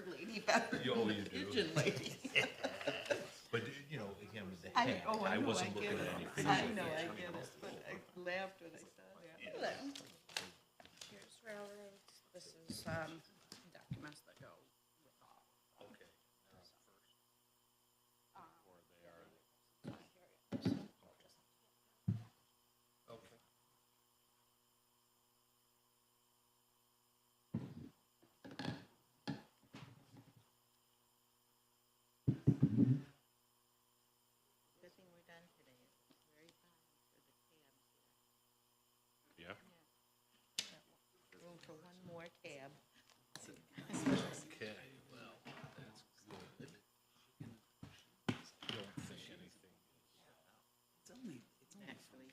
bird lady better You than always the do. pigeon lady. But, you know, again, with the I head, know, I I wasn't get looking it. at any I facial know, I features. get it, but I laughed when I saw that. Here's railroads, this is, documents that go with all. Okay. Okay. Good thing we're done today. It's very fun for the cabs Yeah. here. Room for one more cab. Okay, well, that's good. Don't think anything. Actually,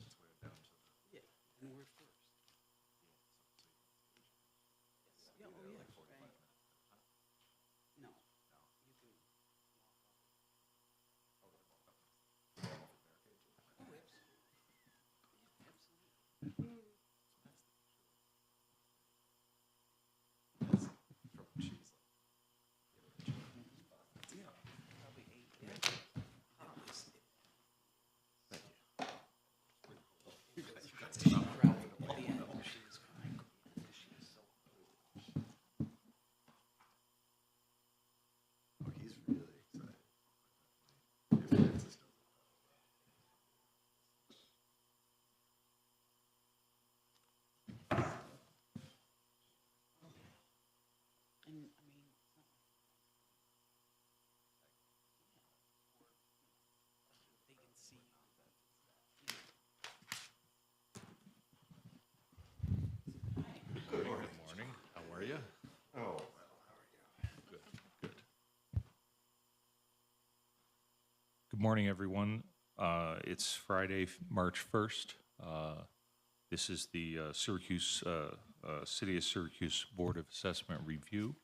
Let's swear it down to the. And we're first. Yeah, oh, yeah. No. You can Oh, absolutely. That's from cheese. Yeah, probably 8. Yeah. Thank you. You got to shout her out at the end. She was crying. She is so Oh, he's really excited. If Francis does it. And, I mean, it's not like they can see you. Good morning, how are you? Oh, well, how are you? Good, good. Good morning, everyone. It's Friday, March 1st. This is the Syracuse, City of Syracuse Board of Assessment Review.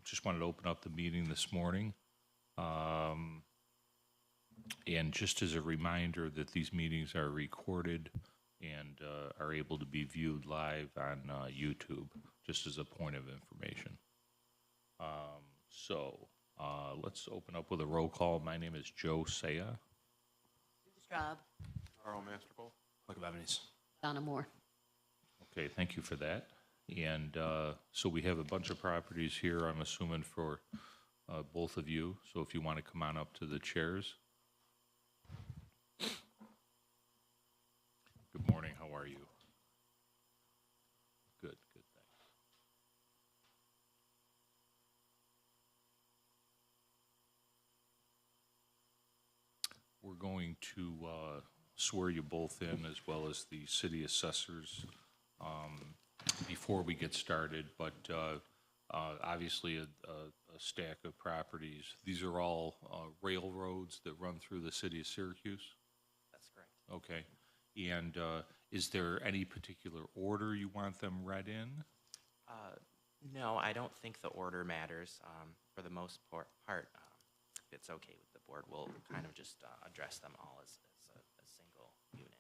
Just wanted to open up the meeting this morning. And just as a reminder that these meetings are recorded and are able to be viewed live on YouTube, just as a point of information. Let's open up with a roll call. My name is Joe Saya. Straub. Carl Masterful? Look about these. Donna Moore. Okay, thank you for that. And so we have a bunch of properties here, I'm assuming, for both of you. So if you want to come on up to the chairs. Good morning, how are you? Good, good, thanks. We're going to swear you both in, as well as the city assessors, before we get started, but obviously a stack of properties. These are all railroads that run through the city of Syracuse? That's correct. Okay. And is there any particular order you want them read in? No, I don't think the order matters. For the most part, if it's okay with the board, we'll kind of just address them all as a single unit.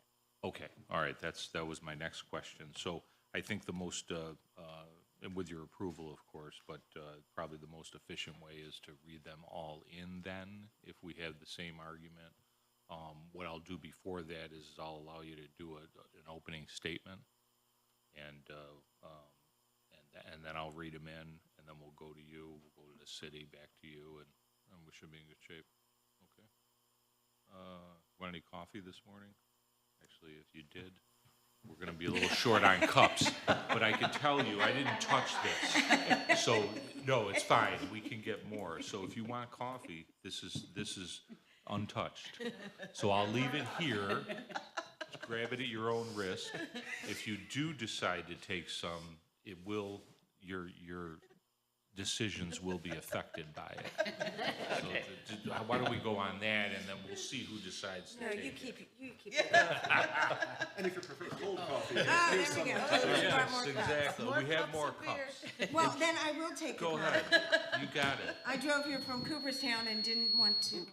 Okay, all right, that was my next question. So I think the most, and with your approval, of course, but probably the most efficient way is to read them all in then, if we have the same argument. What I'll do before that is I'll allow you to do an opening statement, and then I'll read them in, and then we'll go to you, we'll go to the city, back to you, and we should be in good shape. Okay. Want any coffee this morning? Actually, if you did, we're going to be a little short on cups, but I can tell you, I didn't touch this. So, no, it's fine, we can get more. So if you want coffee, this is untouched. So I'll leave it here, grab it at your own risk. If you do decide to take some, it will, your decisions will be affected by it. So why don't we go on that, and then we'll see who decides to No, take you it. keep it. And if you prefer cold coffee, Ah, here's there we some. go. Yes, exactly. We have more of beer. cups. Well, then I will take a Go cup. ahead. You got it. I drove here from Cooperstown and didn't want to,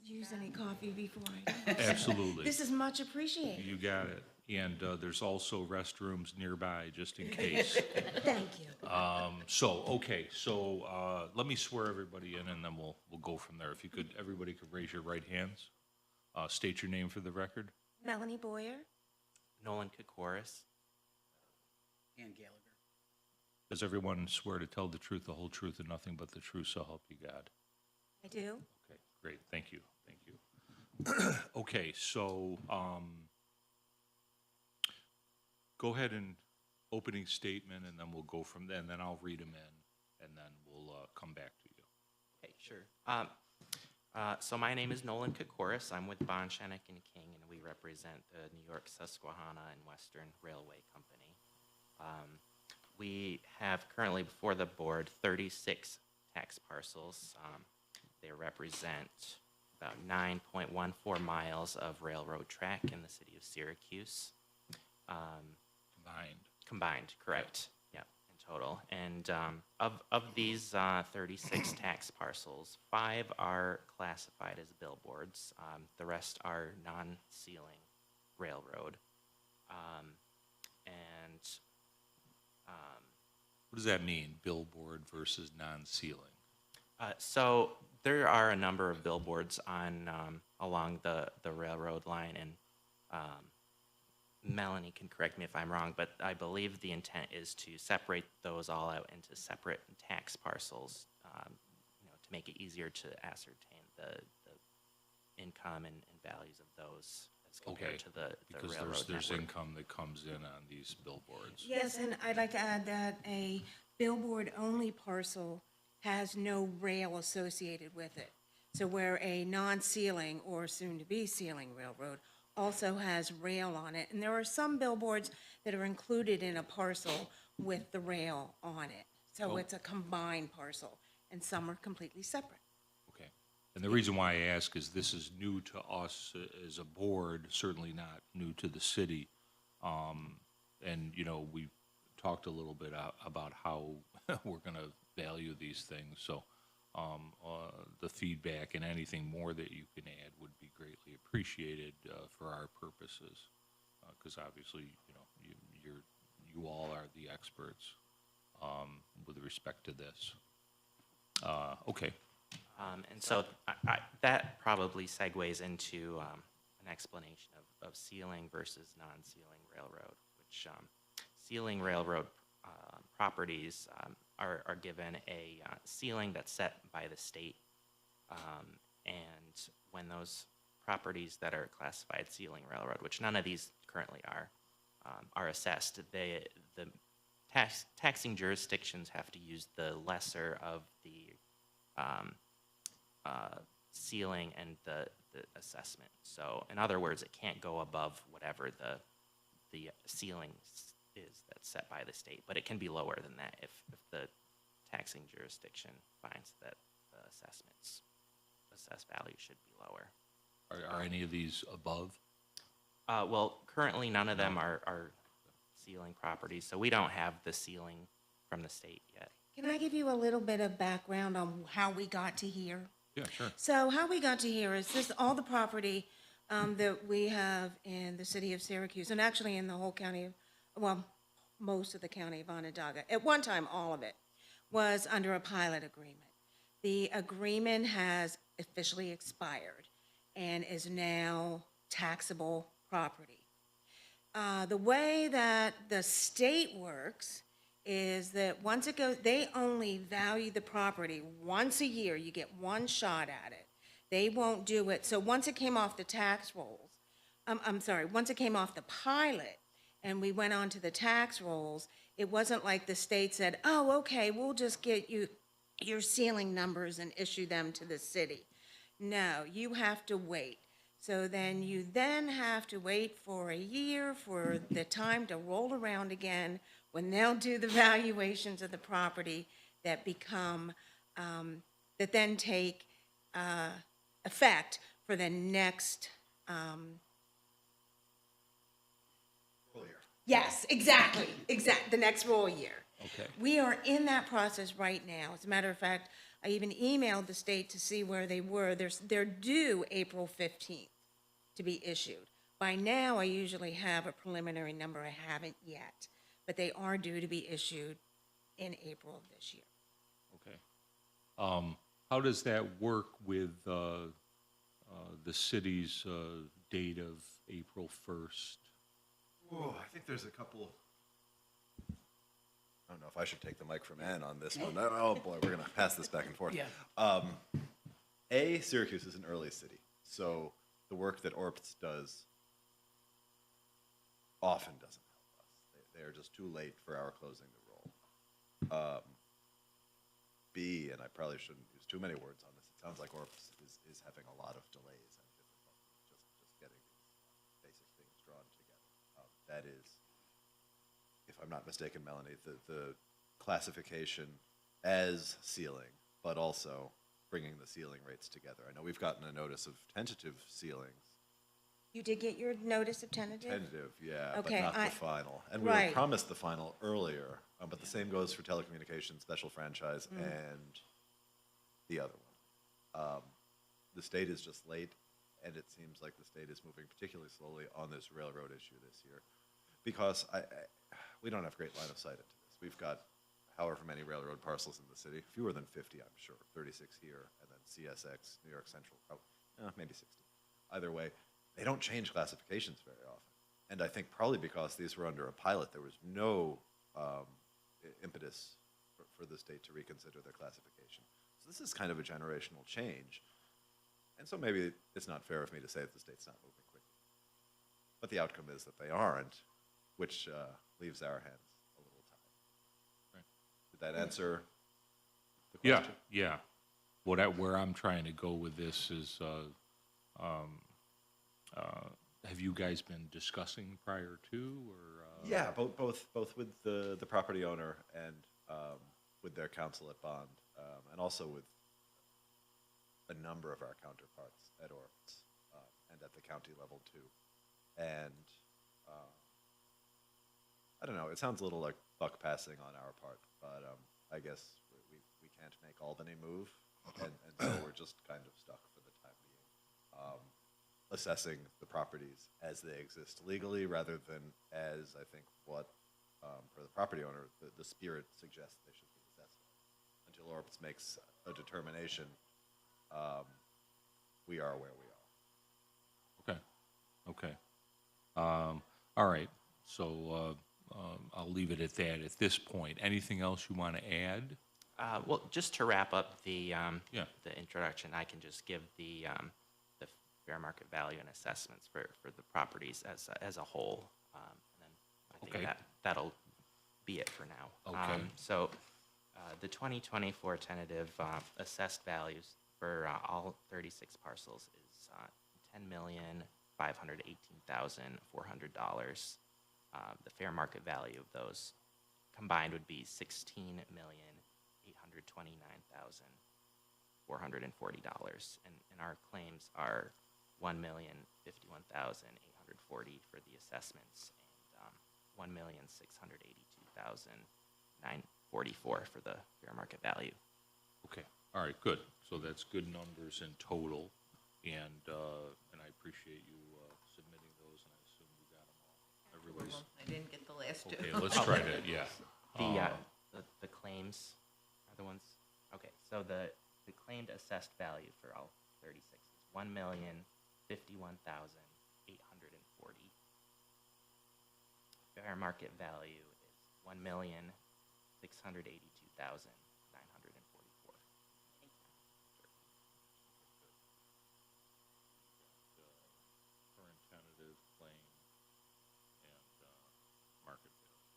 use any coffee before I. Absolutely. This is much appreciated. You got it. And there's also restrooms nearby, just in case. Thank you. Okay, so let me swear everybody in, and then we'll go from there. If you could, everybody could raise your right hands. State your name for the record. Melanie Boyer? Nolan Kokoris. And Gallagher. Does everyone swear to tell the truth, the whole truth, and nothing but the truth, so help you God? I do. Okay, great, thank you, thank you. Okay, so, go ahead and opening statement, and then we'll go from there, and then I'll read them in, and then we'll, come back to you. Okay, sure. So my name is Nolan Kokoris. I'm with Bonshenick and King, and we represent the New York Susquehanna and Western Railway Company. We have currently before the board 36 tax parcels. They represent about 9.14 miles of railroad track in the city of Syracuse. Combined. Combined, correct. Yep, in total. And of these 36 tax parcels, 5 are classified as billboards. The rest are non-ceiling railroad. What does that mean, billboard versus non-ceiling? So there are a number of billboards on along the railroad line, and Melanie can correct me if I'm wrong, but I believe the intent is to separate those all out into separate tax parcels, to make it easier to ascertain the income and values of those as compared to the Because railroad there's network. income that comes in on these billboards. Yes, and I'd like to add that a billboard-only parcel has no rail associated with it. So where a non-ceiling or soon-to-be ceiling railroad also has rail on it. And there are some billboards that are included in a parcel with the rail on it. So Oh. it's a combined parcel, and some are completely separate. Okay. And the reason why I ask is this is new to us as a board, certainly not new to the city. And, we talked a little bit about how we're going to value these things. So the feedback and anything more that you can add would be greatly appreciated for our purposes. Because obviously, you all are the experts with respect to this. Okay. And so that probably segues into an explanation of ceiling versus non-ceiling railroad, which ceiling railroad properties are given a ceiling that's set by the state. And when those properties that are classified ceiling railroad, which none of these currently are assessed, the taxing jurisdictions have to use the lesser of the ceiling and the assessment. So in other words, it can't go above whatever the ceiling is that's set by the state, but it can be lower than that if the taxing jurisdiction finds that the assessed value should be lower. Are any of these above? Well, currently none of them are ceiling properties, so we don't have the ceiling from the state yet. Can I give you a little bit of background on how we got to here? Yeah, sure. So how we got to here is this, all the property that we have in the city of Syracuse, and actually in the whole county of, well, most of the county of Onondaga, at one time, all of it, was under a pilot agreement. The agreement has officially expired and is now taxable property. The way that the state works is that once it goes, they only value the property once a year. You get one shot at it. They won't do it. So once it came off the tax rolls, once it came off the pilot and we went on to the tax rolls, it wasn't like the state said, oh, okay, we'll just get you your ceiling numbers and issue them to the city. No, you have to wait. So then you have to wait for a year for the time to roll around again when they'll do the valuations of the property that become, that then take effect for the next, yes, exactly, the next roll year. Okay. We are in that process right now. As a matter of fact, I even emailed the state to see where they were. They're due April 15th to be issued. By now, I usually have a preliminary number. I haven't yet, but they are due to be issued in April of this year. Okay. How does that work with the city's date of April 1st? Whoa, I think there's a couple. I don't know if I should take the mic from Ann on this one. Oh boy, we're gonna pass this back and forth. Yeah. Syracuse is an early city, so the work that ORPS does often doesn't help us. They are just too late for our closing the roll. B, and I probably shouldn't use too many words on this, it sounds like ORPS is having a lot of delays and difficulties just getting these basic things drawn together. That is, if I'm not mistaken, Melanie, the classification as ceiling, but also bringing the ceiling rates together. I know we've gotten a notice of tentative ceilings. You did get your notice of tentative? Tentative, yeah, but Okay, not the final. And we were right. promised the final earlier, but the same goes for telecommunications, special franchise, and the other one. The state is just late, and it seems like the state is moving particularly slowly on this railroad issue this year, because we don't have great line of sight into this. We've got however many railroad parcels in the city, fewer than 50, I'm sure, 36 here, and then CSX, New York Central, maybe 60. Either way, they don't change classifications very often. And I think probably because these were under a pilot, there was no impetus for the state to reconsider their classification. So this is kind of a generational change. And so maybe it's not fair of me to say that the state's not moving quickly. But the outcome is that they aren't, which leaves our hands a little tied. Right. Did that answer the Yeah, question? yeah. Where I'm trying to go with this is, have you guys been discussing prior to, or? Yeah, both with the property owner and with their counsel at Bond, and also with a number of our counterparts at ORPS and at the county level too. And I don't know, it sounds a little like buck passing on our part, but I guess we can't make Albany move, and so we're just kind of stuck for the time being. Assessing the properties as they exist legally rather than as, I think, what, for the property owner, the spirit suggests they should be assessed. Until ORPS makes a determination, we are where we are. Okay. All right. So I'll leave it at that at this point. Anything else you want to add? Well, just to wrap up the Yeah. the introduction, I can just give the fair market value and assessments for the properties as a whole, and then I think Okay. that'll be it for now. Okay. So the 2024 tentative assessed values for all 36 parcels is $10,518,400. The fair market value of those combined would be $16,829,440, and our claims are $1,051,840 for the assessments and $1,682,944 for the fair market value. Okay. All right, good. So that's good numbers in total, and I appreciate you submitting those, and I assume you got them all. Everybody's, I didn't get the last two. okay, let's try to, yeah. The claims are the ones. Okay, so the claimed assessed value for all 36 is $1,051,840. Fair market value is $1,682,944. Current tentative claim and market value.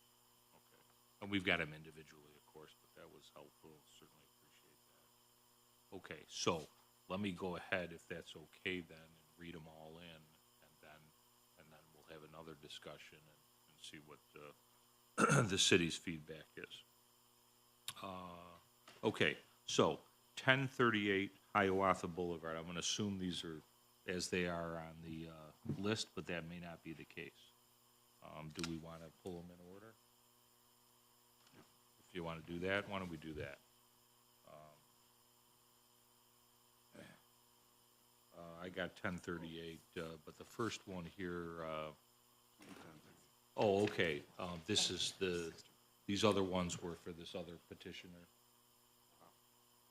Okay. And we've got them individually, of course, but that was helpful. Certainly appreciate that. Okay, so let me go ahead, if that's okay then, and read them all in, and then we'll have another discussion and see what the city's feedback is. Okay, so 1038 Hiawatha Boulevard. I'm going to assume these are as they are on the list, but that may not be the case. Do we want to pull them in order? If you want to do that, why don't we do that? got 1038, but the first one here, oh, okay, this is these other ones were for this other petitioner?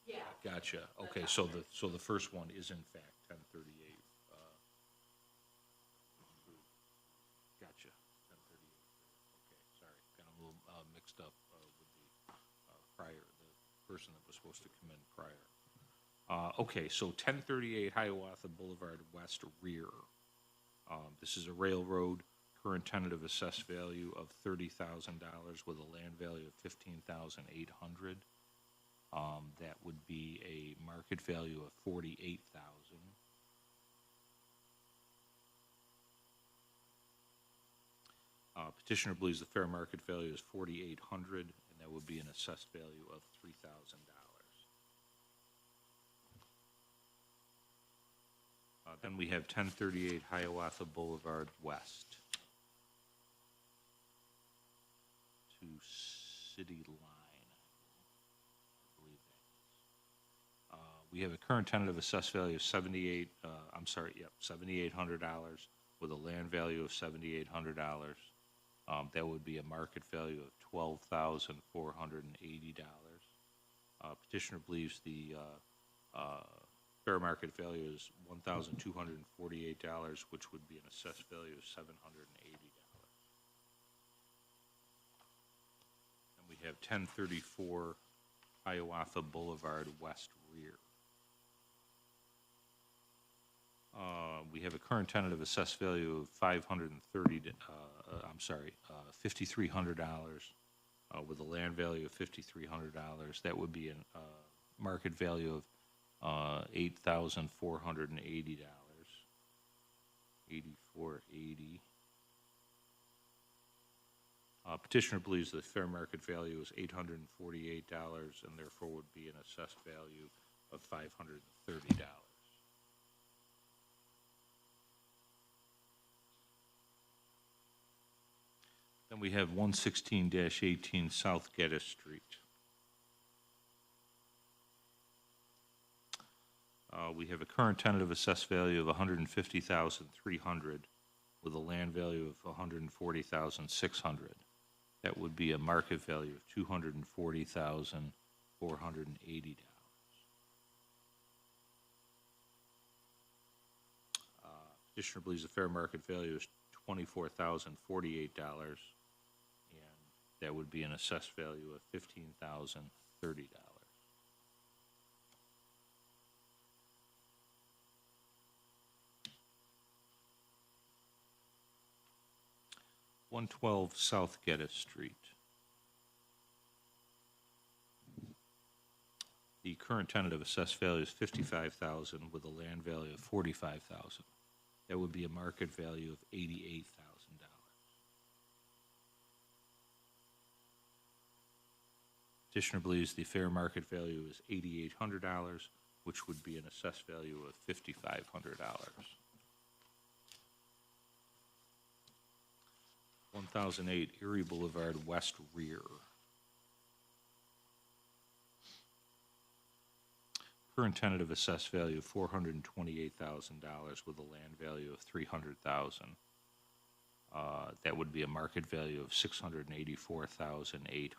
Yeah. Gotcha, okay, so the first one is in fact 1038. Gotcha, 1038, okay, sorry, got a little mixed up with the prior, the person that was supposed to come in prior. Okay, so 1038 Hiawatha Boulevard West rear. This is a railroad, current tentative assessed value of $30,000 with a land value of $15,800. That would be a market value of $48,000. Petitioner believes the fair market value is $4,800, and that would be an assessed value of $3,000. Then we have 1038 Hiawatha Boulevard West to City Line, I believe that is. We have a current tentative assessed value of $7,800 with a land value of $7,800. That would be a market value of $12,480. Petitioner believes the fair market value is $1,248, which would be an assessed value of $780. And we have 1034 Hiawatha Boulevard West rear. We have a current tentative assessed value of $5,300 with a land value of $5,300. That would be a market value of $8,480, $8,480. Petitioner believes the fair market value is $848 and therefore would be an assessed value of $530. Then we have 116-18 South Geddes Street. We have a current tentative assessed value of $150,300 with a land value of $140,600. That would be a market value of $240,480. Petitioner believes the fair market value is $24,048, and that would be an assessed value of $15,030. 112 South Geddes Street. The current tentative assessed value is $55,000 with a land value of $45,000. That would be a market value of $88,000. Petitioner believes the fair market value is $8,800, which would be an assessed value of $5,500. 1008 Erie Boulevard West rear. Current tentative assessed value of $428,000 with a land value of $300,000. That would be a market value of $684,800.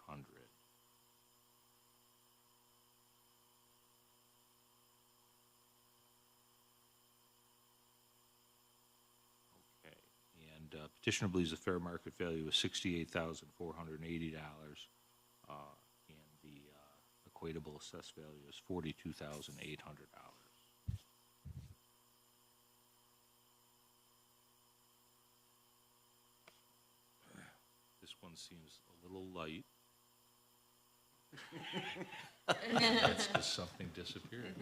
Petitioner believes the fair market value is $68,480, and the equatable assessed value is $42,800. This one seems a little light. That's because something disappeared.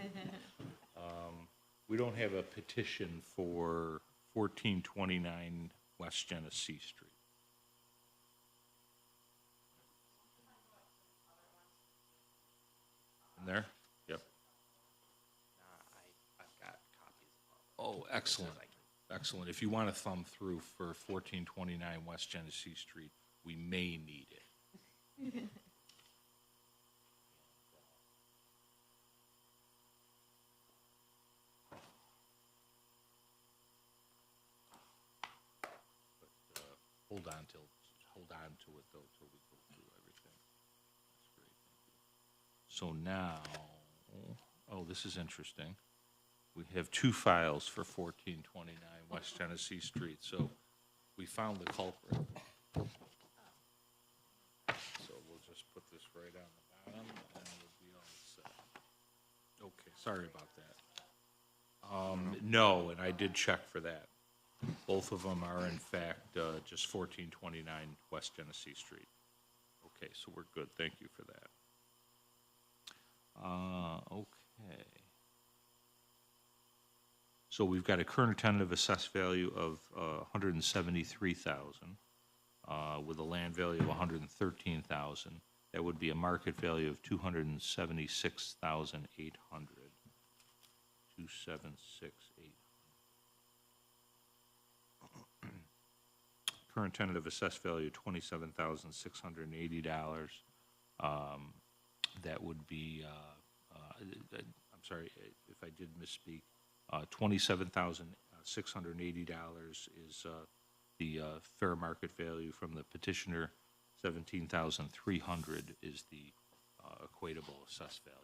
We don't have a petition for 1429 West Genesee Street. In there? Yep. I've got copies of all. Oh, excellent. Excellent. If you want to thumb through for 1429 West Genesee Street, we may need it. hold on to it though, till we go through everything. That's great, thank you. So now, oh, this is interesting. We have two files for 1429 West Genesee Street, so we found the culprit. So we'll just put this right on the bottom, and we'll be all set. Okay, sorry about that. No, and I did check for that. Both of them are in fact just 1429 West Genesee Street. Okay, so we're good, thank you for that. Okay. So we've got a current tentative assessed value of 173,000 with a land value of 113,000. That would be a market value of 276,800. 276,800. Current tentative assessed value $27,680. That would be, I'm sorry if I did misspeak. $27,680 is the fair market value from the petitioner. 17,300 is the equatable assessed value.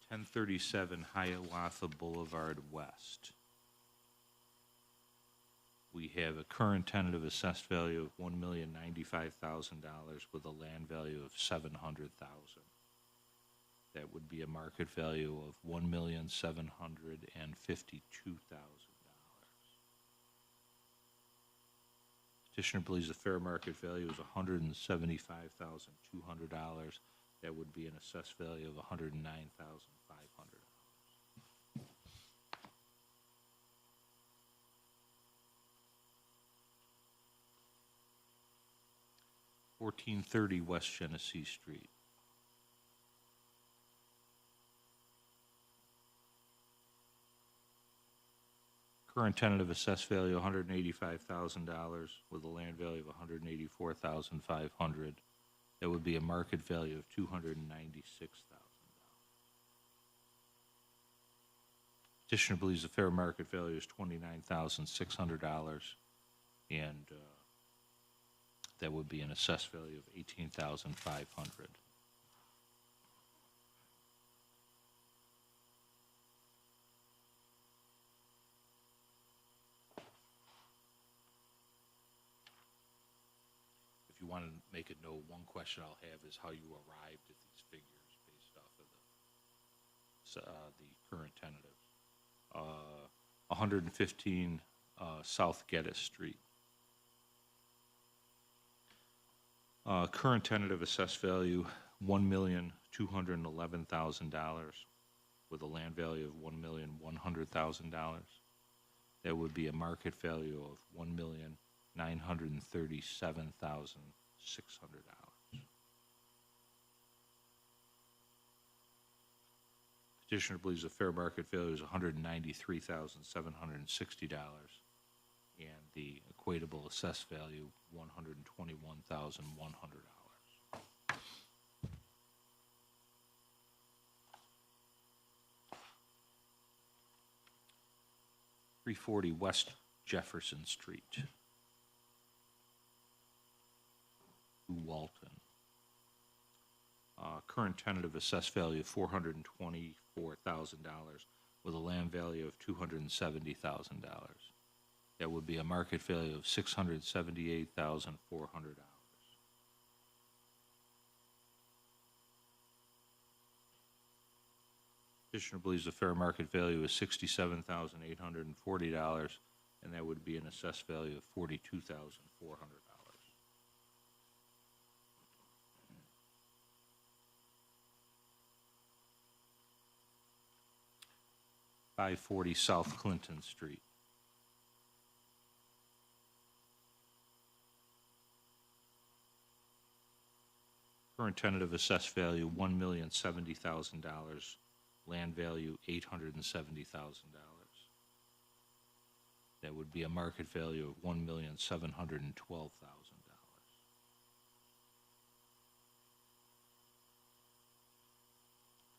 1037 Hiawatha Boulevard West. We have a current tentative assessed value of $1,095,000 with a land value of $700,000. That would be a market value of $1,752,000. Petitioner believes the fair market value is $175,200. That would be an assessed value of $109,500. 1430 West Genesee Street. Current tentative assessed value $185,000 with a land value of $184,500. That would be a market value of $296,000. Petitioner believes the fair market value is $29,600, and that would be an assessed value of $18,500. If you want to make a note, one question I'll have is how you arrived at these figures based off of the current tentative. 115 South Geddes Street. Current tentative assessed value $1,211,000 with a land value of $1,100,000. That would be a market value of $1,937,600. Petitioner believes the fair market value is $193,760, and the equatable assessed value $121,100. .340 West Jefferson Street, Walton. Current tentative assessed value of $424,000 with a land value of $270,000. That would be a market value of $678,400. Petitioner believes the fair market value is $67,840, and that would be an assessed value of $42,400. 540 South Clinton Street. Current tentative assessed value $1,070,000, land value $870,000. That would be a market value of $1,712,000.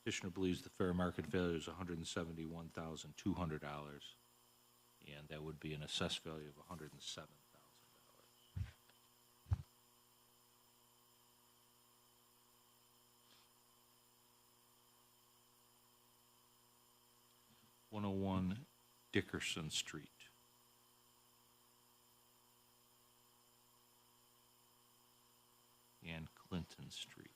Petitioner believes the fair market value is $171,200, and that would be an assessed value of $107,000. "101 Dickerson Street. And Clinton Street.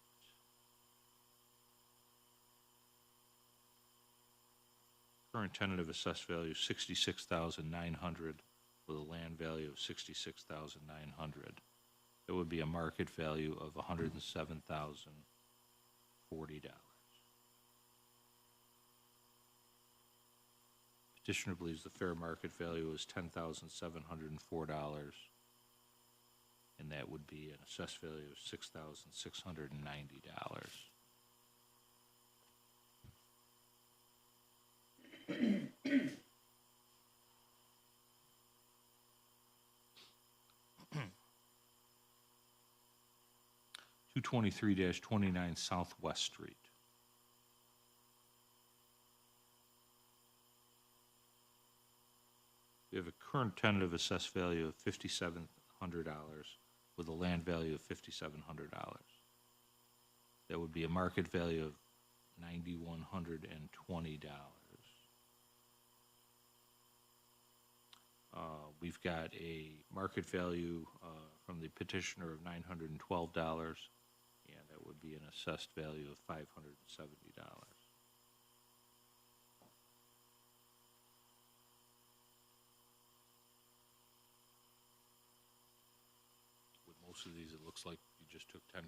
Current tentative assessed value $66,900 with a land value of $66,900. It would be a market value of $107,040. Petitioner believes the fair market value is $10,704, and that would be an assessed value of $6,690. (223-29 Southwest Street). We have a current tentative assessed value of $5,700 with a land value of $5,700. That would be a market value of $9,120. We've got a market value from the petitioner of $912, and that would be an assessed value of $570. With most of these, it looks like you just took 10%.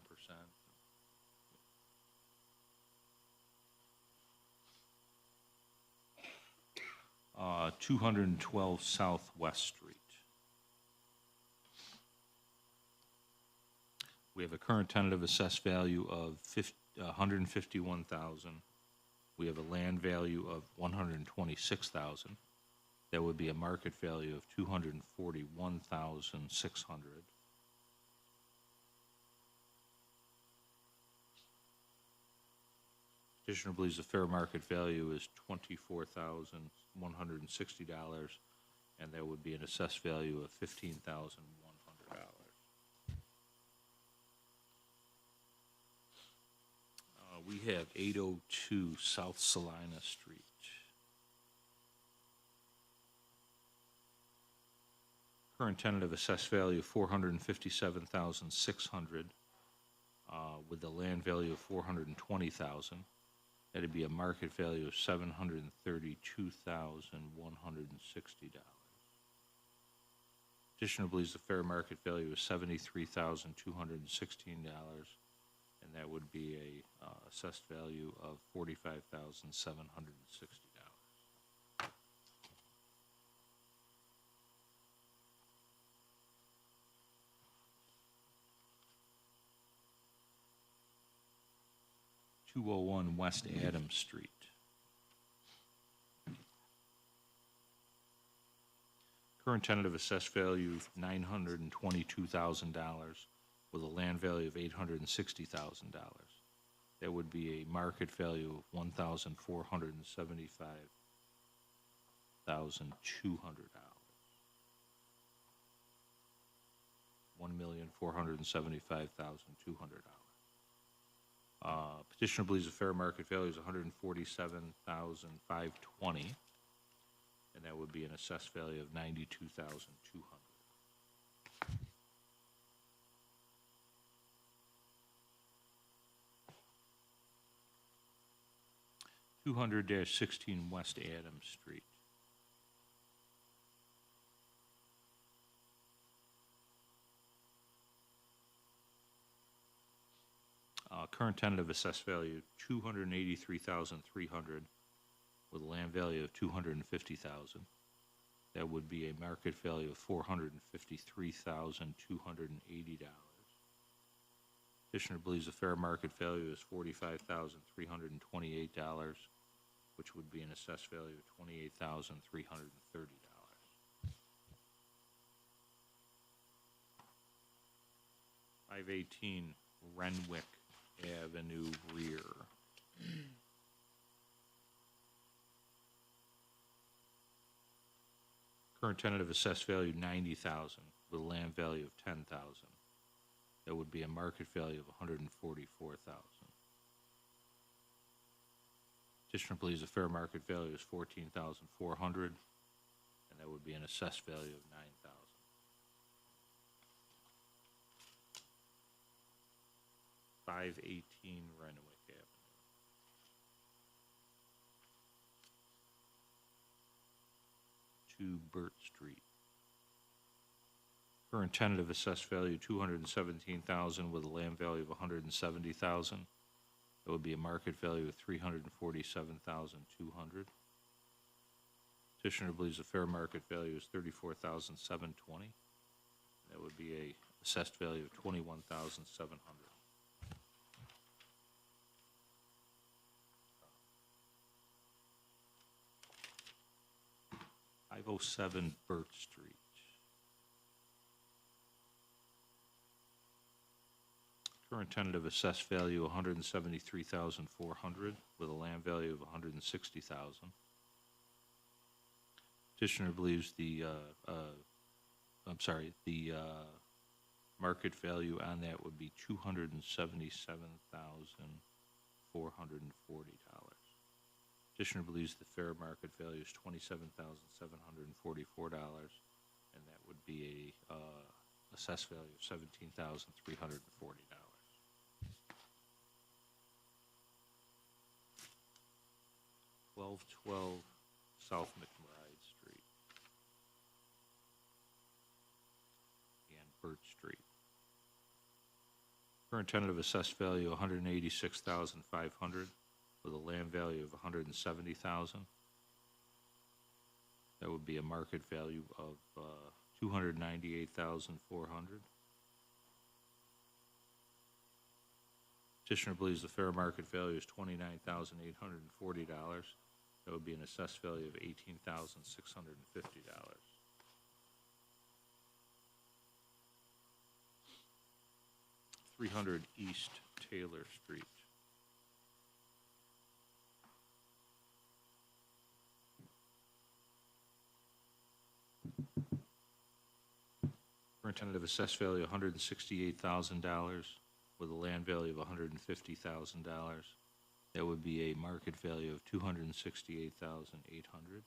212 Southwest Street. We have a current tentative assessed value of $151,000. We have a land value of $126,000. That would be a market value of $241,600. Petitioner believes the fair market value is $24,160, and that would be an assessed value of $15,100. We have 802 South Salina Street. Current tentative assessed value of $457,600, with a land value of $420,000. That'd be a market value of $732,160. Petitioner believes the fair market value is $73,216, and that would be a assessed value of $45,760. (201 West Adams Street). Current tentative assessed value $922,000 with a land value of $860,000. That would be a market value of $1,475,200. $1,475,200. Petitioner believes the fair market value is $147,520, and that would be an assessed value of $92,200. 200-16 West Adams Street. Current tentative assessed value $283,300 with a land value of $250,000. That would be a market value of $453,280. Petitioner believes the fair market value is $45,328, which would be an assessed value of $28,330. (518) Renwick Avenue rear. Current tentative assessed value 90,000 with a land value of 10,000. That would be a market value of 144,000. Petitioner believes the fair market value is 14,400, and that would be an assessed value of 9,000. (518) Renwick Avenue. (2) Burt Street. Current tentative assessed value 217,000 with a land value of 170,000. That would be a market value of 347,200. Petitioner believes the fair market value is 34,720. That would be a assessed value of 21,700. 507 Burt Street. Current tentative assessed value 173,400 with a land value of 160,000. Petitioner believes the market value on that would be $277,440. Petitioner believes the fair market value is $27,744, and that would be a assessed value of $17,340. 1212 South McBride Street and Burt Street. Current tentative assessed value 186,500 with a land value of 170,000. That would be a market value of 298,400. Petitioner believes the fair market value is $29,840. That would be an assessed value of $18,650. (300 East Taylor Street). Current tentative assessed value $168,000 with a land value of $150,000. That would be a market value of $268,800.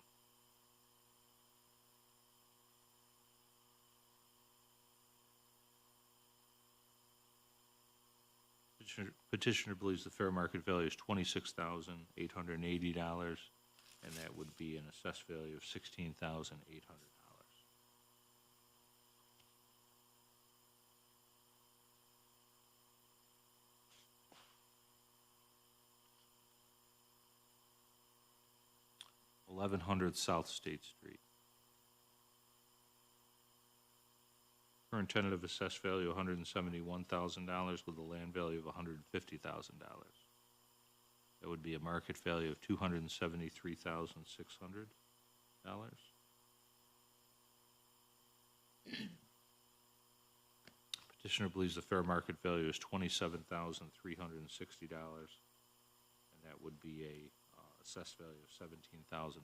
Petitioner believes the fair market value is $26,880, and that would be an assessed value of $16,800. 1100 South State Street. Current tentative assessed value $171,000 with a land value of $150,000. That would be a market value of $273,600. Petitioner believes the fair market value is $27,360, and that would be a assessed value of $17,100.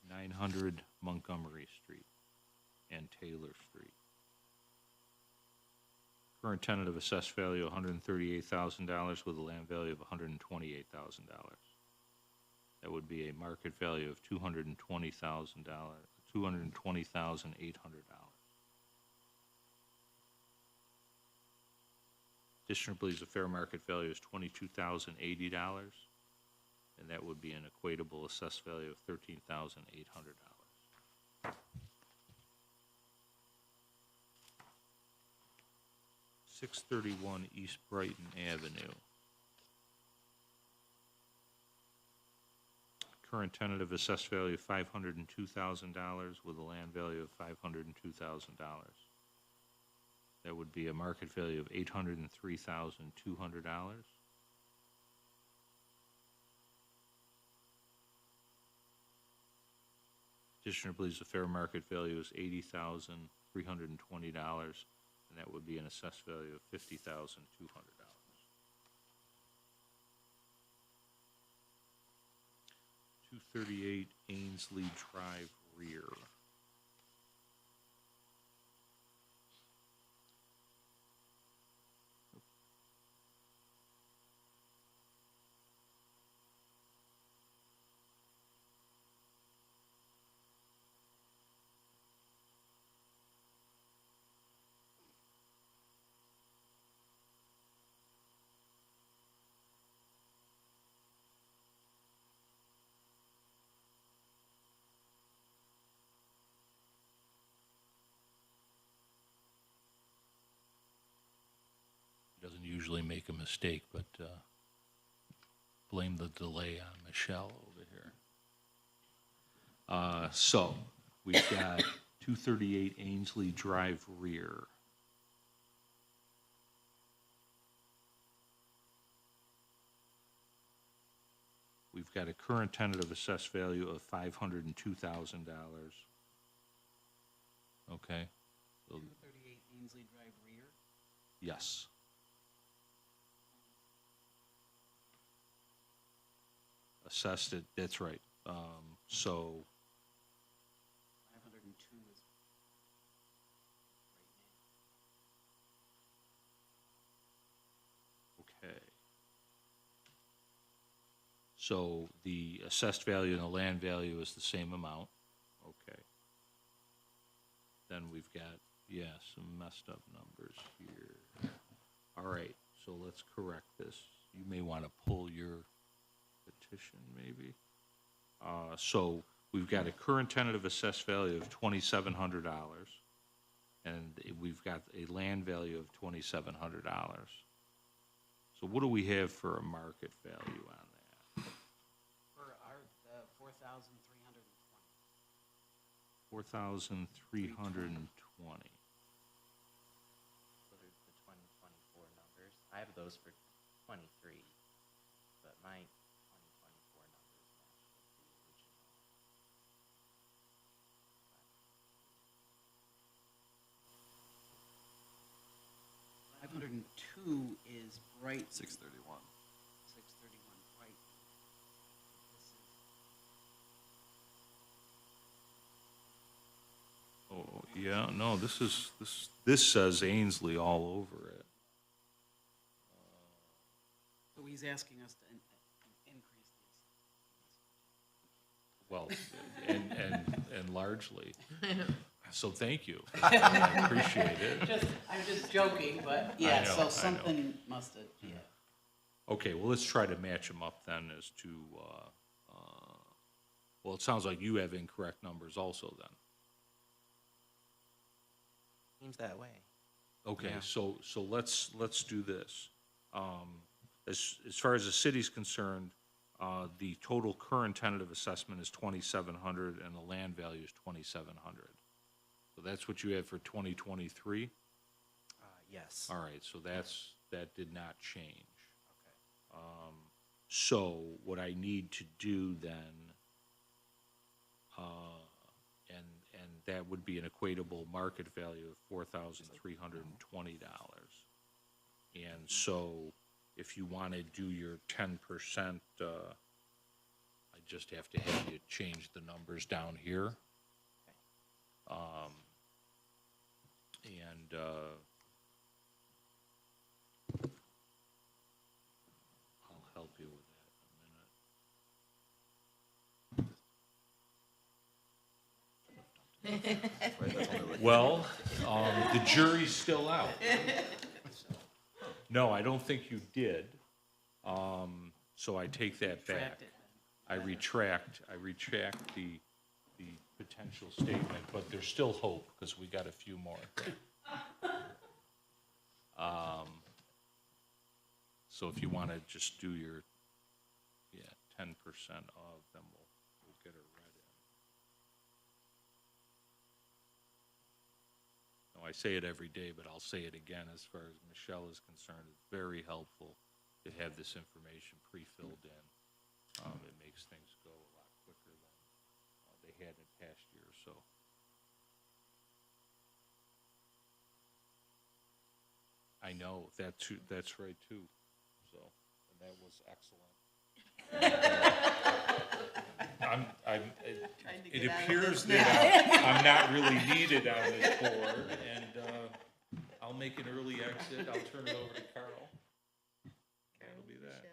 900 Montgomery Street and Taylor Street. Current tentative assessed value $138,000 with a land value of $128,000. That would be a market value of $220,800. Petitioner believes the fair market value is $22,080, and that would be an equatable assessed value of $13,800. (631 East Brighton Avenue). Current tentative assessed value $502,000 with a land value of $502,000. That would be a market value of $803,200. Petitioner believes the fair market value is $80,320, and that would be an assessed value of $50,200. 238 Ainsley Drive rear. Doesn't usually make a mistake, but blame the delay on Michelle over here. So we've got 238 Ainsley Drive rear. We've got a current tentative assessed value of $502,000. Okay. So, 238 Ainsley Drive rear. yes. Assessed it, that's right. So 502 is right okay. So the assessed value and the land value is the same amount. Okay. Then we've got, yeah, some messed up numbers here. All right, so let's correct this. You may want to pull your petition, maybe. So we've got a current tentative assessed value of $2,700, and we've got a land value of $2,700. So what do we have for a market value on that? For our, 4,320. 4,320. So there's the 2024 numbers. I have those for 23, but my 2024 numbers match with the original. 502 is Bright. 631. 631 Bright. This is Oh, yeah, no, this says Ainsley all over it. so he's asking us to increase these. Well, and largely. So thank you. I appreciate it. I'm just joking, but I yeah, know, I so know. something must have, yeah. Okay, well, let's try to match them up then as to, well, it sounds like you have incorrect numbers also then. Seems that way. Okay, Yeah. so let's do this. As far as the city's concerned, the total current tentative assessment is 2,700 and the land value is 2,700. So that's what you have for 2023? Yes. All right, so that did not change. Okay. So what I need to do then, and that would be an equatable market value of $4,320. And so if you want to do your 10%, I just have to have you change the numbers down here. And I'll help you with that in a minute. Well, the jury's still out. No, I don't think you did. So I take that back. Retract it. I retract the potential statement, but there's still hope, because we got a few more. So if you want to just do your, 10% of, then we'll get it read in. No, I say it every day, but I'll say it again, as far as Michelle is concerned, it's very helpful to have this information pre-filled in. It makes things go a lot quicker than they had in past years, so. I know, that's right too, so, and that was excellent. Trying to It get out of appears this now. that I'm not really needed on this board, and I'll make an early exit. I'll turn it over to Carl. That'll be that.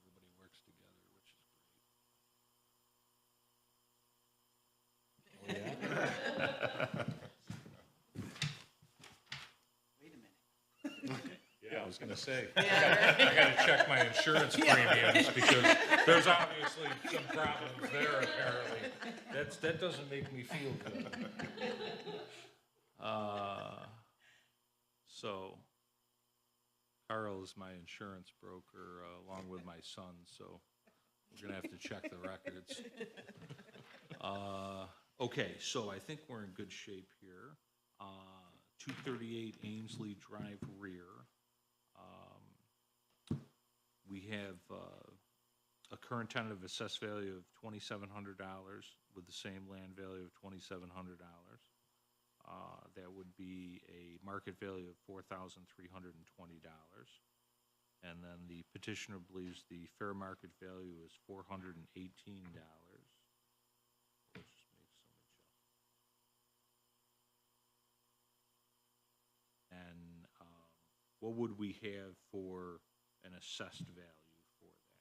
Everybody works together, which is Wait a minute. great. Yeah, I was gonna say, I gotta check my insurance premiums, because there's obviously some problems there apparently. That doesn't make me feel good. So, Carl is my insurance broker, along with my son, so we're gonna have to check the records. Okay, so I think we're in good shape here. 238 Ainsley Drive rear. We have a current tentative assessed value of $2,700 with the same land value of $2,700. That would be a market value of $4,320. And then the petitioner believes the fair market value is $418. Let's just make some adjustments. And what would we have for an assessed value for that?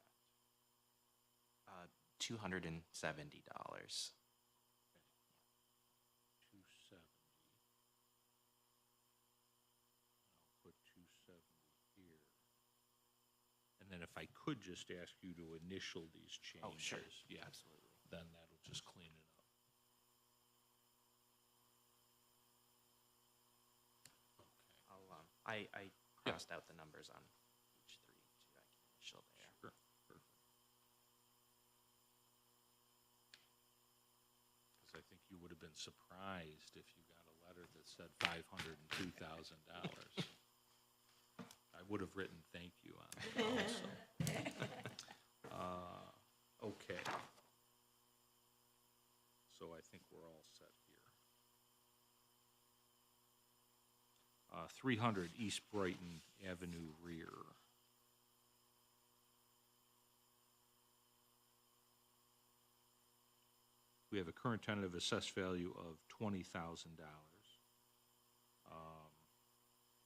$270. 270. I'll put 270 here. And then if I could just ask you to initial these changes. Oh, sure. Yeah, Absolutely. then that'll just clean it up. I crossed out the numbers on page 3 too. I can initial there. Sure, perfect. Because I think you would have been surprised if you got a letter that said $502,000. I would have written thank you on it also. Okay. So I think we're all set here. 300 East Brighton Avenue rear. We have a current tentative assessed value of $20,000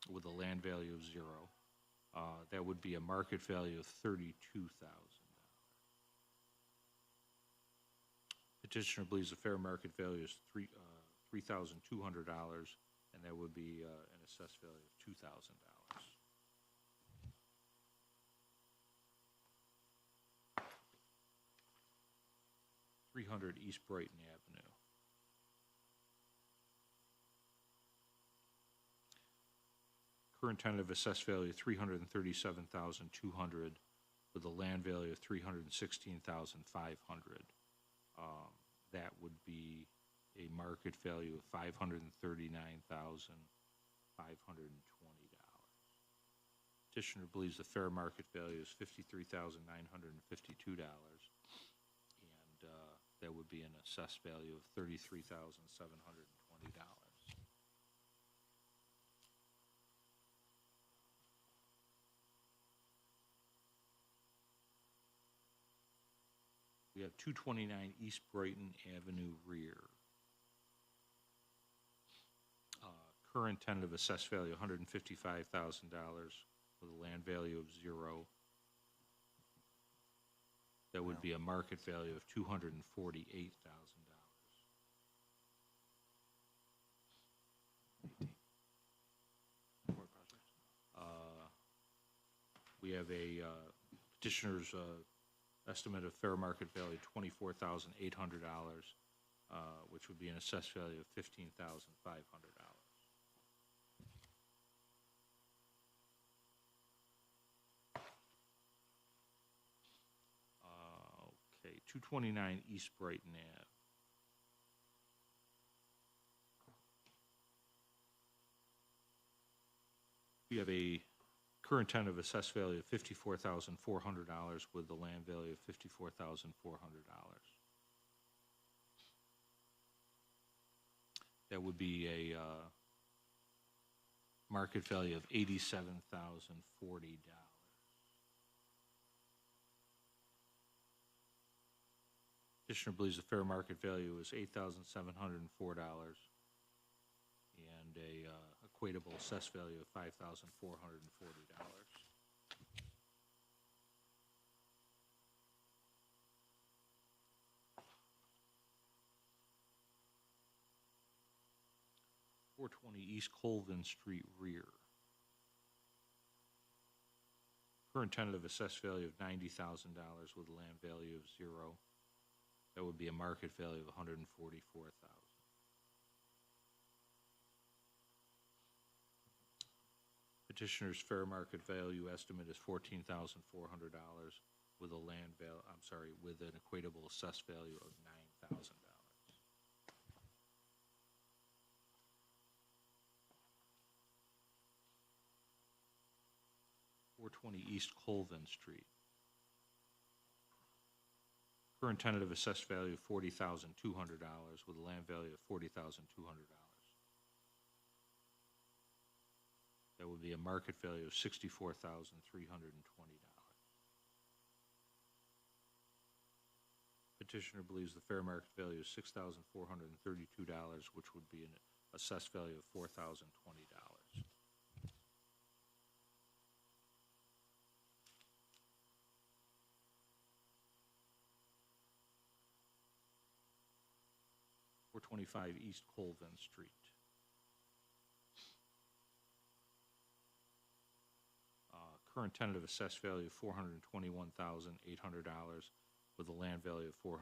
with a land value of 0. That would be a market value of $32,000. Petitioner believes the fair market value is $3,200, and that would be an assessed value of $2,000. 300 East Brighton Avenue. Current tentative assessed value $337,200 with a land value of $316,500. That would be a market value of $539,520. Petitioner believes the fair market value is $53,952, and that would be an assessed value of $33,720. We have 229 East Brighton Avenue rear. Current tentative assessed value $155,000 with a land value of 0. That would be a market value of $248,000. We have a petitioner's estimate of fair market value $24,800, which would be an assessed value of $15,500. Okay, 229 East Brighton Ave. We have a current tentative assessed value of $54,400 with the land value of $54,400. That would be a market value of $87,040. Petitioner believes the fair market value is $8,704 and a equatable assessed value of $5,440. .420 East Colvin Street rear. Current tentative assessed value of $90,000 with a land value of 0. That would be a market value of $144,000. Petitioner's fair market value estimate is $14,400 with a land value, with an equatable assessed value of $9,000. .420 East Colvin Street. Current tentative assessed value of $40,200 with a land value of $40,200. That would be a market value of $64,320. Petitioner believes the fair market value is $6,432, which would be an assessed value of $4,020. .425 East Colvin Street. Current tentative assessed value of $421,800 with a land value of $421,800.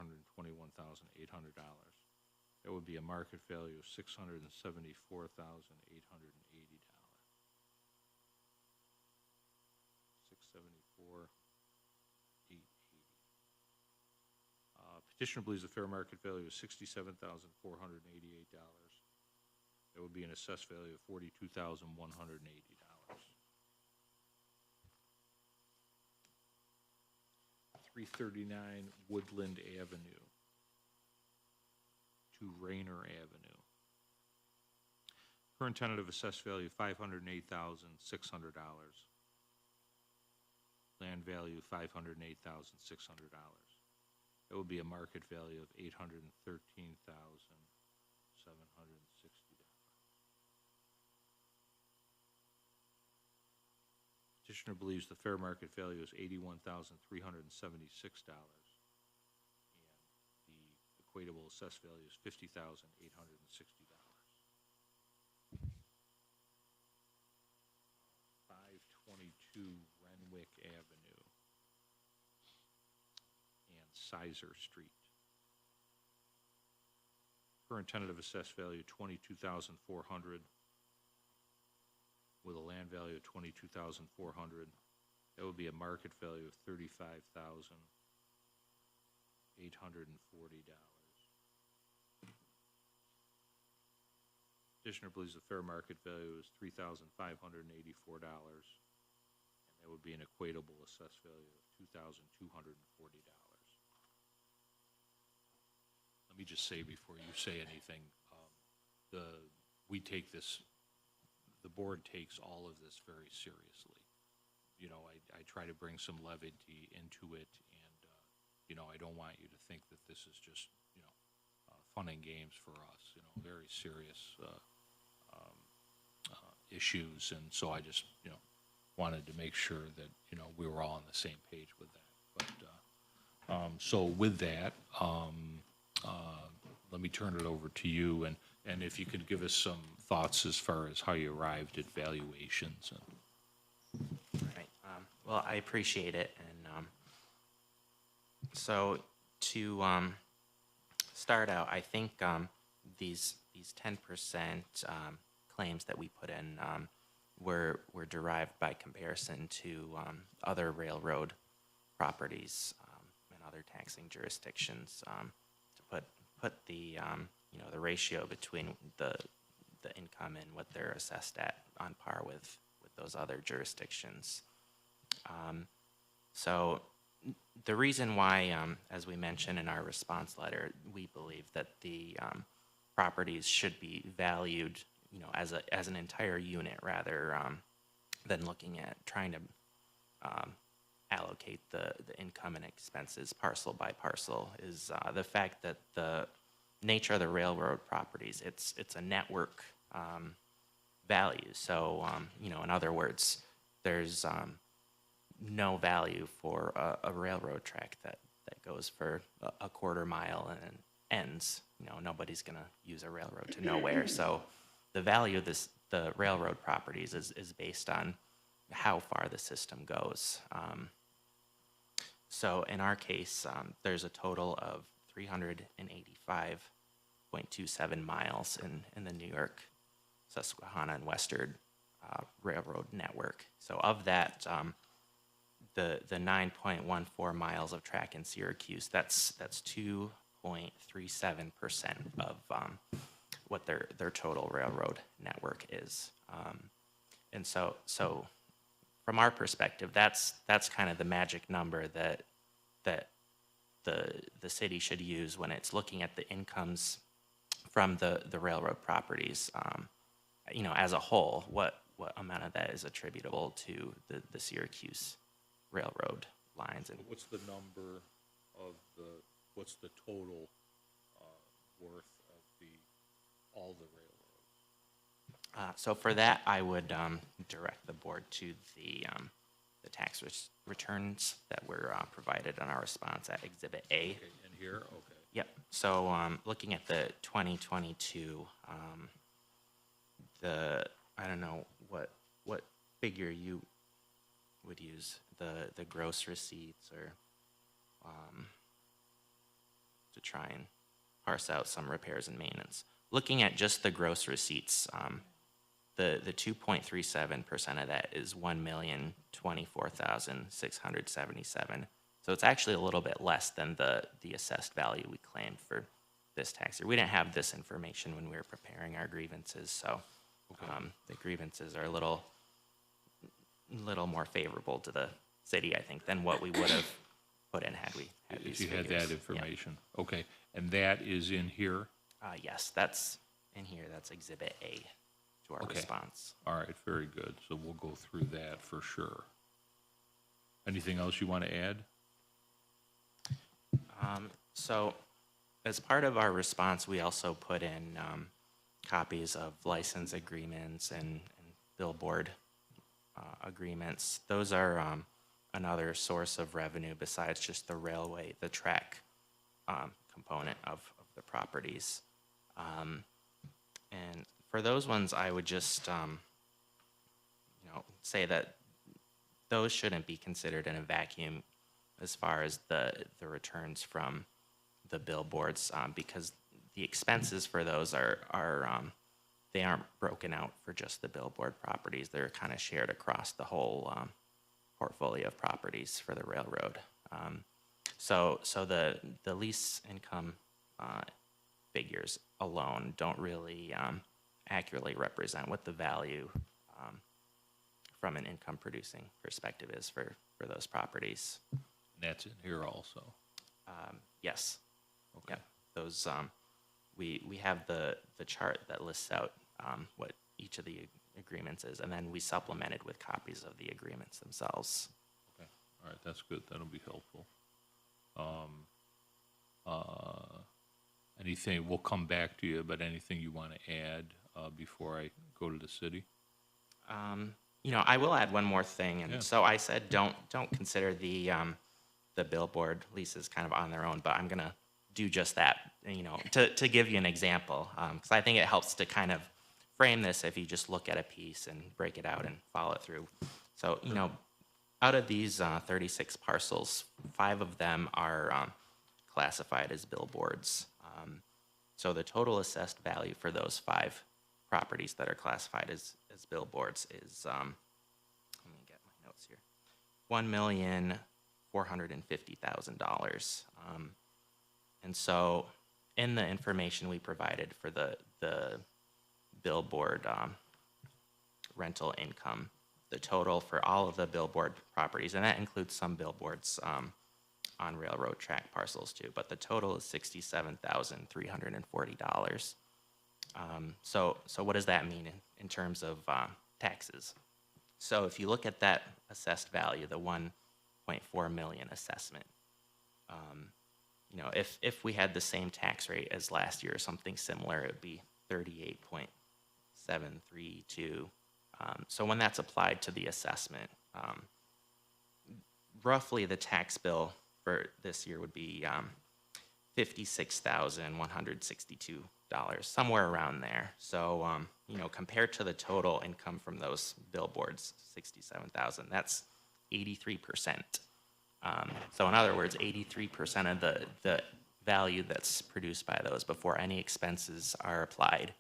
That would be a market value of $674,880. $674,880. Petitioner believes the fair market value is $67,488. That would be an assessed value of $42,180. 339 Woodland Avenue to Rayner Avenue. Current tentative assessed value $508,600. Land value $508,600. That would be a market value of $813,760. Petitioner believes the fair market value is $81,376, and the equatable assessed value is $50,860. 522 Renwick Avenue and Sizer Street. Current tentative assessed value $22,400 with a land value of $22,400. That would be a market value of $35,840. Petitioner believes the fair market value is $3,584, and that would be an equatable assessed value of $2,240. Let me just say before you say anything, we take this, the board takes all of this very seriously. You know, I try to bring some levity into it, and, you know, I don't want you to think that this is just, you know, fun and games for us, you know, very serious issues, and so I just, you know, wanted to make sure that, you know, we were all on the same page with that. But, so with that, let me turn it over to you, and if you could give us some thoughts as far as how you arrived at valuations. Right. Well, I appreciate it, and so to start out, I think these 10% claims that we put in were derived by comparison to other railroad properties and other taxing jurisdictions to put the you know, the ratio between the income and what they're assessed at on par with those other jurisdictions. So the reason why, as we mentioned in our response letter, we believe that the properties should be valued as an entire unit rather than looking at trying to allocate the income and expenses parcel by parcel is the fact that the nature of the railroad properties, it's a network value. So, in other words, there's no value for a railroad track that goes for a quarter mile and ends. Nobody's going to use a railroad to nowhere. So the value of the railroad properties is based on how far the system goes. So in our case, there's a total of 385.27 miles in the New York, Susquehanna, and Western railroad network. So of that, the 9.14 miles of track in Syracuse, that's 2.37% of what their total railroad network is. And so from our perspective, that's kind of the magic number that the city should use when it's looking at the incomes from the railroad properties. As a whole, what amount of that is attributable to the Syracuse railroad lines? And What's the number of what's the total worth of all the railroads? So for that, I would direct the board to the tax returns that were provided in our response at Exhibit A. Okay, in here, okay. Yep. So looking at the 2022, I don't know what figure you would use, the gross receipts, or to try and parse out some repairs and maintenance. Looking at just the gross receipts, the 2.37% of that is $1,024,677. So it's actually a little bit less than the assessed value we claimed for this tax year. We didn't have this information when we were preparing our grievances, so the grievances are a little more favorable to the city, I think, than what we would have put in had we had these If you had figures. that information. Yeah. Okay, and that is in here? Yes, that's in here. That's Exhibit A to our response. All right, very good. So we'll go through that for sure. Anything else you want to add? So as part of our response, we also put in copies of license agreements and billboard agreements. Those are another source of revenue besides just the railway, the track component of the properties. And for those ones, I would just say that those shouldn't be considered in a vacuum as far as the returns from the billboards, because the expenses for those are they aren't broken out for just the billboard properties. They're kind of shared across the whole portfolio of properties for the railroad. So the lease income figures alone don't really accurately represent what the value from an income producing perspective is for those properties. That's in here also. Yes. Okay. Yep. Those we have the chart that lists out what each of the agreements is, and then we supplemented with copies of the agreements themselves. Okay. All right, that's good. That'll be helpful. Anything, we'll come back to you, but anything you want to add before I go to the city? I will add one more thing, and Yeah. so I said don't consider the billboard leases kind of on their own, but I'm gonna do just that, to give you an example, because I think it helps to kind of frame this if you just look at a piece and break it out and follow it through. So, out of these 36 parcels, 5 of them are classified as billboards. So the total assessed value for those 5 properties that are classified as billboards is, let me get my notes here, $1,450,000. And so in the information we provided for the billboard rental income, the total for all of the billboard properties, and that includes some billboards on railroad track parcels too, but the total is $67,340. So what does that mean in terms of taxes? So if you look at that assessed value, the 1.4 million assessment, you know, if we had the same tax rate as last year or something similar, it would be 38.732. So when that's applied to the assessment, roughly the tax bill for this year would be $56,162, somewhere around there. So, you know, compared to the total income from those billboards, 67,000, that's 83%. So in other words, 83% of the value that's produced by those before any expenses are applied,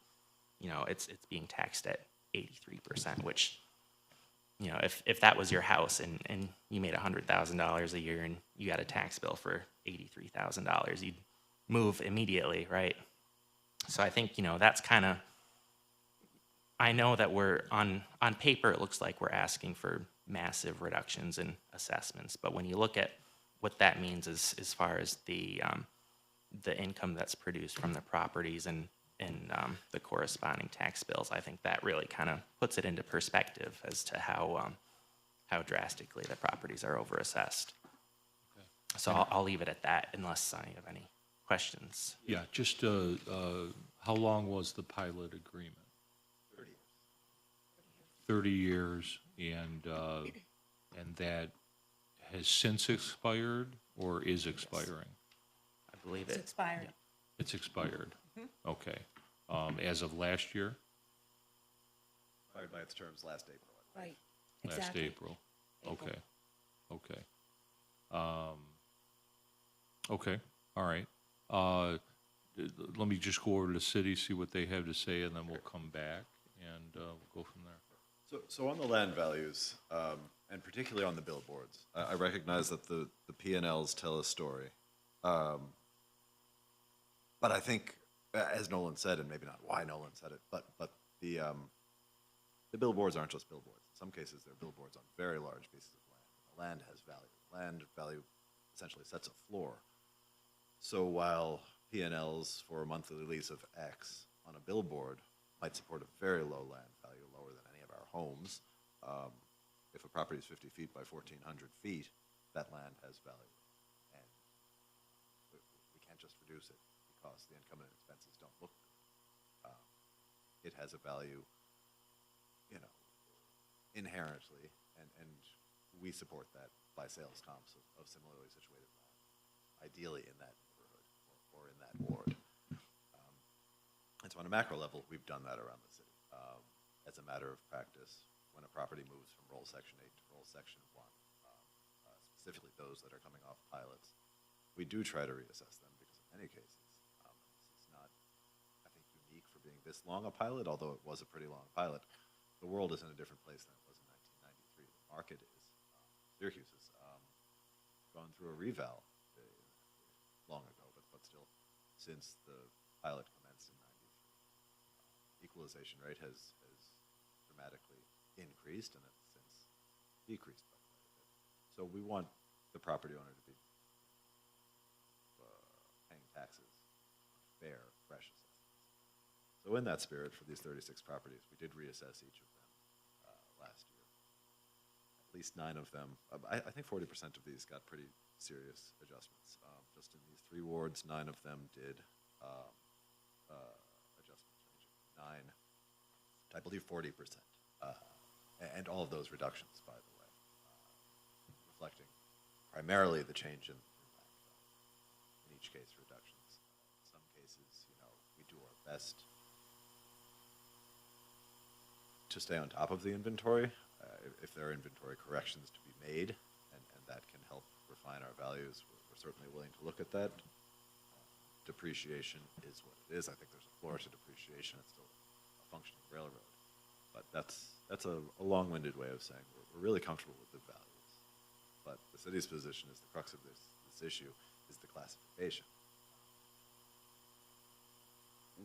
you know, it's being taxed at 83%, which, you know, if that was your house and you made $100,000 a year and you got a tax bill for $83,000, you'd move immediately, right? So I think, you know, that's kind of, I know that we're on paper, it looks like we're asking for massive reductions in assessments, but when you look at what that means as far as the income that's produced from the properties and the corresponding tax bills, I think that really kind of puts it into perspective as to how drastically the properties are overassessed. Okay. So I'll leave it at that unless you have any questions. Yeah, just, how long was the pilot agreement? 30 years, and that has since expired or is expiring? I believe It's it. expired. It's expired. Okay. As of last year? Expired by its terms last April. Right, Last exactly. April. April. Okay. Okay, all right. Let me just go over to the city, see what they have to say, and then we'll come back, and we'll go from there. So on the land values, and particularly on the billboards, I recognize that the P&Ls tell a story. But I think, as Nolan said, and maybe not why Nolan said it, but the billboards aren't just billboards. In some cases, they're billboards on very large pieces of land. The land has value. Land value essentially sets a floor. So while P&Ls for a monthly lease of X on a billboard might support a very low land value, lower than any of our homes, if a property is 50 feet by 1,400 feet, that land has value. And we can't just reduce it because the income and expenses don't look good. It has a value, you know, inherently, and we support that by sales comps of similarly situated land, ideally in that neighborhood or in that ward. And so on a macro level, we've done that around the city. As a matter of practice, when a property moves from roll section 8 to roll section 1, specifically those that are coming off pilots, we do try to reassess them because in many cases, this is not, I think, unique for being this long a pilot, although it was a pretty long pilot. The world is in a different place than it was in 1993. The market is. Syracuse has gone through a reval long ago, but still since the pilot commenced in 93. Equalization rate has dramatically increased and has since decreased by quite a bit. So we want the property owner to be paying taxes on fair, fresh assessments. So in that spirit, for these 36 properties, we did reassess each of them last year. At least 9 of them, I think 40% of these got pretty serious adjustments. Just in these 3 wards, 9 of them did adjustments ranging from 9 to, I believe, 40%. And all of those reductions, by the way, reflecting primarily the change in land value. In each case, reductions. In some cases, you know, we do our best to stay on top of the inventory. If there are inventory corrections to be made, and that can help refine our values, we're certainly willing to look at that. Depreciation is what it is. I think there's a floor to depreciation. It's still a functioning railroad. But that's a long-winded way of saying we're really comfortable with the values. But the city's position is the crux of this issue is the classification.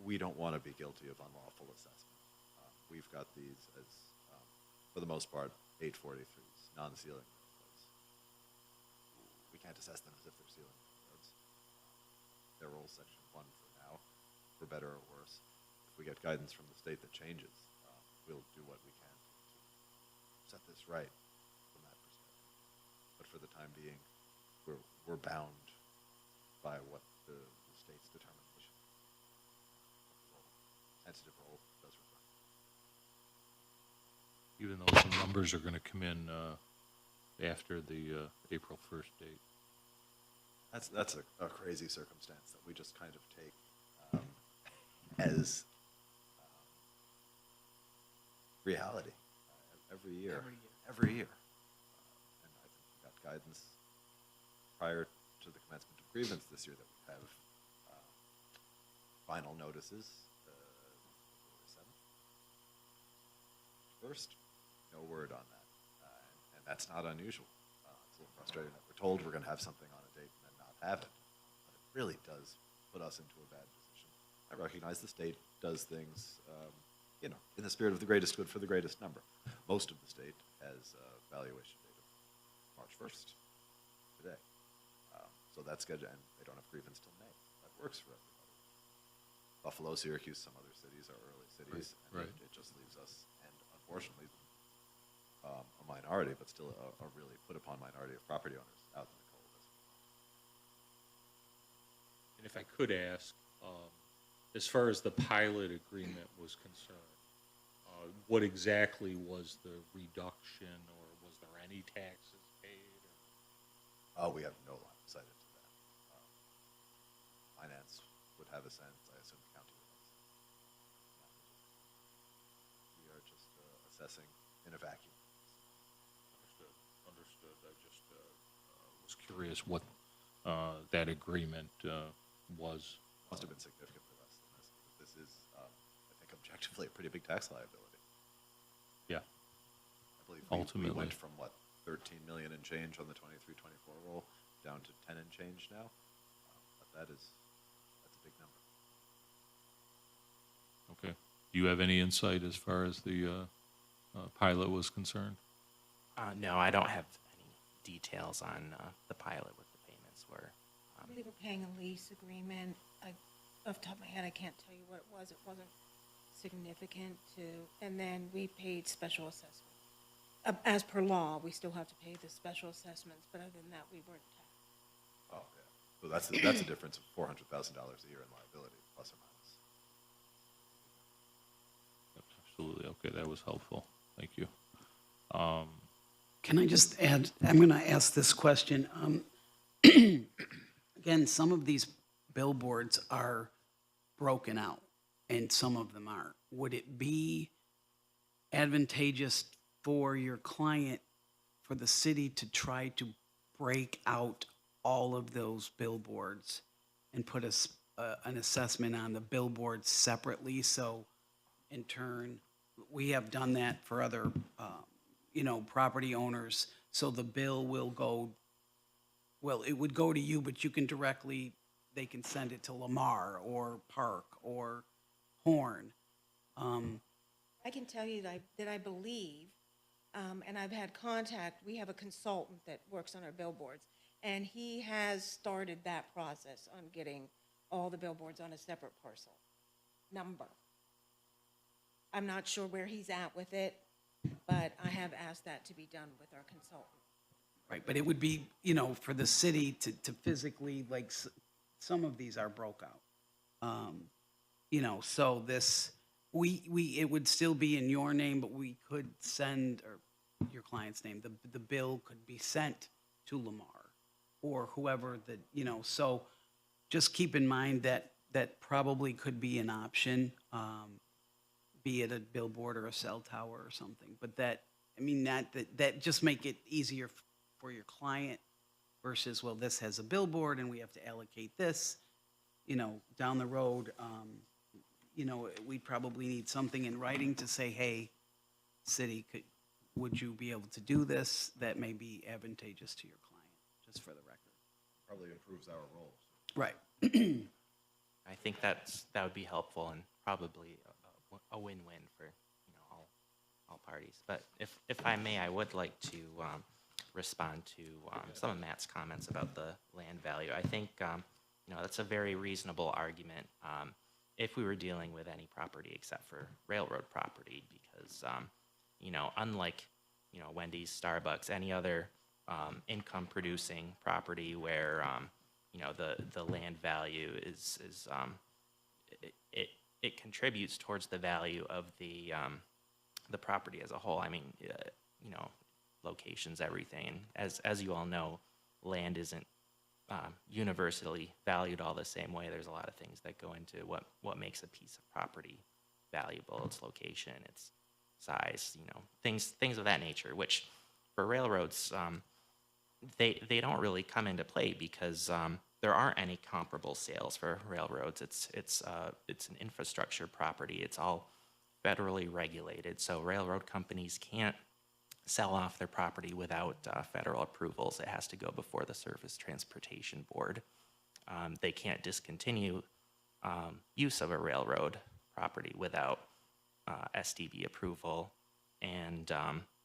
We don't want to be guilty of unlawful assessment. We've got these as, for the most part, 843s, non-ceiling railroads. We can't assess them as if they're ceiling railroads. They're roll section 1 for now, for better or worse. If we get guidance from the state that changes, we'll do what we can to set this right from that perspective. But for the time being, we're bound by what the state's determination. Sensitive role does require. Even though some numbers are gonna come in, after the, April 1st date. That's a crazy circumstance that we just kind of take as reality every year. Every year. And I think we got guidance prior to the commencement of grievance this year that we have final notices, February 7th. First, no word on that. And that's not unusual. It's a little frustrating that we're told we're going to have something on a date and then not have it. But it really does put us into a bad position. I recognize the state does things, in the spirit of the greatest good for the greatest number. Most of the state has a valuation date of March 1st, today. So that's good, and they don't have grievance till May. That works for everybody. Buffalo, Syracuse, some other cities are early cities, and Right. it just leaves us, and unfortunately, a minority, but still a really put upon minority of property owners out in the cold. And if I could ask, as far as the pilot agreement was concerned, what exactly was the reduction, or was there any taxes paid? We have no line of sight into that. Finance would have a sense, I assume the county would have a sense. We are just assessing in a vacuum. Understood. I just was curious what that agreement was. Must have been significantly less than this, because this is, I think, objectively a pretty big tax liability. Yeah. I believe we Ultimately. went from, 13 million and change on the 23-24 roll down to 10 and change now. But that's a big number. Okay. Do you have any insight as far as the pilot was concerned? No, I don't have any details on the pilot, what the payments were. We were paying a lease agreement. Off the top of my head, I can't tell you what it was. It wasn't significant and then we paid special assessment. As per law, we still have to pay the special assessments, but other than that, we weren't taxed. Oh, yeah. So that's a difference of $400,000 a year in liability, plus or minus. Absolutely. Okay, that was helpful. Thank you. Can I just add, I'm going to ask this question. Again, some of these billboards are broken out, and some of them aren't. Would it be advantageous for your client, for the city to try to break out all of those billboards and put an assessment on the billboards separately? So in turn, we have done that for other, property owners. So the bill will go, well, it would go to you, but you can directly, they can send it to Lamar or Park or Horn. I can tell you that I believe, and I've had contact, we have a consultant that works on our billboards, and he has started that process on getting all the billboards on a separate parcel number. I'm not sure where he's at with it, but I have asked that to be done with our consultant. Right, but it would be, for the city to physically, some of these are broke out. So this, it would still be in your name, but we could send, or your client's name, the bill could be sent to Lamar or whoever that, so just keep in mind that probably could be an option, be it a billboard or a cell tower or something. But that just make it easier for your client versus, well, this has a billboard and we have to allocate this, down the road. We'd probably need something in writing to say, hey, city, would you be able to do this? That may be advantageous to your client, just for the record. Probably improves our role. Right. I think that would be helpful and probably a win-win for all parties. But if I may, I would like to respond to some of Matt's comments about the land value. I think that's a very reasonable argument. if we were dealing with any property except for railroad property, because, you know, unlike, you know, Wendy's, Starbucks, any other income producing property where, you know, the land value it contributes towards the value of the property as a whole. I mean, you know, locations, everything. As you all know, land isn't universally valued all the same way. There's a lot of things that go into what makes a piece of property valuable. Its location, its size, you know, things of that nature. Which for railroads, they don't really come into play because there aren't any comparable sales for railroads. It's an infrastructure property. It's all federally regulated, so railroad companies can't sell off their property without federal approvals. It has to go before the Surface Transportation Board. They can't discontinue use of a railroad property without STB approval. And,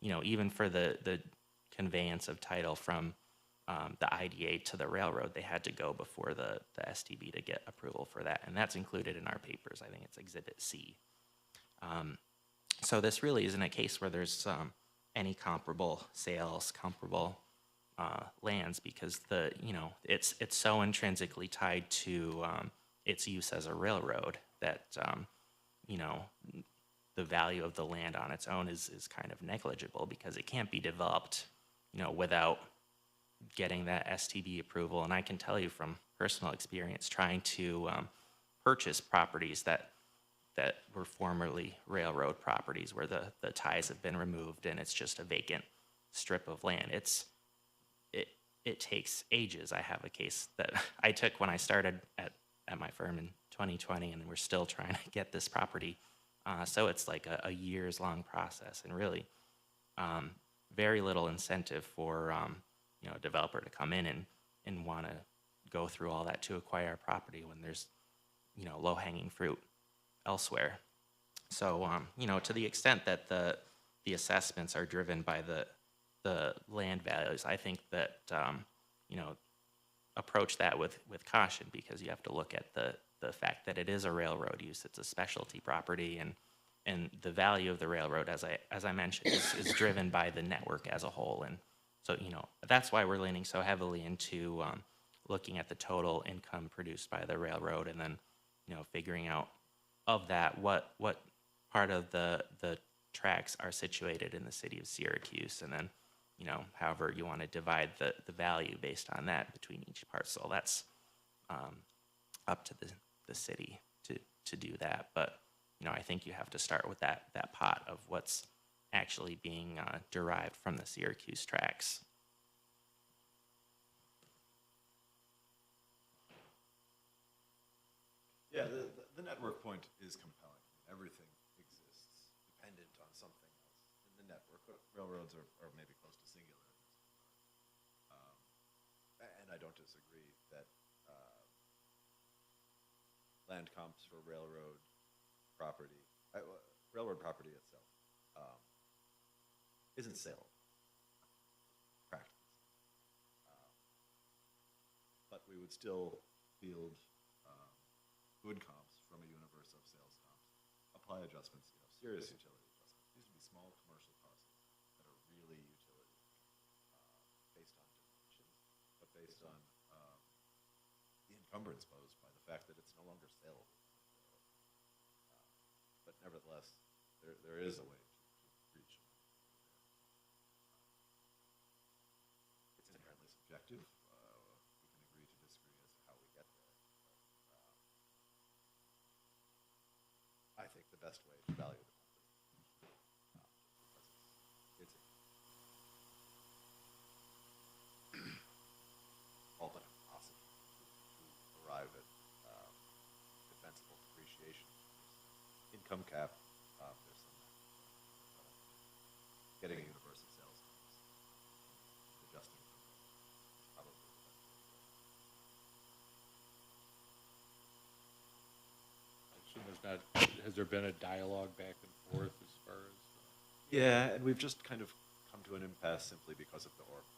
you know, even for the conveyance of title from the IDA to the railroad, they had to go before the STB to get approval for that. And that's included in our papers. I think it's Exhibit C. So this really isn't a case where there's any comparable sales, comparable lands, because it's so intrinsically tied to its use as a railroad that you know, the value of the land on its own is kind of negligible, because it can't be developed, you know, without getting that STB approval. And I can tell you from personal experience trying to purchase properties that were formerly railroad properties where the ties have been removed and it's just a vacant strip of land. It takes ages. I have a case that I took when I started at my firm in 2020, and we're still trying to get this property. So it's like a years long process, and really very little incentive for you know, a developer to come in and want to go through all that to acquire a property when there's, you know, low hanging fruit elsewhere. So, you know, to the extent that the assessments are driven by the land values, I think that, you know, approach that with caution, because you have to look at the fact that it is a railroad use. It's a specialty property, and the value of the railroad, as I mentioned, is driven by the network as a whole. And so, you know, that's why we're leaning so heavily into looking at the total income produced by the railroad, and then, you know, figuring out of that what part of the tracks are situated in the city of Syracuse, and then, you know, however you want to divide the value based on that between each parcel. That's up to the city to do that. But, you know, I think you have to start with that pot of what's actually being derived from the Syracuse tracks. Yeah, the network point is compelling. Everything exists dependent on something else in the network. Railroads are maybe close to singular in this regard. And I don't disagree that land comps for railroad property itself isn't saleable, practically. But we would still field good comps from a universe of sales comps, apply adjustments, you know, serious utility adjustments. These would be small commercial parcels that are really utility based on dimensions, but based on the encumbrance posed by the fact that it's no longer saleable. But nevertheless, there is a way to reach. It's inherently subjective. We can agree to disagree as to how we get there. I think the best way to value the property, because it's all but impossible to arrive at defensible depreciation. There's income cap, there's some getting a universal sales tax, adjusting from there is probably the best way to go. I assume has there been a dialogue back and forth as far as? Yeah, and we've just kind of come to an impasse simply because of the orbs.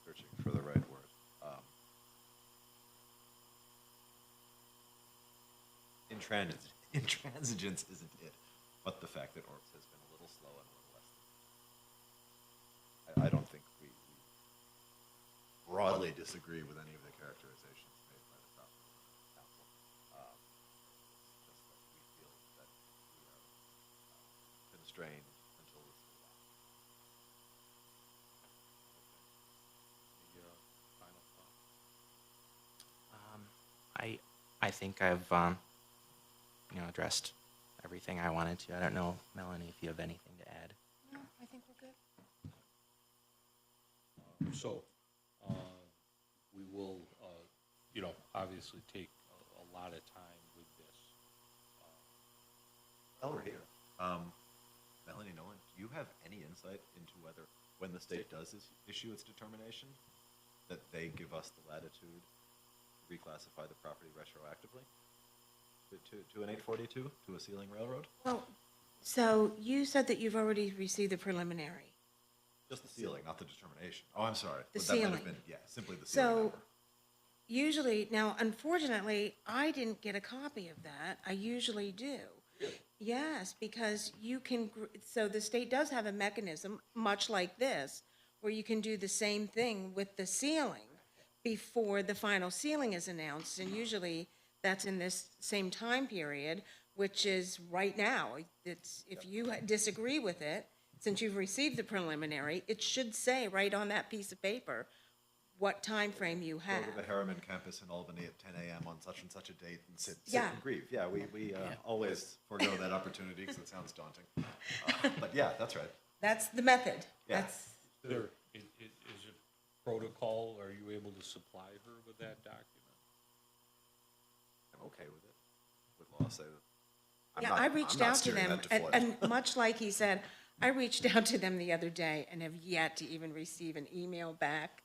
Searching for the right word. intransigence isn't it, but the fact that Orps has been a little slow and a little less. I don't think we broadly disagree with any of the characterizations made by the property council. It's just that we feel that we are constrained until this is allowed. Any final thoughts? I think I've addressed everything I wanted to. I don't know, Melanie, if you have anything to add. No, I think we're good. So, we will, obviously take a lot of time with this. While we're here, Melanie Nolan, do you have any insight into whether, when the state does issue its determination, that they give us the latitude to reclassify the property retroactively to an 842, to a ceiling railroad? Well, so you said that you've already received the preliminary. Just the ceiling, not the determination. Oh, I'm sorry. The But that might have ceiling. been, yeah, simply the ceiling So number. usually, now unfortunately, I didn't get a copy of that. I usually do. Yes, because you can, so the state does have a mechanism, much like this, where you can do the same thing with the ceiling before the final ceiling is announced, and usually that's in this same time period, which is right now. It's, if you disagree with it, since you've received the preliminary, it should say right on that piece of paper what time frame you Go have. to the Harriman campus in Albany at 10 a.m. on such and such a date and sit Yeah. and grieve. Yeah, we always forego that opportunity because it sounds daunting. But yeah, that's right. That's the method. Yeah. That's, Is it protocol, are you able to supply her with that document? I'm okay with it. Would law say that? I'm yeah, not- I I'm reached not out to steering them, that to Floyd. and much like he said, I reached out to them the other day and have yet to even receive an email back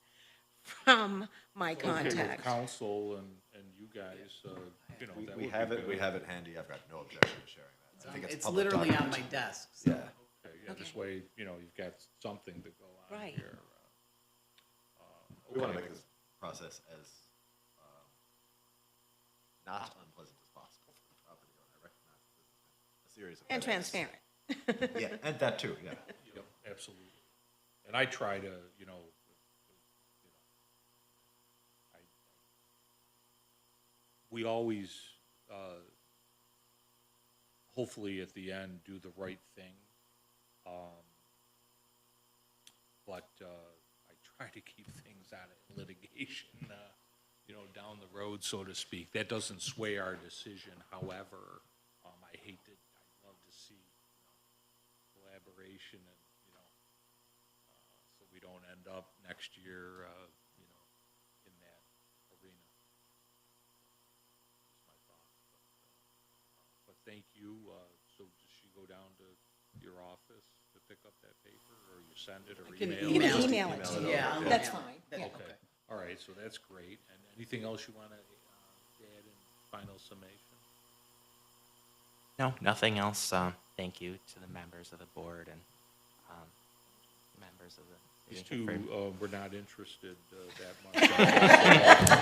from my Okay, with contact. council and you guys, that We would have be it, we good. have it handy. I've got no objection to sharing that. I think It's public literally on document. my desk. So. Yeah. Okay, yeah, this Okay. way, you've got something to go on Right. here. We want to Okay. make this process as not unpleasant as possible for the property owner. I recognize that this has been a series of And headaches. transparent. Yeah, and that too, yeah. Yep, absolutely. And I try to, we always, hopefully at the end, do the right thing. But I try to keep things out of litigation, down the road, so to speak. That doesn't sway our decision. However, I'd love to see, collaboration and, so we don't end up next year, in that arena. That's my thought. But thank you. So does she go down to your office to pick up that paper, or you send it or I can email You it? can Email email it it to over. me. Yeah, I'll That's email fine. it. Yeah. Okay, all right, so that's great. And anything else you want to add in final summation? No, nothing else. Thank you to the members of the board and members of the These city two for- were not interested that much.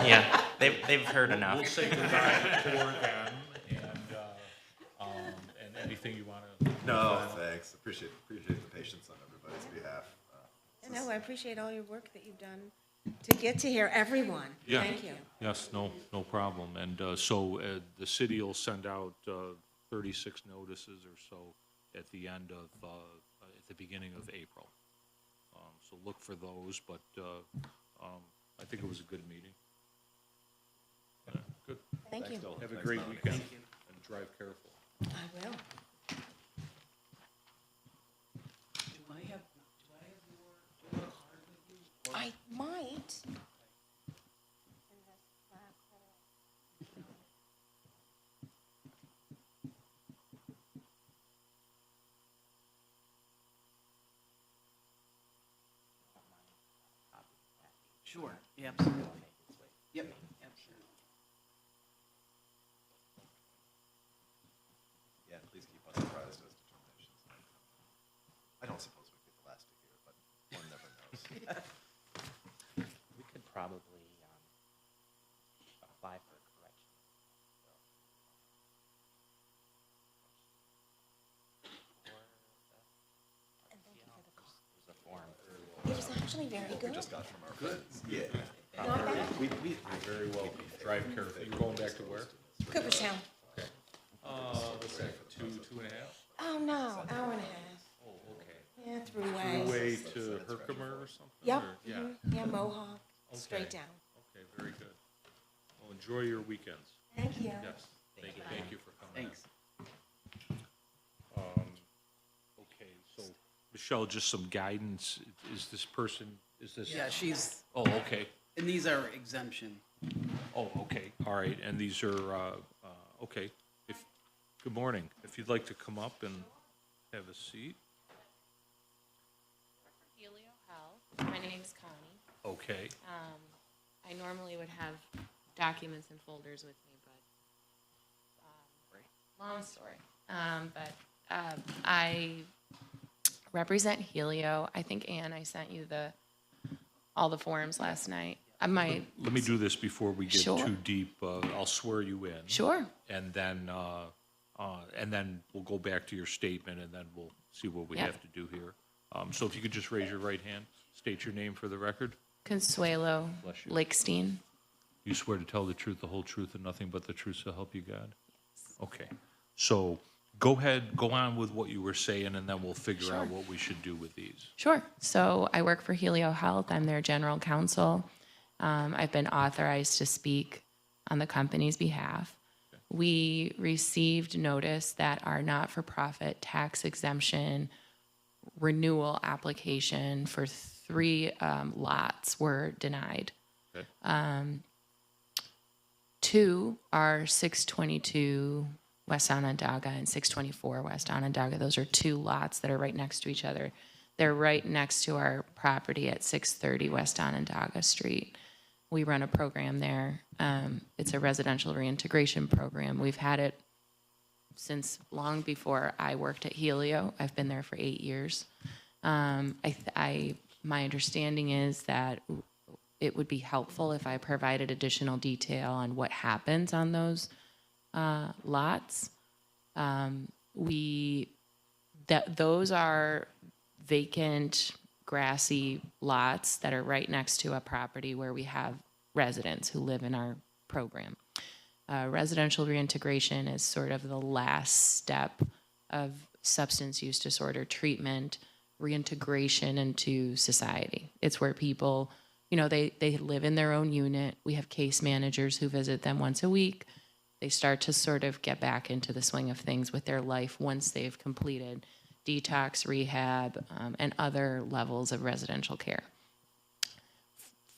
Yeah, they've heard We'll enough. say goodbye for them, and anything you want to? No, thanks. Appreciate the patience on everybody's behalf. No, I appreciate all your work that you've done to get to hear everyone. Yeah. Thank you. Yes, no problem. And so the city will send out 36 notices or so at the end of, at the beginning of April. So look for those, but I think it was a good meeting. Yeah, good. Thank you. Thanks, Nolan. Have a Thanks, great Melanie. weekend and drive careful. I will. Do I have your card with you? I might. Sure, yeah, absolutely. Yep, absolutely. Yeah, please keep us apprised as determinations. I don't suppose we'd be the last to hear, but one never knows. We could probably apply for a correction. actually very good. Just got from our friends. Yeah. Not bad. We, Very well. Drive carefully. You're going back to where? Cooperstown. Okay. What's that, 2.5? Oh, no, hour and a half. Oh, okay. Yeah, throughway. Way to Herkimer or something? Yep. or- Yeah. Yeah, Mohawk, straight Okay. down. Okay, very good. Well, enjoy your weekends. Thank you. Yes. Thank you for coming. Thanks. Okay, so, Michelle, just some guidance. Is this person, is this? Yeah, she's, Oh, okay. and these are exemption. Oh, okay, all right, and these are, okay. Good morning. If you'd like to come up and have a seat. Helio Health. My name's Connie. Okay, I normally would have documents and folders with me, but long story. I represent Helio. I think Ann, I sent you all the forms last night. I might. let me do this before we get Sure. too deep. I'll swear you in. Sure. And then we'll go back to your statement, and then we'll see what we Yeah. have to do here. So if you could just raise your right hand, state your name for the record. Consuelo Bless you. Lickstein. You swear to tell the truth, the whole truth, and nothing but the truth, so help you God? Okay. So go ahead, go on with what you were saying, and then we'll figure out what we should do with these. Sure. So I work for Helio Health. I'm their general counsel. I've been authorized to speak on the company's behalf. We received notice that our not-for-profit tax exemption renewal application for 3 lots were denied. Okay. 2 are 622 West Onondaga and 624 West Onondaga. Those are 2 lots that are right next to each other. They're right next to our property at 630 West Onondaga Street. We run a program there. It's a residential reintegration program. We've had it since long before I worked at Helio. I've been there for 8 years. My understanding is that it would be helpful if I provided additional detail on what happens on those lots. Those are vacant, grassy lots that are right next to a property where we have residents who live in our program. Residential reintegration is sort of the last step of substance use disorder treatment, reintegration into society. It's where people, they live in their own unit. We have case managers who visit them once a week. They start to sort of get back into the swing of things with their life once they've completed detox, rehab, and other levels of residential care.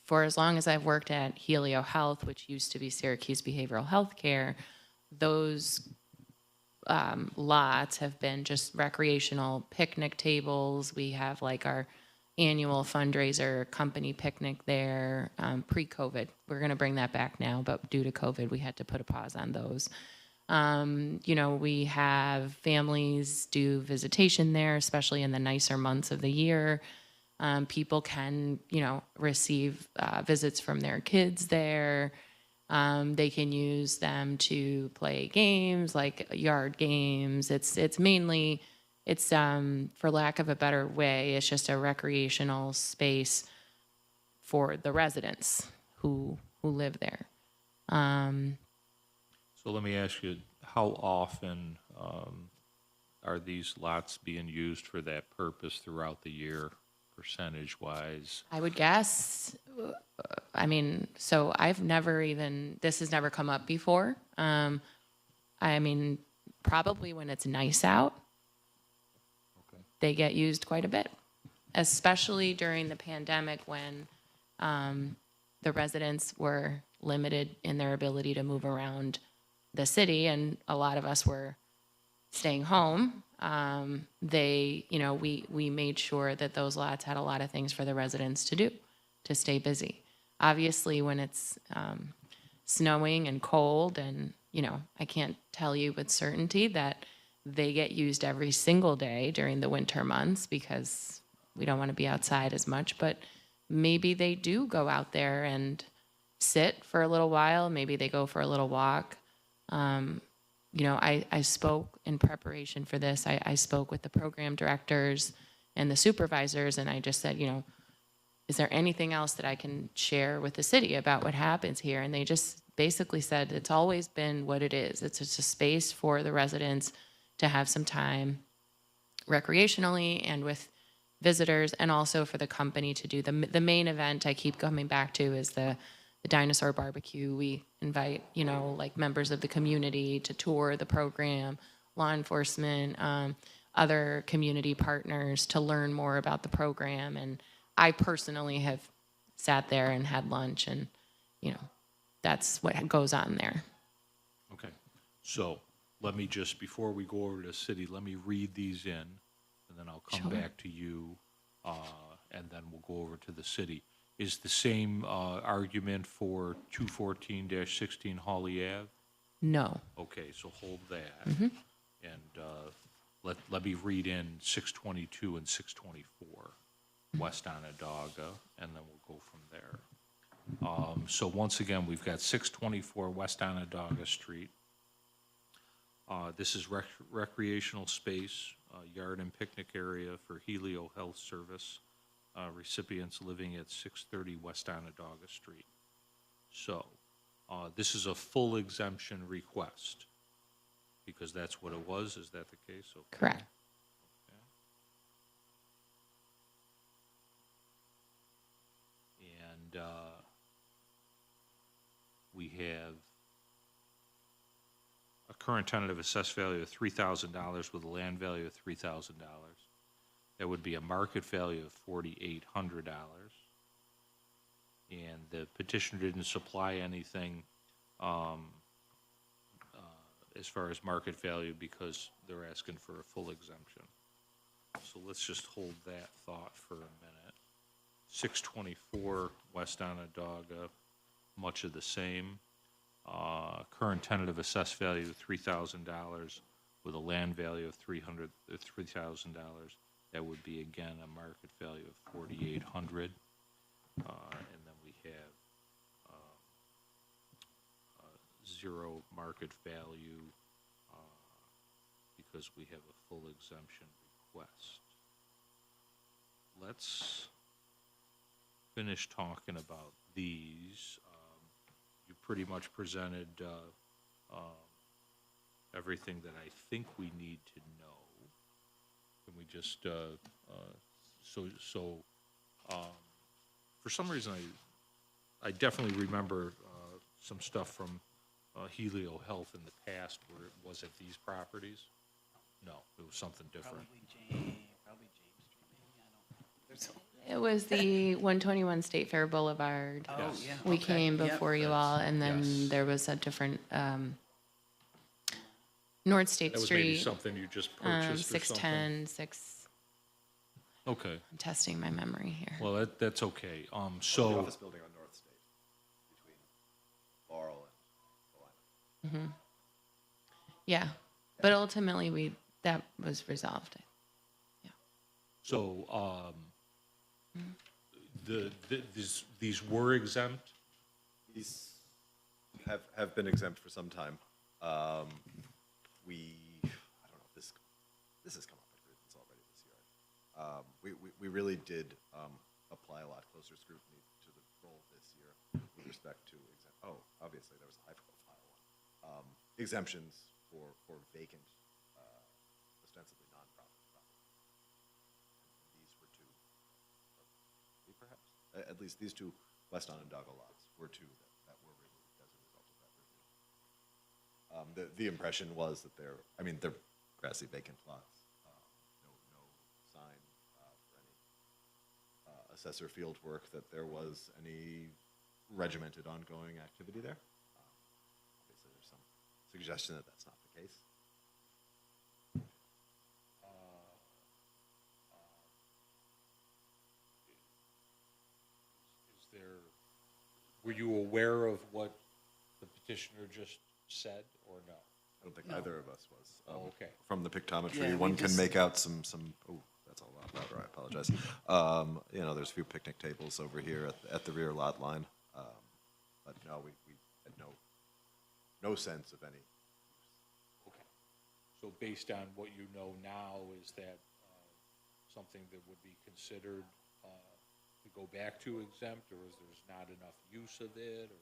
For as long as I've worked at Helio Health, which used to be Syracuse Behavioral Health Care, those lots have been just recreational picnic tables. We have like our annual fundraiser company picnic there pre-COVID. We're going to bring that back now, but due to COVID, we had to put a pause on those. We have families do visitation there, especially in the nicer months of the year. People can, receive visits from their kids there. They can use them to play games like yard games. It's mainly, for lack of a better way, it's just a recreational space for the residents who live there. So let me ask you, how often are these lots being used for that purpose throughout the year, percentage-wise? I would guess, so this has never come up before. Probably when it's nice out, Okay. they get used quite a bit, especially during the pandemic when the residents were limited in their ability to move around the city and a lot of us were staying home. We made sure that those lots had a lot of things for the residents to do to stay busy. Obviously, when it's snowing and cold and, I can't tell you with certainty that they get used every single day during the winter months because we don't want to be outside as much, but maybe they do go out there and sit for a little while. Maybe they go for a little walk. I spoke in preparation for this. I spoke with the program directors and the supervisors, and I just said, is there anything else that I can share with the city about what happens here? And they just basically said, it's always been what it is. It's just a space for the residents to have some time recreationally and with visitors, and also for the company to do the main event I keep coming back to is the dinosaur barbecue. We invite, like members of the community to tour the program, law enforcement, other community partners to learn more about the program. And I personally have sat there and had lunch, and, that's what goes on there. Okay, so let me just, before we go over to the city, let me read these in, and then I'll come Sure. back to you, and then we'll go over to the city. Is the same argument for 214-16 Hawley Ave? No. Okay, so hold that. And let me read in 622 and 624, West Onondaga, and then we'll go from there. So once again, we've got 624 West Onondaga Street. This is recreational space, yard and picnic area for Helio Health Service, recipients living at 630 West Onondaga Street. So this is a full exemption request, because that's what it was. Is that the case? Okay. Correct. And we have a current tentative assessed value of $3,000 with a land value of $3,000. That would be a market value of $4,800. And the petitioner didn't supply anything as far as market value, because they're asking for a full exemption. So let's just hold that thought for a minute. 624 West Onondaga, much of the same. Current tentative assessed value of $3,000 with a land value of $3,000. That would be, again, a market value of $4,800. And then we have zero market value because we have a full exemption request. Let's finish talking about these. You pretty much presented everything that I think we need to know. Can we just, for some reason, I definitely remember some stuff from Helio Health in the past. Where was it these properties? No, it was something different. Probably James Street, maybe, I don't know. It was the 121 State Fair Boulevard. Oh, Yes. yeah. We okay. came Yep. before you all, and then Yes. there was a different, North State That was maybe Street, something you just purchased or something? 610, 6, Okay, I'm testing my memory here. well, that's okay. The So, office building on North State, between Laurel and Salina. Yeah, but ultimately that was resolved. so, these were exempt? These have been exempt for some time. I don't know if this has come up at grievance already this year. We really did apply a lot closer scrutiny to the role this year with respect to obviously there was a high profile one. Exemptions for vacant, ostensibly nonprofit property. And these were two, perhaps, at least these two West Onondaga lots were two that were removed as a result of that review. The impression was that they're grassy vacant lots. No sign for any assessor field work that there was any regimented ongoing activity there. Obviously, there's some suggestion that that's not the case. Were you aware of what the petitioner just said, or no? I don't think either of us was. Oh, okay. From the pictometry, Yeah, we one can just- make out some, oh, that's a lot louder, I apologize. There's a few picnic tables over here at the rear lot line. But no, we had no sense of any. Okay. So based on what you know now, is that something that would be considered to go back to exempt, or is there's not enough use of it, or?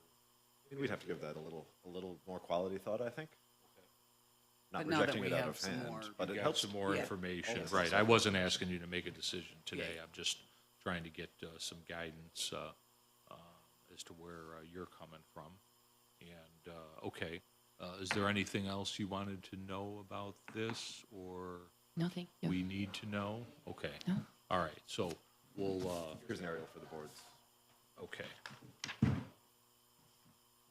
I mean, we'd have to give that a little more quality thought, I think. Not But now that rejecting we it out have of some hand, more- but You it got helps. some more yeah. information, Yes, right, I exactly. wasn't asking you to make a decision today, Yeah. I'm just trying to get some guidance as to where you're coming from. And, okay, is there anything else you wanted to know about this, or No, thank you. we need to know? Okay. No. All right, so we'll, Here's an aerial for the boards. okay.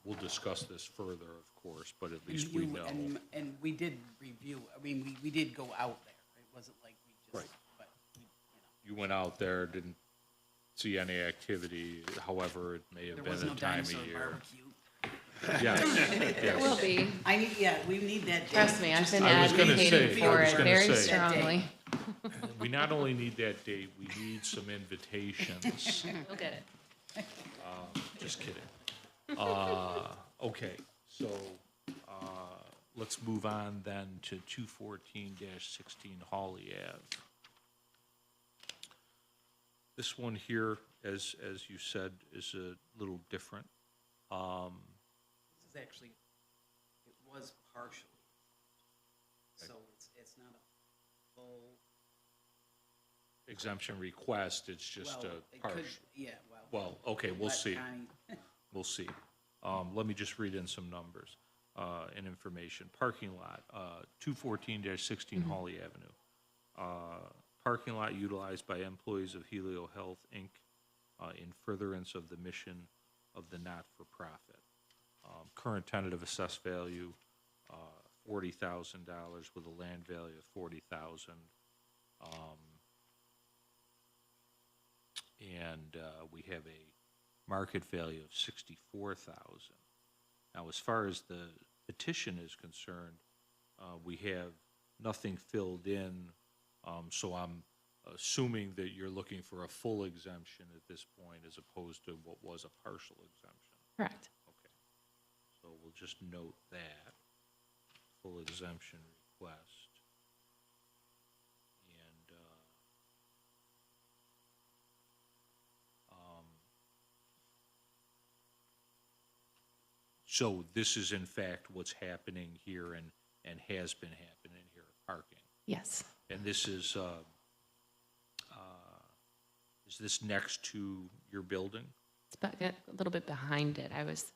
We'll discuss this further, of course, but at least we know. And we did review, I mean, we did go out there. It wasn't like we just, Right. but, You went out there, didn't see any activity, however, it may have there been was a no time dinosaur of year. barbecue. It will be. I need, yeah, we need that. date. Trust me, I've been I was gonna advocating say, I for was it gonna very say. strongly. We not only need that date, we need some invitations. You'll get it. Just kidding. Okay, so, let's move on then to 214-16 Hawley Ave. This one here, as you said, is a little different. This is actually, it was partially. So it's not a full, Exemption request, it's just well, a it could, partial. yeah, well. Well, okay, we'll let see. Connie- We'll see. Let me just read in some numbers and information. Parking lot, 214-16 Hawley Avenue. Parking lot utilized by employees of Helio Health, Inc. In furtherance of the mission of the not-for-profit. Current tentative assessed value, $40,000 with a land value of $40,000. And we have a market value of $64,000. Now, as far as the petition is concerned, we have nothing filled in, so I'm assuming that you're looking for a full exemption at this point as opposed to what was a partial exemption. Correct. Okay. So we'll just note that, full exemption request. And, so this is in fact what's happening here and has been happening here, parking. Yes. And this is this next to your building? It's a little bit behind it. I was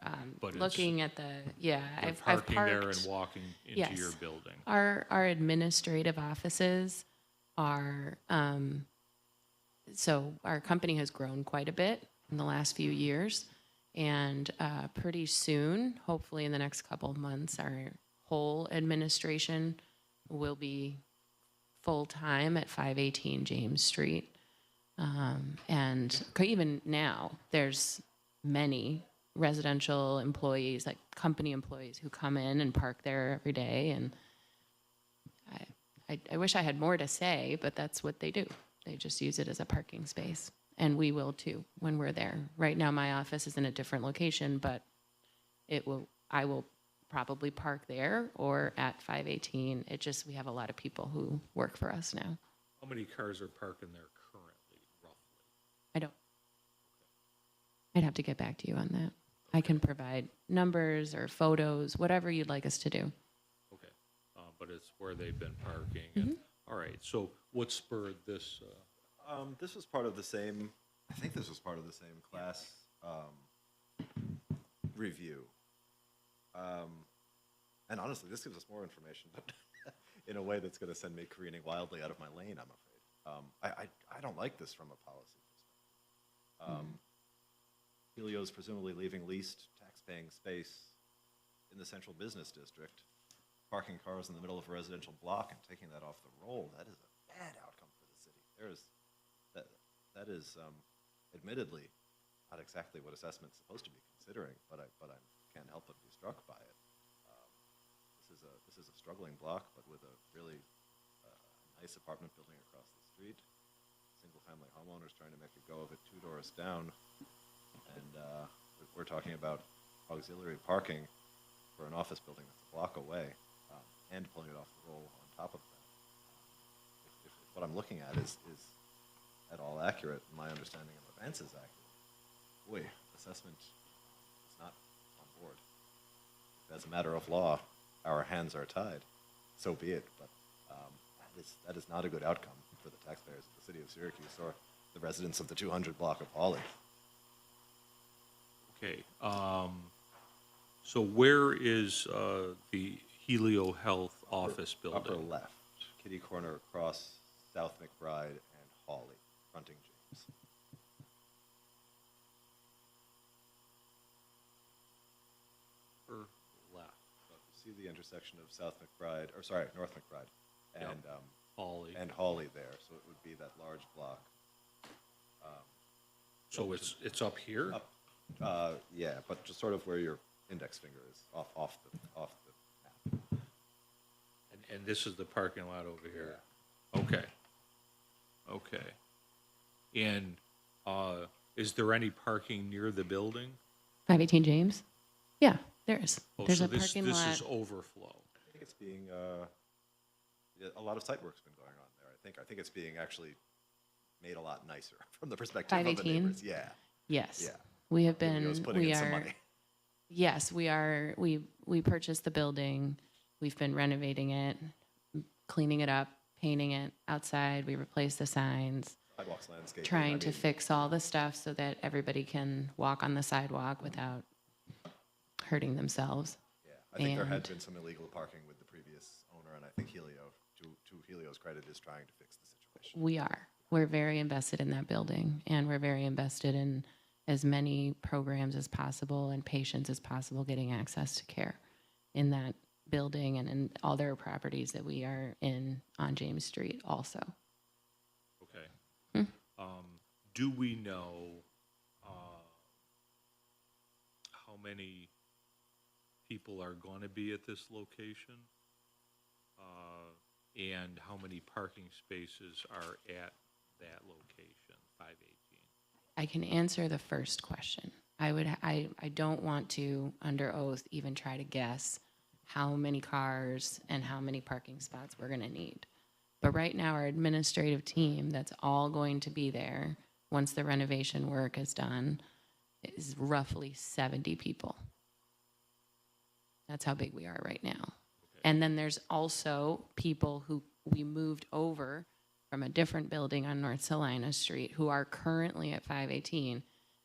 But it's- looking at the, yeah, You're I've parking there and parked. walking into Yes. your building. Our administrative offices are, so our company has grown quite a bit in the last few years. And pretty soon, hopefully in the next couple of months, our whole administration will be full-time at 518 James Street. And even now, there's many residential employees, like company employees, who come in and park there every day. And I wish I had more to say, but that's what they do. They just use it as a parking space. And we will too when we're there. Right now, my office is in a different location, but I will probably park there or at 518. We have a lot of people who work for us now. How many cars are parking there currently, roughly? I'd have to get back to you on that. I can provide numbers or photos, whatever you'd like us to do. Okay, but it's where they've been parking. And, all right, so what spurred this? This was part of the same, I think this was part of the same class review. And honestly, this gives us more information, but in a way that's going to send me careening wildly out of my lane, I'm afraid. I don't like this from a policy perspective. Helio's presumably leaving leased tax-paying space in the central business district, parking cars in the middle of a residential block and taking that off the roll. That is a bad outcome for the city. That is admittedly not exactly what assessment's supposed to be considering, but I can't help but be struck by it. This is a struggling block, but with a really nice apartment building across the street. Single-family homeowners trying to make a go of it 2 doors down, and we're talking about auxiliary parking for an office building that's a block away, and pulling it off the roll on top of that. If what I'm looking at is at all accurate, my understanding of Vance is accurate, boy, assessment is not on board. If as a matter of law, our hands are tied, so be it, but that is not a good outcome for the taxpayers of the city of Syracuse or the residents of the 200 block of Hawley. Okay, so where is the Helio Health office building? Upper left, kitty corner across South McBride and Hawley, fronting James. Upper left, So if you see the intersection of South McBride, or sorry, North McBride, and Hawley. and Hawley there, so it would be that large block. So it's up here? Up, yeah, but just sort of where your index finger is, off the map. And this is the parking lot over here? Okay. Okay. And is there any parking near the building? 518 James? Yeah, there is. Oh, There's so a parking this lot. is overflow. I think it's being, yeah, a lot of site work's been going on there, I think it's being actually made a lot nicer from the perspective of the 518? neighbors, yeah. Yes. Yeah. We have Helio's been, putting we in some are, money. yes, we are, we purchased the building. We've been renovating it, cleaning it up, painting it outside. We replaced the signs, Sidewalks, landscaping. trying to fix all the stuff so that everybody can walk on the sidewalk without hurting themselves. Yeah, I think there had and- been some illegal parking with the previous owner, and I think Helio, to Helio's credit, is trying to fix the situation. We are. We're very invested in that building, and we're very invested in as many programs as possible and patients as possible getting access to care in that building and in other properties that we are in on James Street also. Okay. Do we know how many people are going to be at this location? And how many parking spaces are at that location, 518? I can answer the first question. I don't want to, under oath, even try to guess how many cars and how many parking spots we're going to need. But right now, our administrative team that's all going to be there once the renovation work is done is roughly 70 people. That's how big we are right now. And then there's also people who we moved over from a different building on North Salina Street who are currently at 518.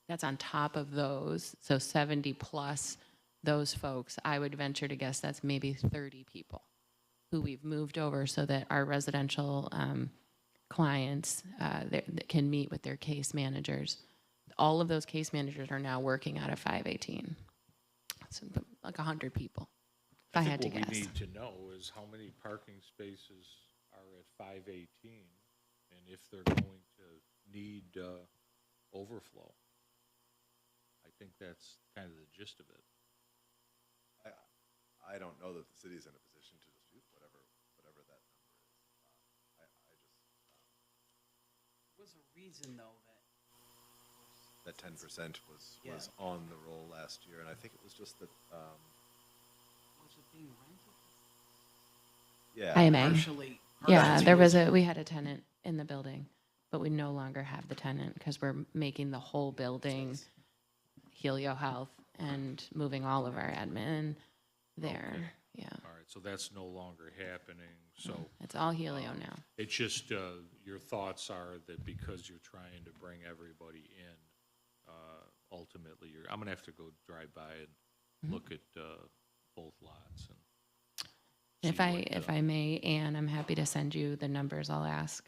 That's on top of those, so 70 plus those folks. I would venture to guess that's maybe 30 people who we've moved over so that our residential clients that can meet with their case managers. All of those case managers are now working out of 518. So like 100 people, if I had to What we guess. need to know is how many parking spaces are at 518 and if they're going to need overflow. I think that's kind of the gist of it. I don't know that the city's in a position to dispute whatever that number is. I just, Was a reason though that 10% was Yeah. on the roll last year, and I think it was just that, was it being rented? yeah. IMA. Partially. Yeah, there was we had a tenant in the building, but we no longer have the tenant because we're making the whole building Helio Health and moving all of our admin there. Okay. Yeah, All right, so that's no longer happening, so it's all Helio now. it's just, your thoughts are that because you're trying to bring everybody in, ultimately, I'm gonna have to go drive by and look at, both lots and If see I what, I may, Anne, I'm happy to send you the numbers. I'll ask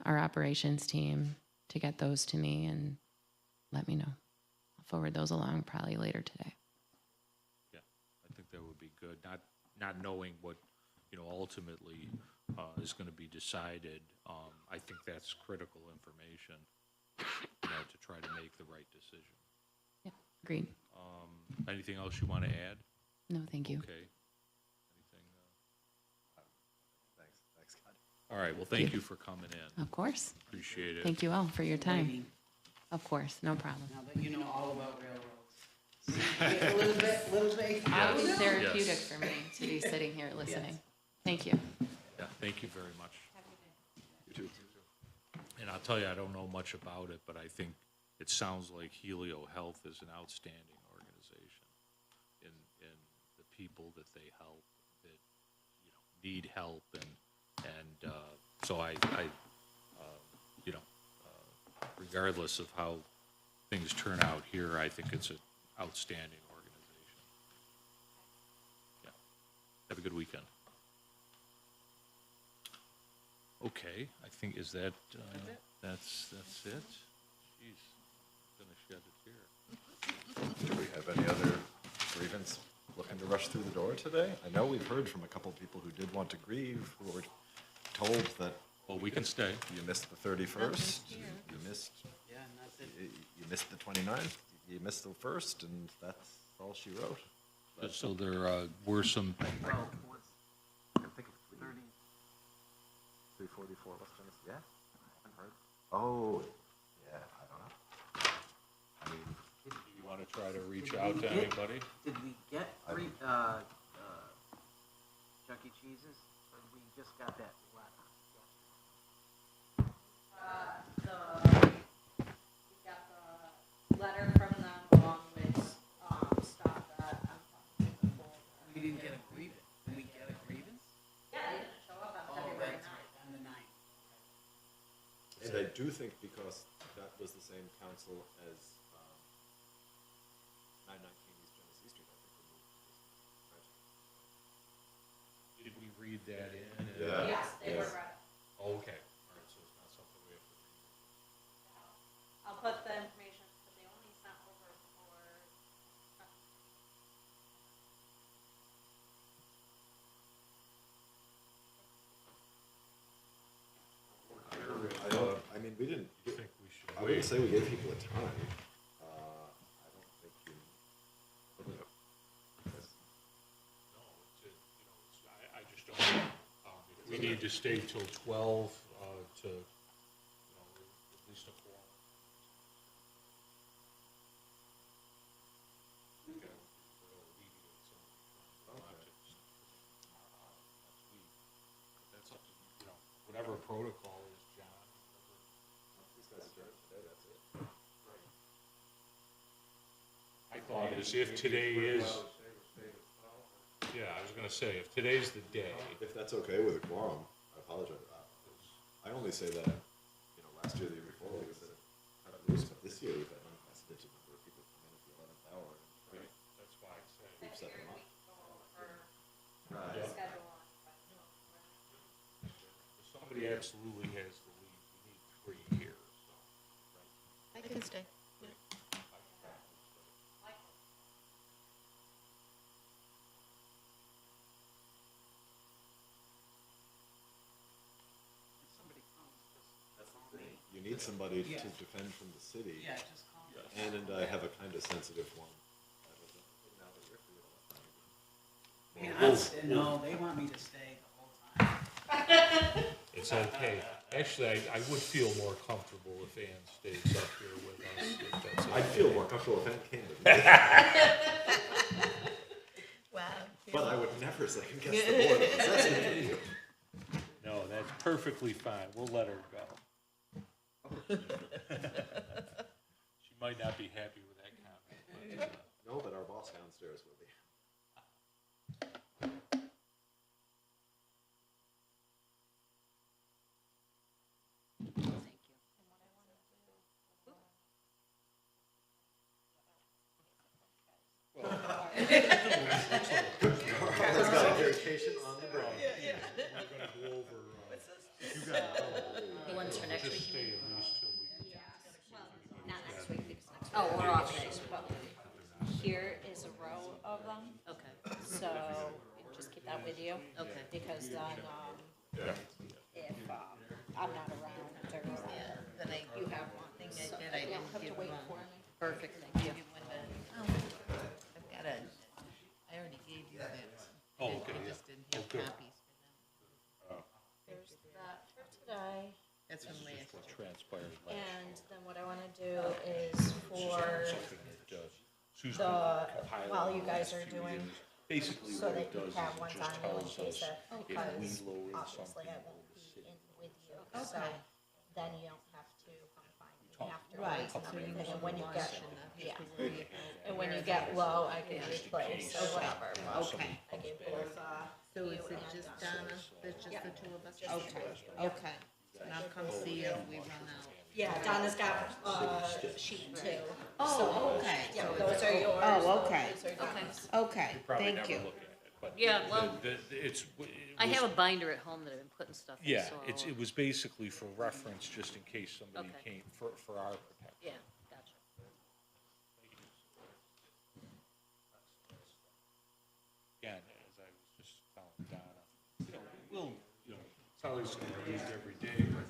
our operations team to get those to me and let me know. I'll forward those along probably later today. Yeah, I think that would be good, not knowing what, ultimately, is gonna be decided. I think that's critical information, to try to make the right decision. Yeah, agreed. Anything else you wanna add? No, thank you. Okay. Anything, Thanks, Scott. all right, well, thank you for coming in. Of course. Appreciate it. Thank you all for your time. Waiting. Of course, no problem. Now that you know all about railroads. A little bit. It was Yes. therapeutic Yes. for me to be sitting here listening. Thank you. Yeah, thank you very much. You too. and I'll tell you, I don't know much about it, but I think it sounds like Helio Health is an outstanding organization in the people that they help, that, you know, need help, and so I you know, regardless of how things turn out here, I think it's an outstanding organization. Yeah. Have a good weekend. Okay, I think, is that, that's it? Jeez, I'm gonna shed a tear. Do we have any other grievance looking to rush through the door today? I know we've heard from a couple of people who did want to grieve, who were told that Well, we can stay. you missed the 31st, you missed, Yeah, and that's it. you missed the 29th, you missed the 1st, and that's all she wrote. So there were some, Well, I can think of 344 West Genesee, yeah, I haven't heard. Oh, yeah, I don't know. I mean, you want to try to reach out to anybody? Did we get three, Chuck E. Cheese's, or we just got that letter? We got the letter from them along with, stuff that I'm talking before. we didn't get a grievance. Did we get a grievance? Yeah, they didn't show up on Oh, February that's 9th. right, on the 9th. and I do think because that was the same council as 919 East Genesee Street, I think we moved to this, right? Did we read that in? Yeah. Yes, they were Yes. ready. Oh, okay, all right, so it's not something we have to read. I'll put the information, but they only sent over for, I mean, we didn't, I think we should I wouldn't wait. say we gave people a time. I don't think you, No, I just don't, if we need to stay till 12, to, at least a quorum. Okay. We'll alleviate some of the projects next week. But that's up to, whatever protocol is, John. these guys adjourned today, that's it. I thought as if today is, yeah, I was gonna say, if today's the day, If that's okay with a quorum, I apologize. I only say that, last year, the year before, we said cut it loose, but this year we've had unprecedented number of people come in at the 11th hour. and that's why I say. We've set them up. Yeah. schedule on. If somebody absolutely has to leave, we need 3 here, so. I can stay. If somebody comes, just call me. You need somebody Yeah. to defend from the city. Yeah, just call me. Ann and I have a kind of sensitive one. Now that you're free, Yeah, no, they want me to stay the whole time. It's okay. Actually, I would feel more comfortable if Ann stays up here with us, if that's I'd okay. feel more comfortable if Ann came with me, Wow. but I would never second guess the board of assessment. You. No, that's perfectly fine. We'll let her go. She might not be happy with that comment, but, No, but our boss downstairs will be. Carla's got a vacation on the brain. we're gonna go over, you gotta go. The ones for next Just week? stay at least till we get. Not next week, because next week. Oh, we're off next week. Here is a row of them, Okay, so just keep that with you. okay. Because then, if, I'm not around Thursday, Then I, you have one. thing I So did, I you don't didn't have to give wait one. for me. Perfect, thank you. Give one to, I've got a, I already gave you that. Oh, okay, I yeah. just didn't have good. copies for them. There's that for today, That's from last What year. transpired last and then what I wanna do is for something that Susan the, compiled while in you the guys last are few doing, years. Basically, so what that it you does is have it one just time you in tells case us that, if we because lower obviously something I over won't the be city. in with you, so then you don't have after. Right, Come so in you and have when a you get, question, not yeah. have to worry about. And when you get low, I can replace or whatever. but Okay. I gave both, So is you it and just Donna. Donna, there's just the two of us? Just the Okay, two of you. okay. And I'll come see you if we run out. Yeah, Donna's got, sheet two. Oh, okay. Yeah, those are yours. Oh, okay. Those are Donna's. Okay, Probably thank never you. look at it, but Yeah, well, it's. I have a binder at home that I've been putting stuff in, Yeah, so. it was basically for reference, just in case somebody Okay. came, for our protection. Yeah, gotcha. Again, as I was just telling Donna, it's always gonna be used every day, but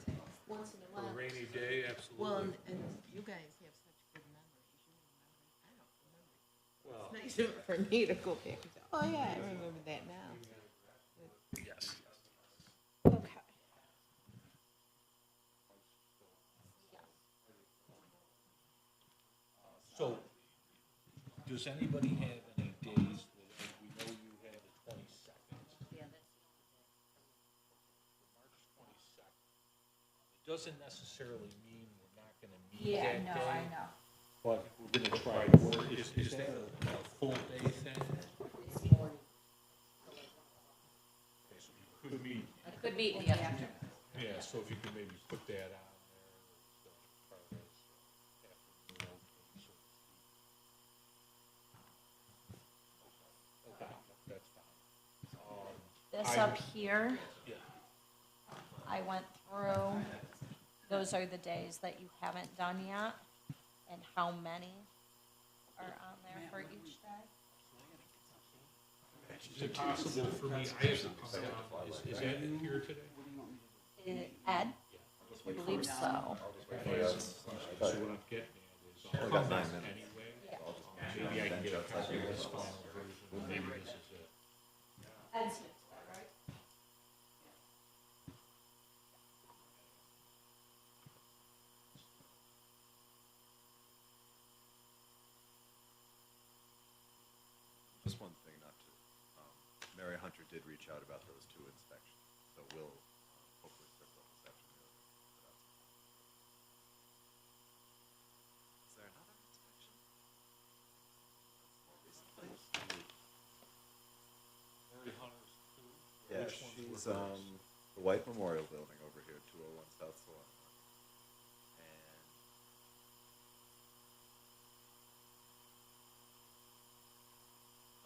Once in a for a while. rainy day, Well, absolutely. and you guys have such good memories, you remember, I don't remember. It's nice for me to go back and say, oh yeah, I remember that now. Yes. Okay. So, does anybody have any days that, we know you had the 22nd, Yeah, that's. March 22nd. It doesn't necessarily mean we're not gonna meet Yeah, that no, day. I know. But we're gonna try to work, is that a full day thing? Okay, so you could meet, I could meet in the afternoon. yeah, so if you could maybe put that on there, as far as afternoon opening, so to speak. Okay, that's fine. This I- up here, Yeah, I went through, those are the days that you haven't done yet, and how many are on there for each day. is it possible for me, I have to come down, is Ed in here today? Ed? I believe so. So what I'm getting at is, I'll got come 9 back minutes. anyway, maybe I can get a copy of this final version, maybe this is it. Ed's right? Just one thing, not to, Mary Hunter did reach out about those 2 inspections, so we'll hopefully circle up this afternoon. Is there another inspection? Mary Hunter's too? Yeah, Which ones she's, were hers? the White Memorial Building over here, 201 South Salon. And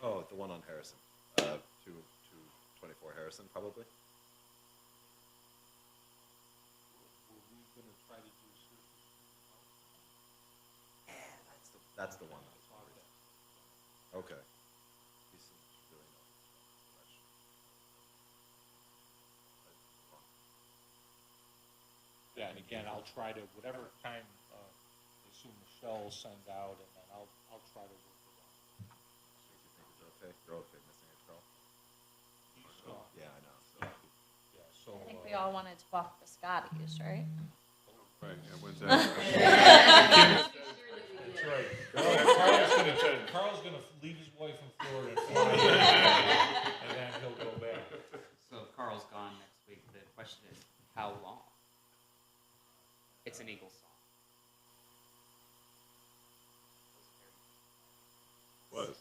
oh, the one on Harrison, 224 Harrison, probably. Were we gonna try to do Syracuse? That's the one. Okay. He seems to really know his stuff, so that should. Yeah, and again, I'll try to, whatever time, I assume Michelle will send out, and then I'll try to work around it. So you think it's okay? You're okay missing it, Carl? He's gone. Yeah, I know, so. Yeah, so, I think we all wanted to walk the Scotties, right? Right, yeah, when's that's right. Carl's gonna leave his wife in Florida and fly in, and then he'll go back. So if Carl's gone next week, the question is, how long? It's an Eagles song. Was.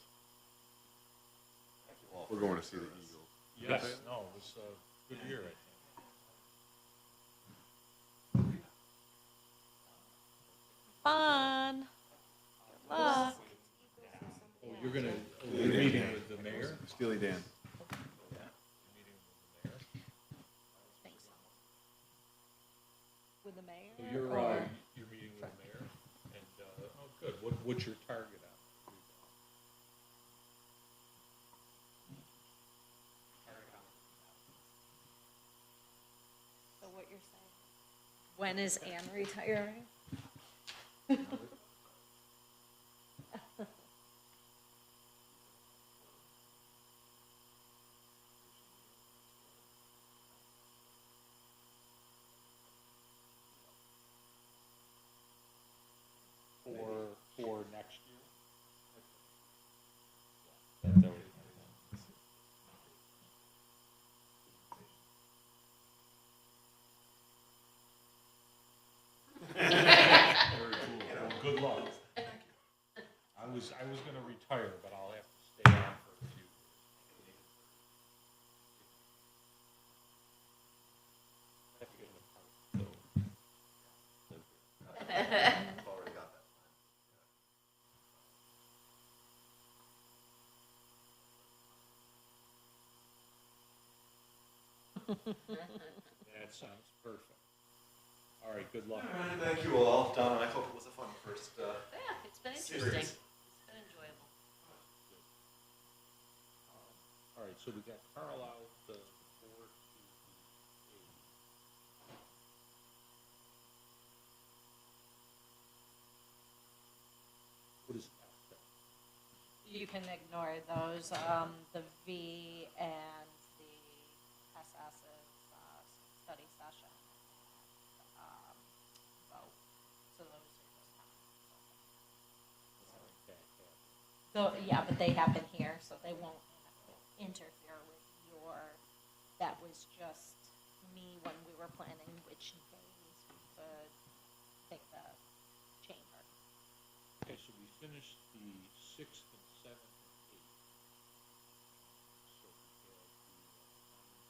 We're going to see the Eagles. Yes, no, it was a good year, I think. Fun. Good luck. Oh, you're meeting with the mayor? Steely Dan. You're meeting with the mayor? Think so. With the mayor? So you're or- meeting with the mayor, and, oh, good, what's your target on? So what you're saying? When is Anne retiring? For next year? That would- Good luck. I was gonna retire, but I'll have to stay on for a few years. I have to get an apartment, I've already got that. That sounds perfect. All right, good luck. All right, thank you all. Donna, I hope it was a fun first, Yeah, it's been series. interesting. It's been enjoyable. All right, so we got Carl out, 4 to 8. What is F then? You can ignore those, the V and the SS is, study session and, vote. So those are just All right, back half. so, yeah, but they happen here, so they won't interfere with your, that was just me when we were planning which days we could take the chamber. Okay, so we finished the 6th and 7th and 8th. So we have the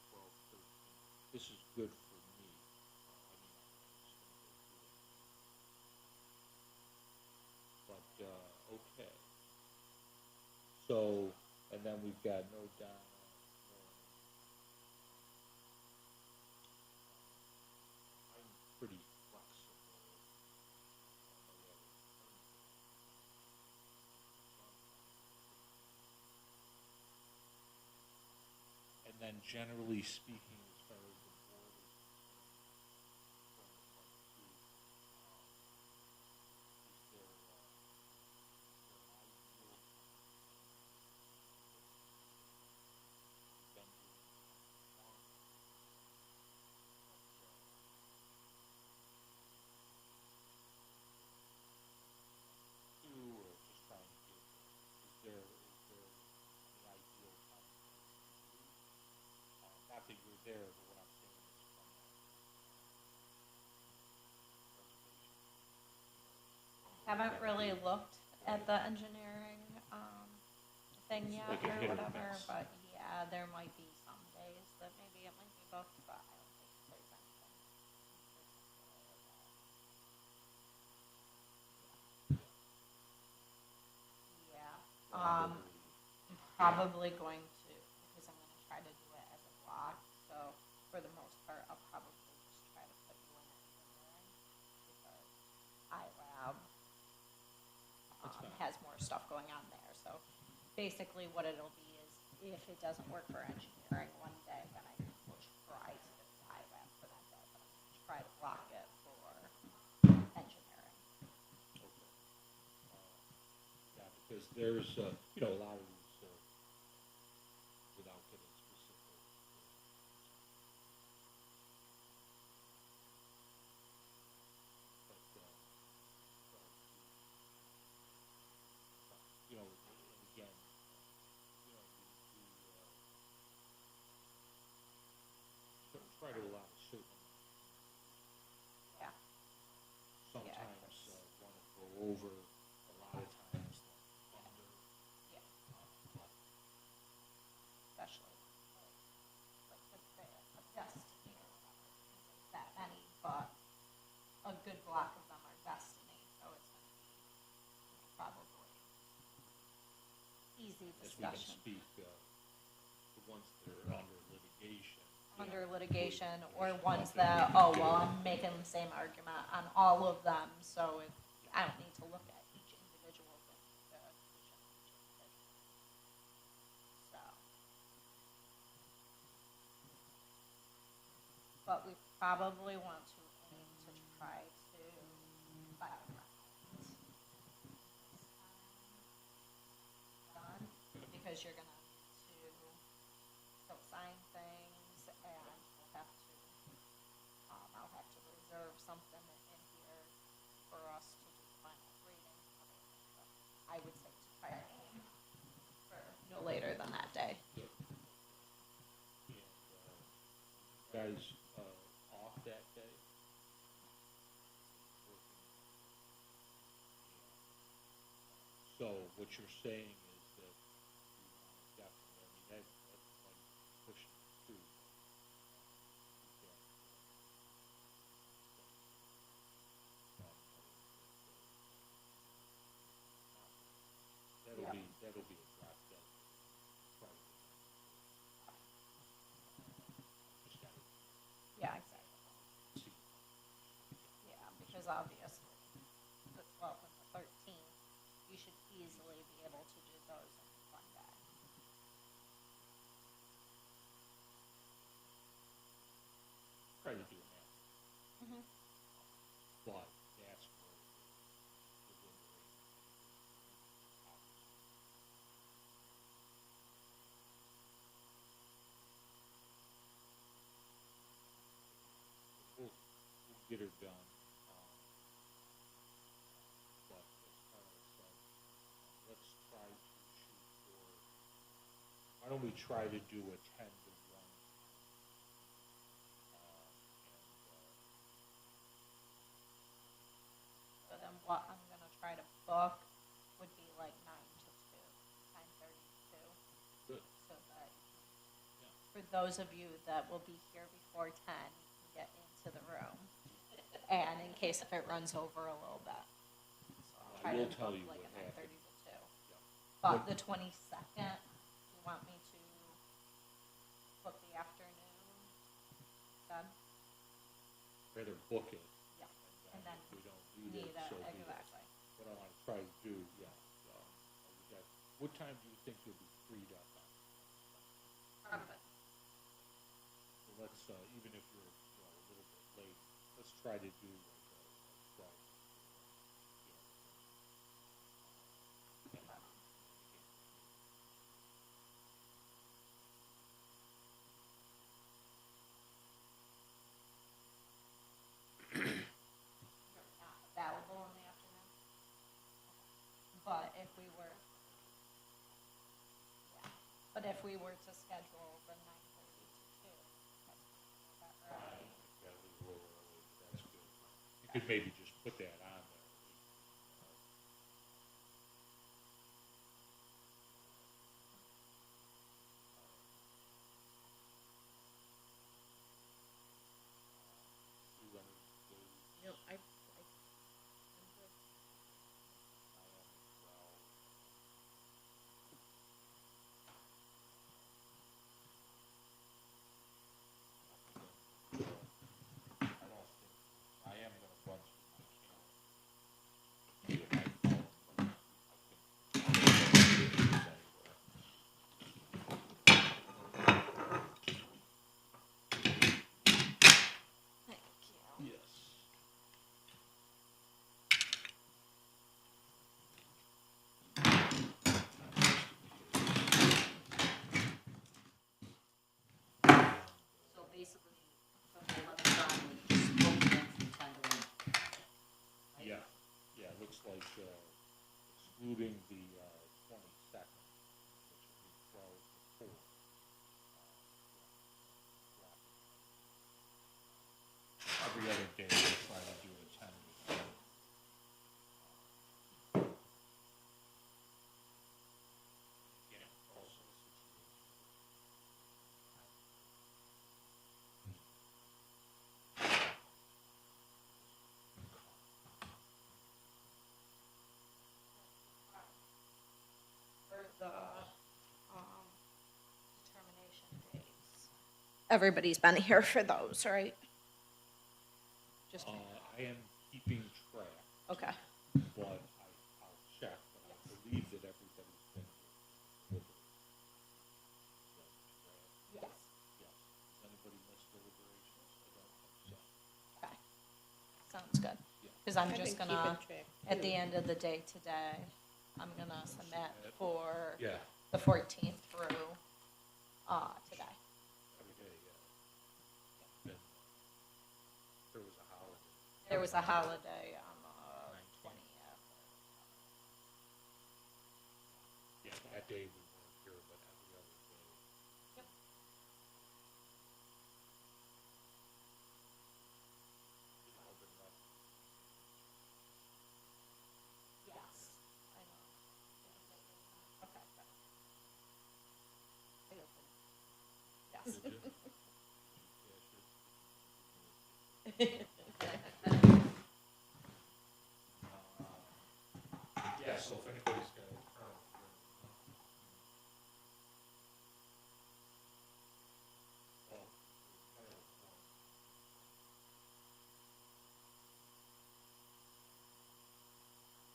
9, 12, 13. This is good for me. I mean, I'm just gonna go through it. But, okay. So, and then we've got no Donna, no. I'm pretty flexible. And then generally speaking, as far as the board is concerned, is there, or just trying to get, is there an ideal time frame for you? Not that you're there, but what I'm saying is from that reservation. Haven't really looked at the engineering, thing It's yet like a or hit or whatever, miss. but yeah, there might be some days that maybe it might be booked, but I don't think there's anything. Yeah, I'm probably going to, because I'm gonna try to do it as a block, so for the most part, I'll probably just try to put you in engineering, because iLab, has more stuff going on there, so basically what it'll be is, if it doesn't work for engineering one day, then I will try to do iLab for that day, but I'm gonna try to block it for engineering. Okay. Yeah, because there's, you know, a lot of these, without getting specific. But, you know, and again, you know, try to allow a certain, Yeah. sometimes, want to go over, a lot of times, like, under. Yeah. Especially like the Destiny or whatever, isn't that many, but a good block of them are Destiny, so it's gonna be probably easy As we can discussion. speak, the ones that are under litigation. Under litigation, or ones that, oh, well, I'm making the same argument on all of them, so it, I don't need to look at each individual thing, the position of each individual. So. But we probably want to aim to try to buy around done, because you're gonna need to still sign things, and we'll have to, I'll have to reserve something in here for us to do the final reading. I would say to try to aim for no later than that day. And, guys, off that day? what you're saying is that you want to definitely, I mean, that might push it through. But you can't, that'll be a drop dead. Try to get just gotta Yeah, exactly. see. Yeah, because obviously, the 12th and the 13th, you should easily be able to do those in one day. Try to do an app, Mm-hmm. but that's where the win rate is obviously. We'll get her done. But as Carl said, let's try to shoot for, why don't we try to do a 10 to 1? So then what I'm gonna try to book would be like 9 to 2, 9:30 to 2. Good. So that, for those of you that will be here before 10, you can get into the room. And in case if it runs over a little bit. So I'll try I will to tell book you like what a 9:30 happened. to 2. Yeah. But What- the 22nd, do you want me to book the afternoon? Then? Rather book it, Yeah. And and then if we don't need need it, it, so be it. exactly. What I want to try to do, we got, what time do you think you'll be freed up on? Perfect. So let's, even if you're, a little bit late, let's try to do like a 12. You're not available in the afternoon? But if we were, yeah, but if we were to schedule the 9:30 to 2, that's right. Yeah, we were early, but that's good. You could maybe just put that on there. You wanna do No, I'm good. I am gonna run through my calendar. Thank you. Yes. So basically, from the 11th on, we just booked them from 10 to 1. Yeah, yeah, it looks like, excluding the, 22nd, which would be 12 to 4. Every other day, we try to do a 10 to 4. Also a situation. For the determination dates. Everybody's been here for those, right? Just, I am keeping track, okay. but I'll check, but I believe that everybody's been here. Yes. Yes. Does anybody miss deliberations? I don't think so. Okay. Sounds good. Yeah. Because I'm I've just been gonna, keeping track, at the too. end of the day today, I'm gonna submit for Yeah. the 14th through, today. Every day, yeah. Then, there was a holiday. There was a holiday on the 20th. Yeah, that day we weren't here, but every other day. Yep. It's all been running. Yes, I know. Yeah, so if anybody's got a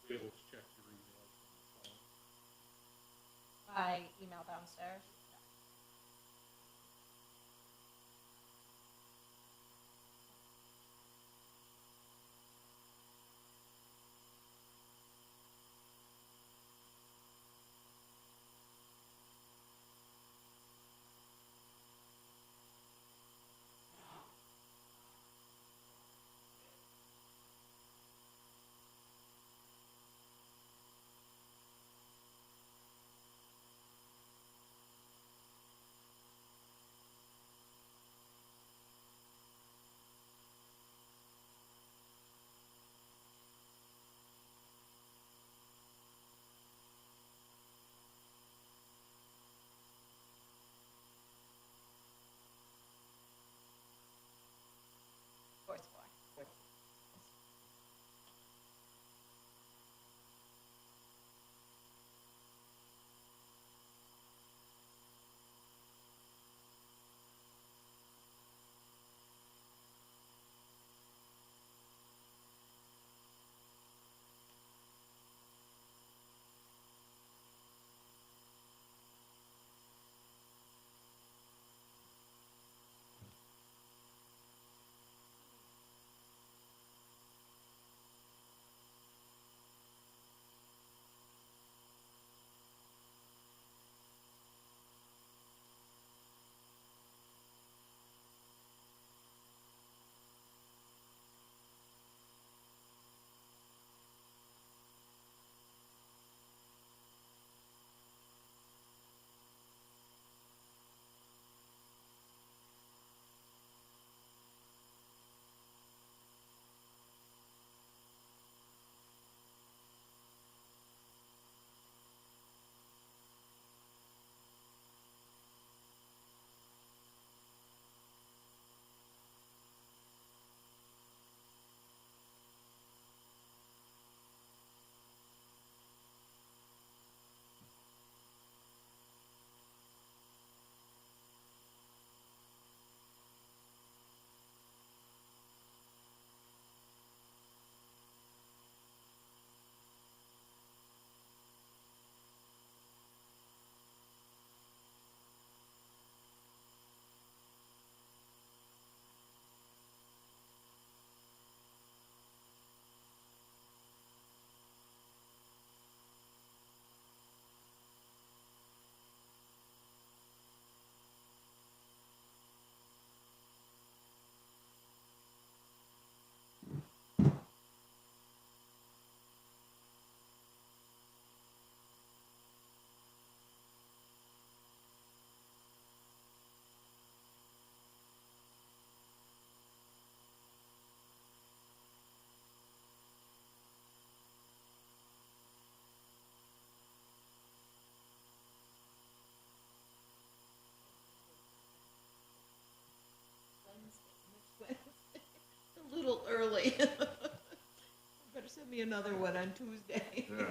be able to check your emails on the phone. I email downstairs. Fourth floor. A little early. Better send me another one on Tuesday. Yeah.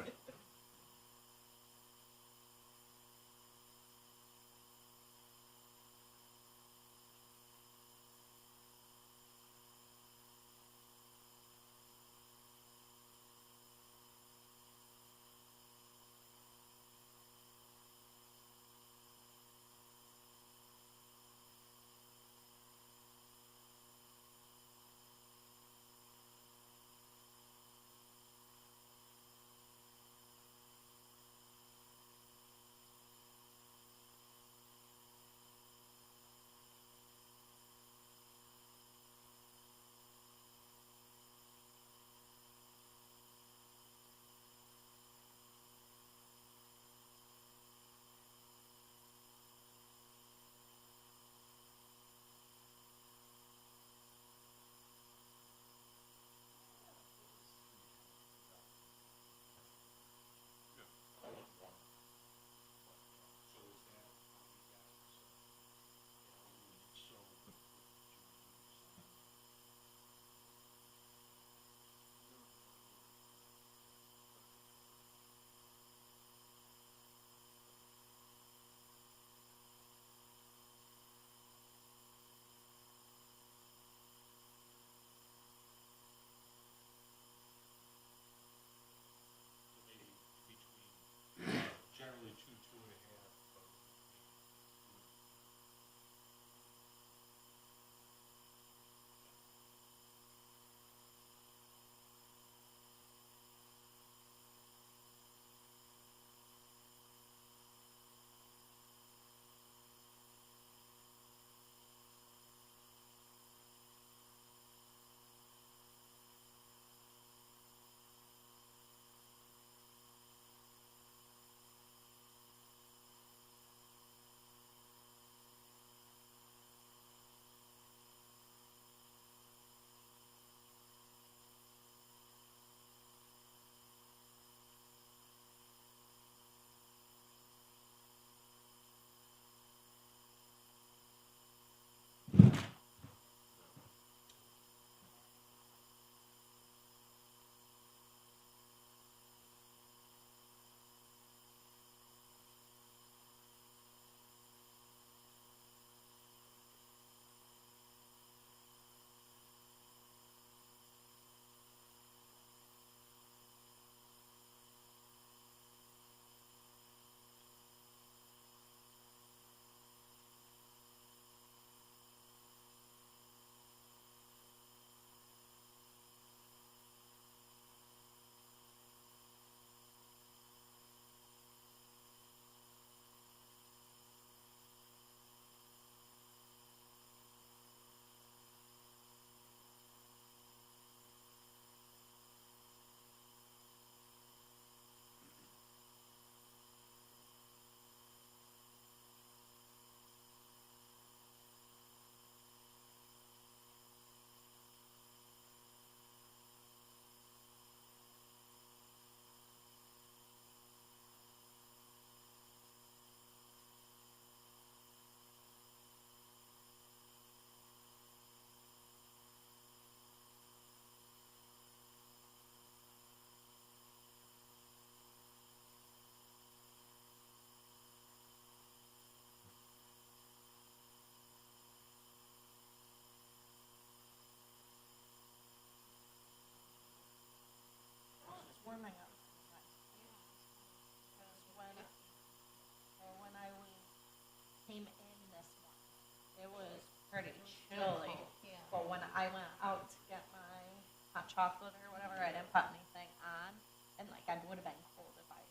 chocolate or whatever. I didn't put anything on, and like I would have been cold if I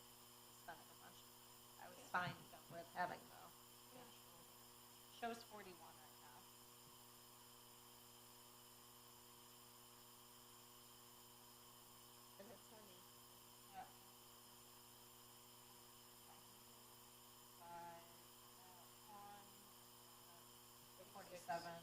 spent a bunch of time. I was fine with having the actual. Shows 41 right now. And it's sunny. Yeah. 47.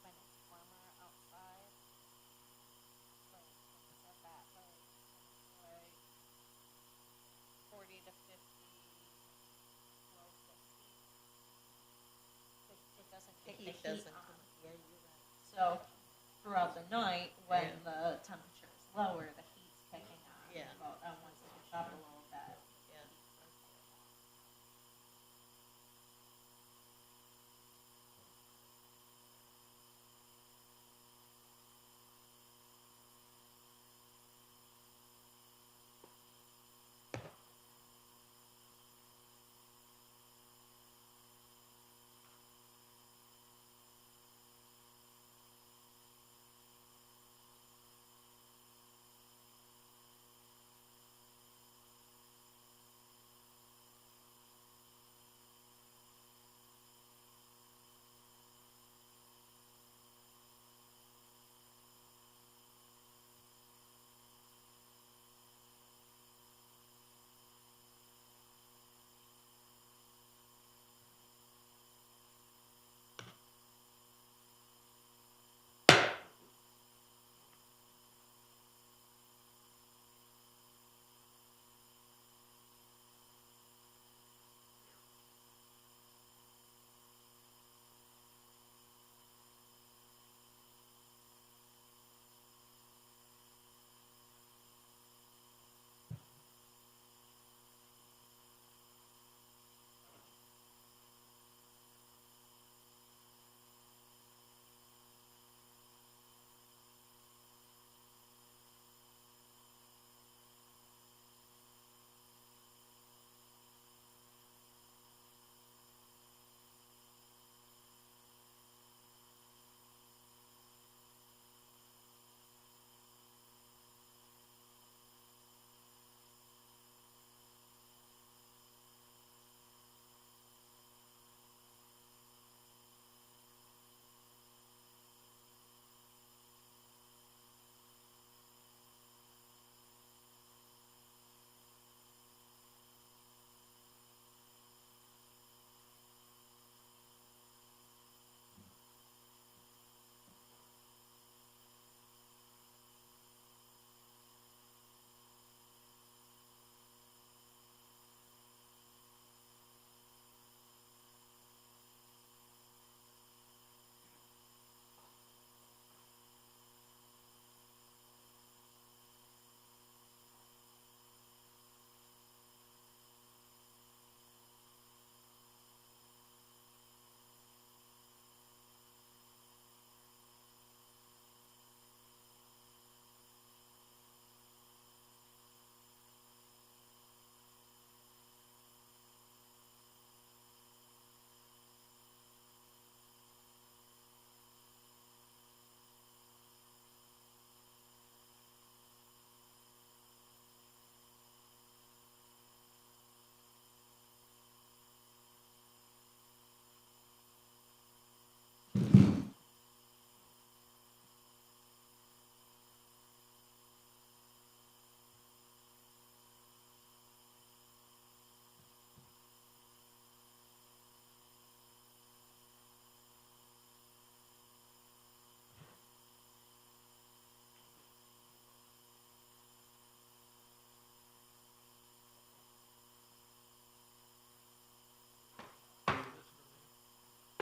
When it's warmer outside, like, it's at that, like 40 to 50, low 60s. It doesn't take the heat on. Yeah, you're right. So throughout the night, when Yeah. the temperature is lower, the heat's kicking on. Yeah. But once it gets up a little bit, Yeah.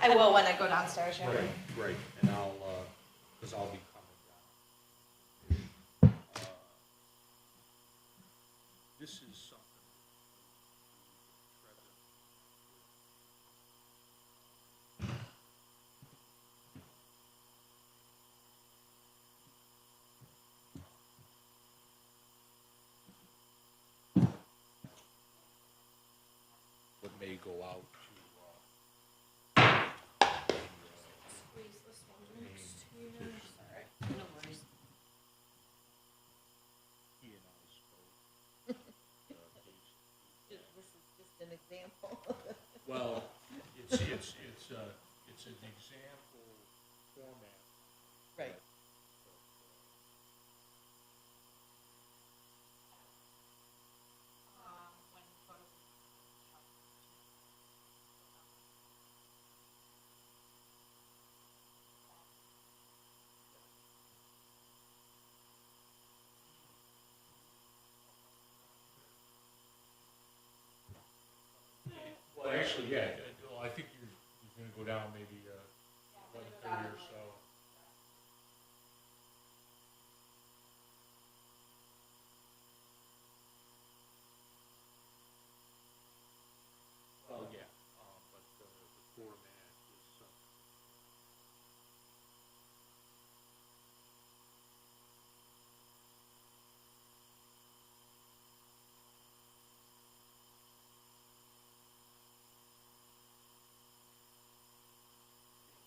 I will when I go downstairs, yeah. Right, and I'll, because I'll be coming down. This is something. What may go out to, Squeeze this one next here. Sorry. No worries. he and I spoke. This is just an example. Well, it's an example format. Right. When photos. Well, actually, yeah, well, I think you're gonna go down maybe, 11:30 or so. Well, yeah, but the format is something.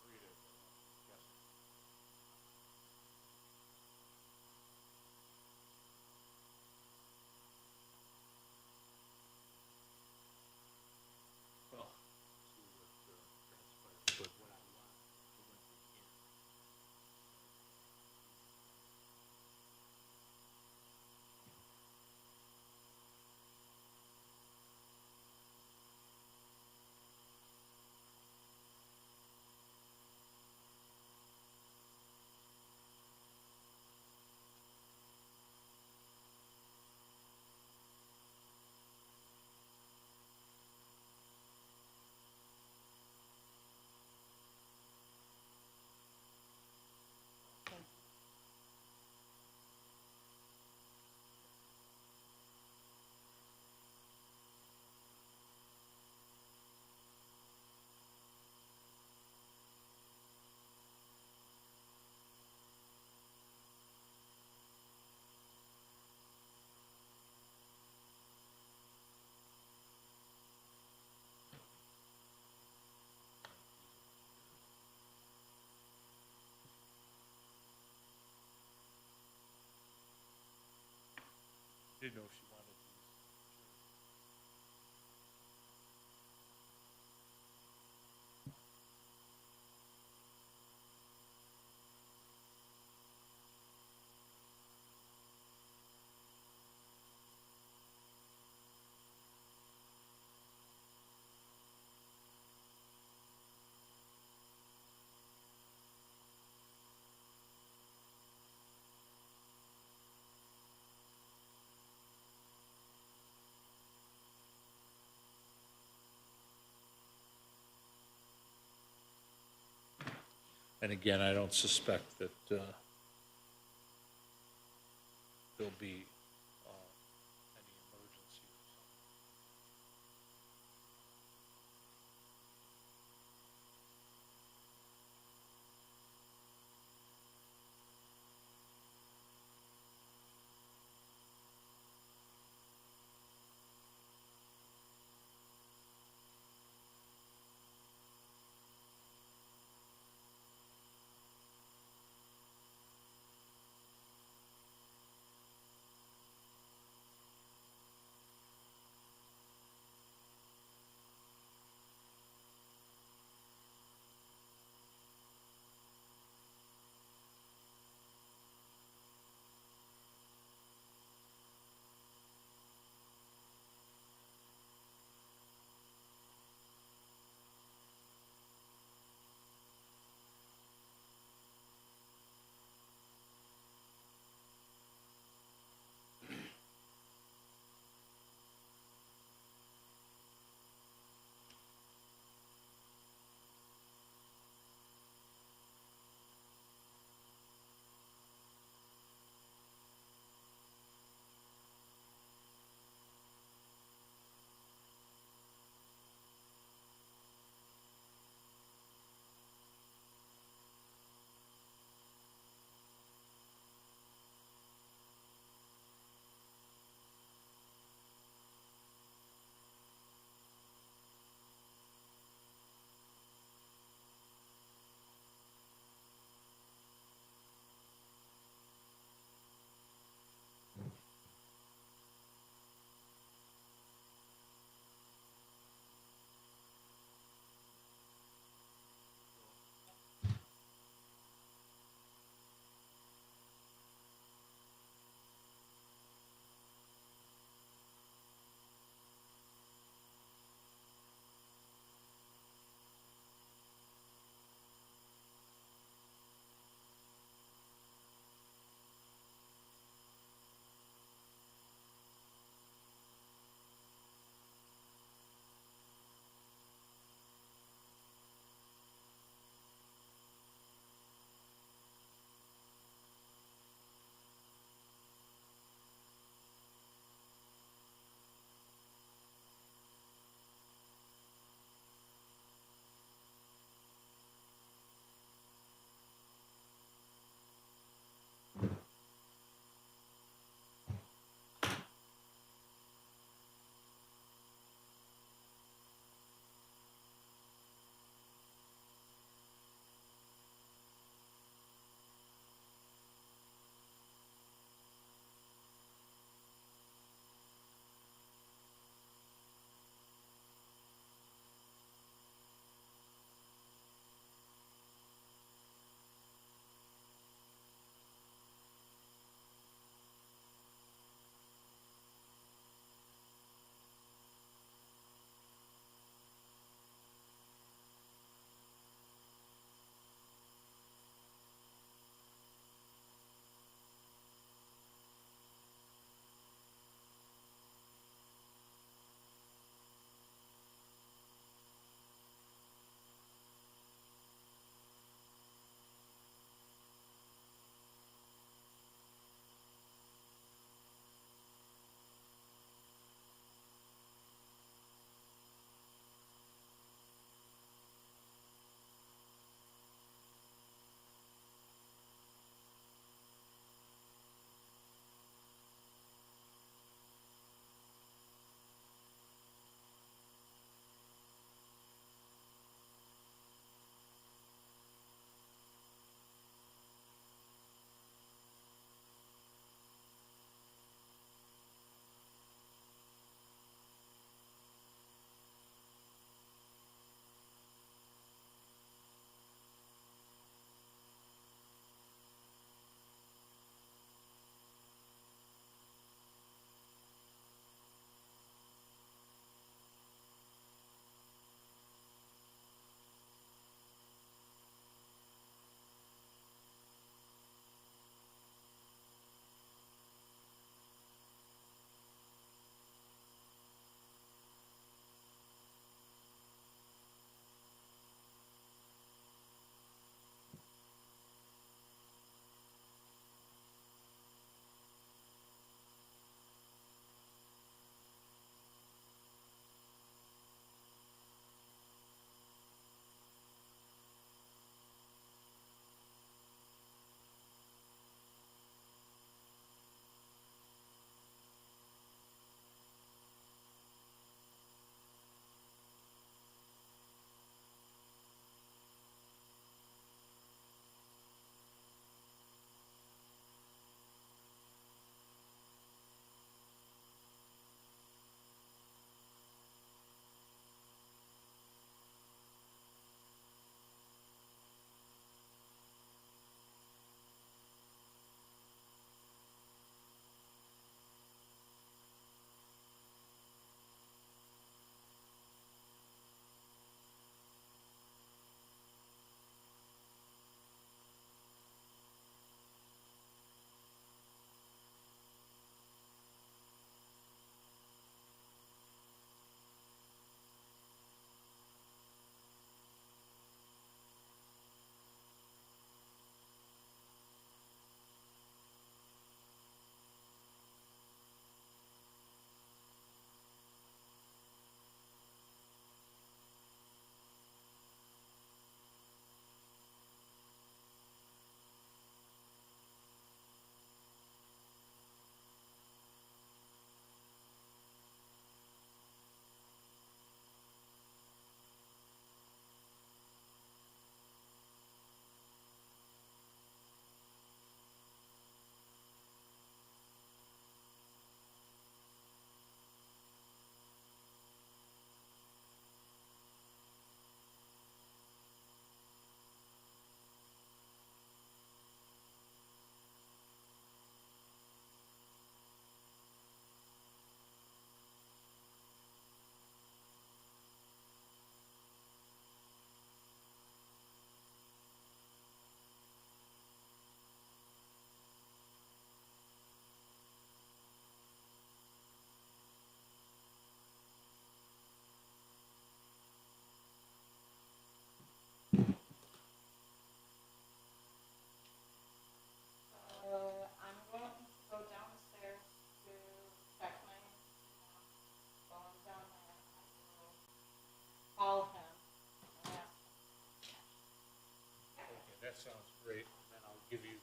Read it, yes. Well, see what transpires, but what I want to went to him. Didn't know if she wanted these. And again, I don't suspect that there'll be any emergency or something.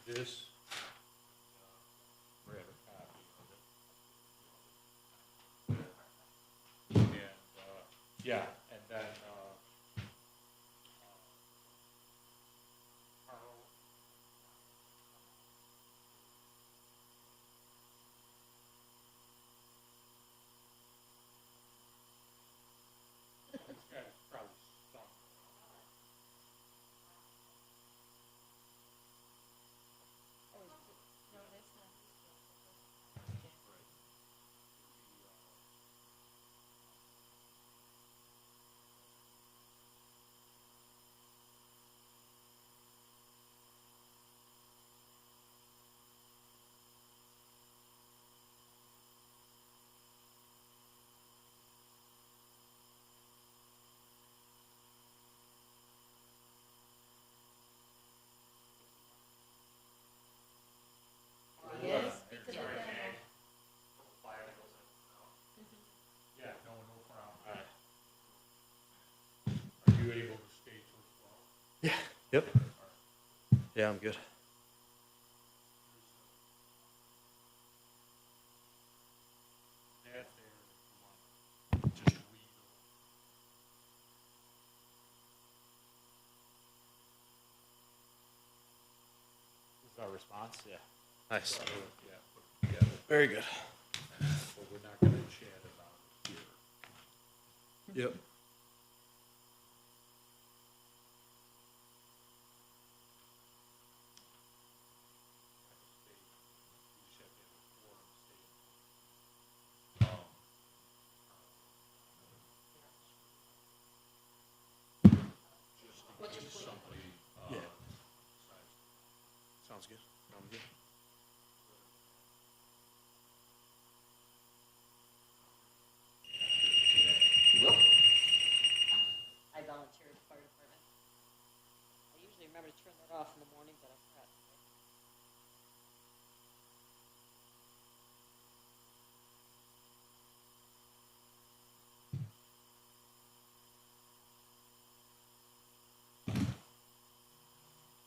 this, we have a copy of it. And, yeah, and then, Carl. These guys probably stunk. Yeah, no problem. Are you able to stay till 12? Yeah. Yep. Yeah, I'm good. That there, if you want, just read over. This is our response. Yeah. Nice. Yeah, put it together, Very good. but we're not gonna chat about it here. Yep. Yeah. Sounds good. Sounds good. I volunteer at the fire department. I usually remember to turn that off in the morning, but I forgot today.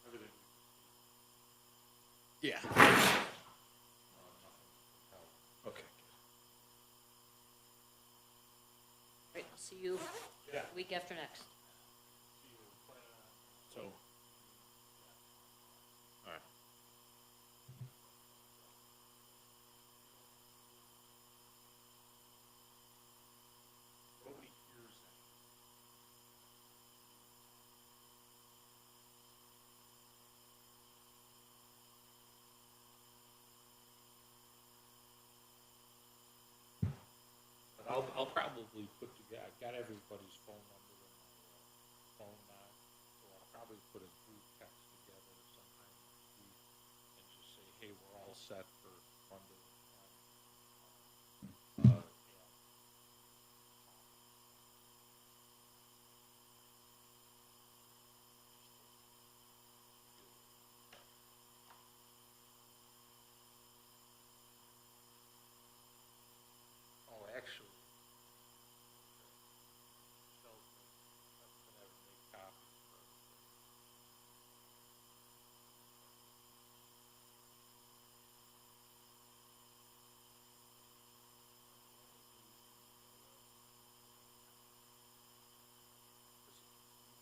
Everything. Yeah. Okay. Right, I'll see you Yeah. week after next. So. All right. Nobody hears that. But I'll probably put together, I've got everybody's phone number in my phone now, so I'll probably put a group text together sometime next week and just say, hey, we're all set for Monday. Oh, actually, Michelle's gonna have to make copies for everybody.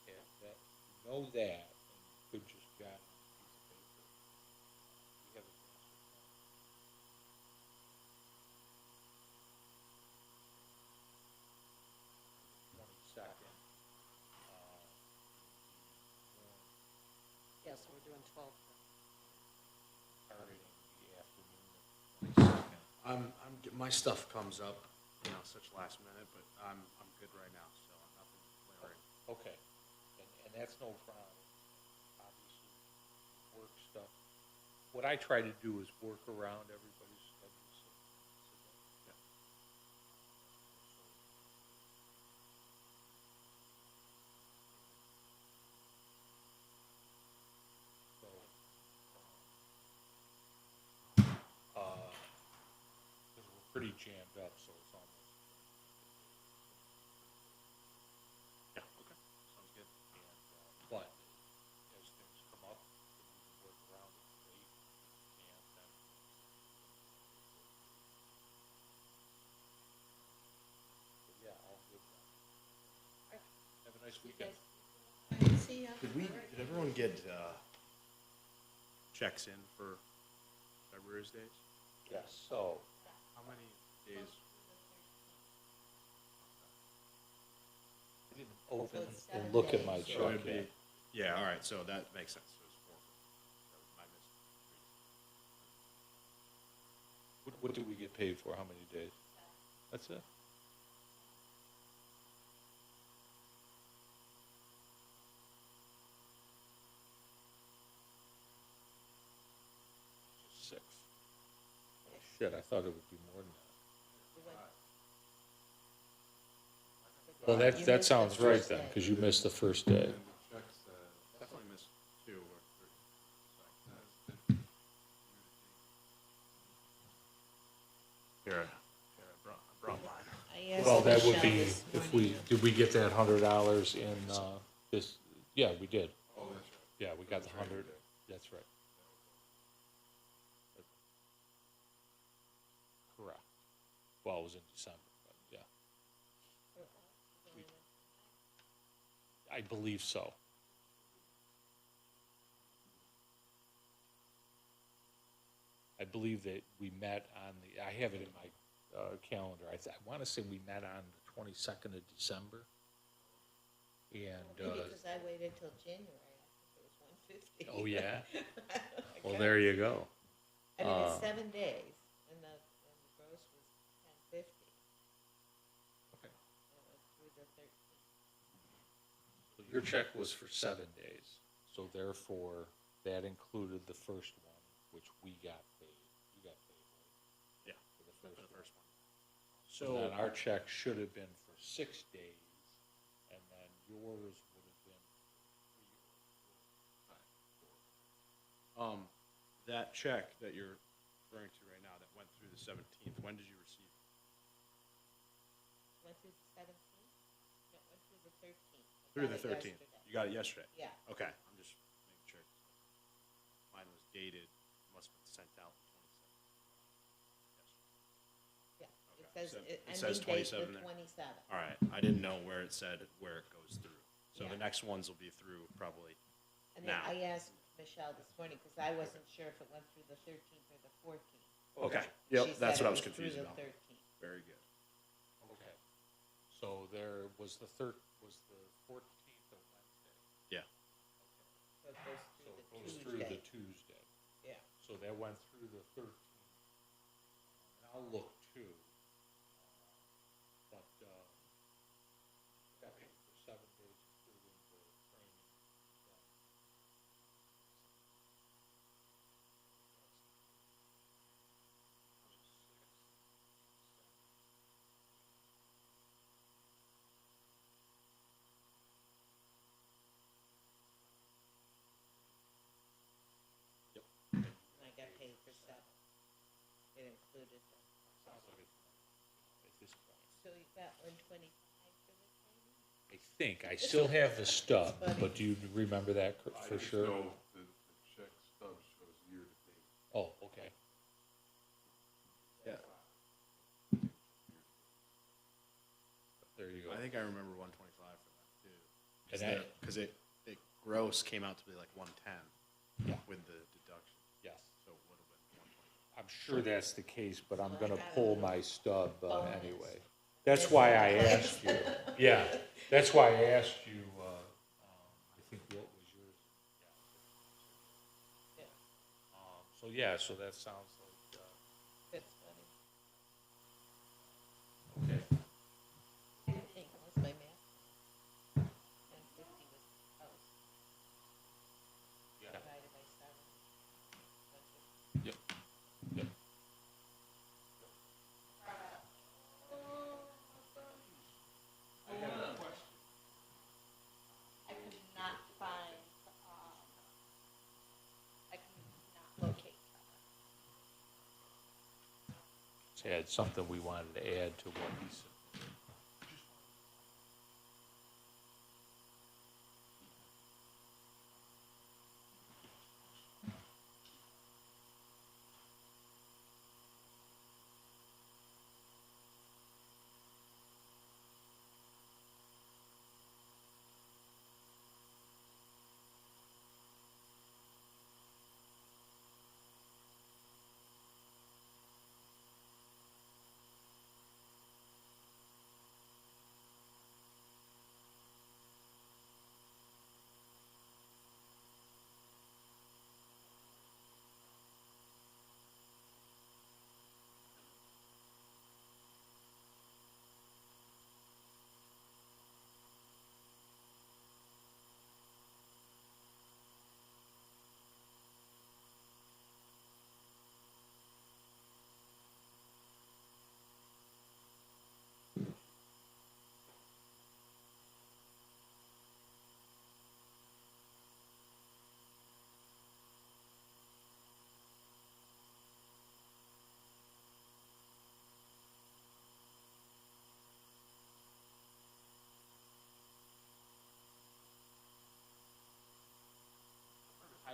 Yeah, that, you know that, and you could just jot it on a piece of paper. We have a master plan. 22nd. Yeah, so we're doing 12. Starting in the afternoon of 22nd. My stuff comes up, such last minute, but I'm good right now, so nothing glaring. Okay, and that's no problem. Obviously, work stuff. What I try to do is work around everybody's schedule, so. Yeah. So, because we're pretty jammed up, so it's almost. Yeah. Okay. Sounds good. And, but as things come up, that we can work around it, great. Nice weekend. See ya. Did everyone get, checks in for February's days? Yes, so, How many days? I didn't open it's and 7 look at my days. So check it'd be, yet. yeah, all right, so that makes sense. It was 4. That was my mistake. What did we get paid for? How many days? That's it? Just 6. Oh, shit, I thought it would be more than that. Well, You that missed the sounds right first then, day. because you missed the first day. Definitely missed 2 or 3. Here, I brought mine. I asked Well, that would Michelle be, this if morning. did we get that $100 in, this, yeah, we did. Oh, that's right. Yeah, we got the 100, that's right. Correct. Well, it was in December, but yeah. I believe so. I believe that we met on the, I have it in my calendar. I want to say we met on the 22nd of December. And, Maybe because I waited till January, I think it was 150. oh, yeah? Well, there you go. I mean, it's 7 days, and the gross was 1050. Okay. Through the 13th. So your check was for 7 days. So therefore, that included the first one, which we got paid. You got paid, right? Yeah, For the for first the one. first one. So then our check should have been for 6 days, and then yours would have been for 3 or 4. That check that you're referring to right now that went through the 17th, when did you receive it? Went through the 17th? No, went through the 13th. I Through got the it 13th. yesterday. You got it yesterday? Yeah. Okay, I'm just making sure. Mine was dated, must have been sent out the 27th. Yeah, it Okay. says, So ending it says date 27 the there. 27th. All right, I didn't know where it said where it goes through. So the Yeah. next ones will be through probably And then now. I asked Michelle this morning, because I wasn't sure if it went through the 13th or the 14th. Okay, She yep, that's said what I was it confused through about. the 13th. Very good. Okay. So there was the 14th of Wednesday. Yeah, So it goes So through it the goes through the Tuesday. Tuesday. Yeah. So that went through the 13th. And I'll look too. But, got paid for 7 days, including the training. And I got paid for 7. It included the, Sounds like it's at this point. so you got 125 for the training? I think, I still have the stub, but do you remember that for sure? The check stub shows year-to-date. Oh, okay. yeah. There you go. I think I remember 125 for that too. And that- Because it gross came out to be like 110 Yeah. with the deduction, Yes. so it would have been 125. I'm sure that's the case, but I'm gonna pull my stub Bonus. anyway. That's why I asked you. Yeah, that's why I asked you, I think what was yours? Yeah. So yeah, so that sounds like, That's funny. okay. I think, what's my math? 1050 was the post. Yeah. Divided by 7. Yep, yep. I could not find, I could not locate Trevor. So had something we wanted to add to what he said.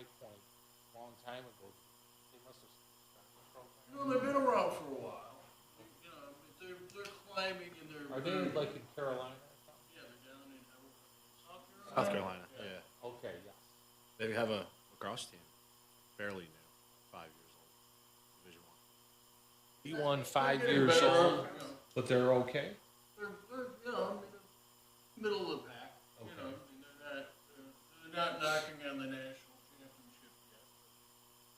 High Point a long time ago. They must have started the program. You know, they've been around for a while. You know, I mean, they're climbing and they're. Are they like in Carolina or something? Yeah, they're down in South Carolina. South Carolina, yeah. Okay, yes. They have a lacrosse team, fairly new, 5 years old, Division One. He won They're 5 getting years better, old, you know. but they're okay? They're, you know, I mean, middle of the pack, you know, I mean, they're not knocking on the national championship yet.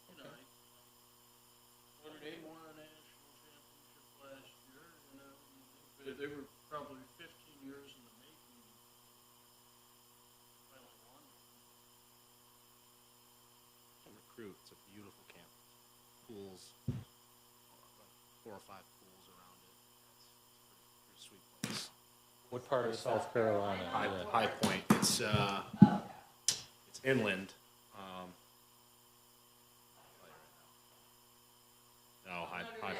But, you know, what did they won a national championship last year, you know, they were probably 15 years in the making. Finally won. Recruit, it's a beautiful campus. Pools, 4 or 5 pools around it. It's a pretty sweet place. What part of South Carolina? High Point. It's inland. No, High Point.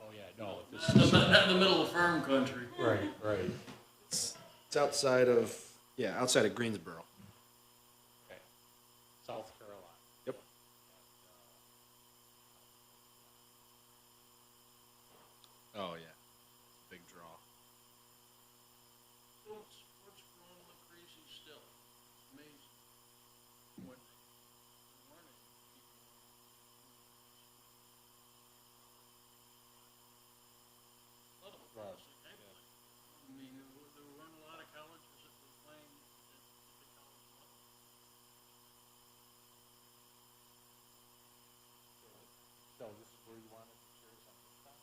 Oh, yeah, no, this Not is, in the middle of farm country. right, right. It's outside of outside of Greensboro. Okay. South Carolina. Yep. Oh yeah, big draw. Sports growing like crazy still. Amazing. What they're learning. A lot of the Right, like I play. I mean, there were a lot of colleges that were playing at the college level. So this is where you wanted to share something from?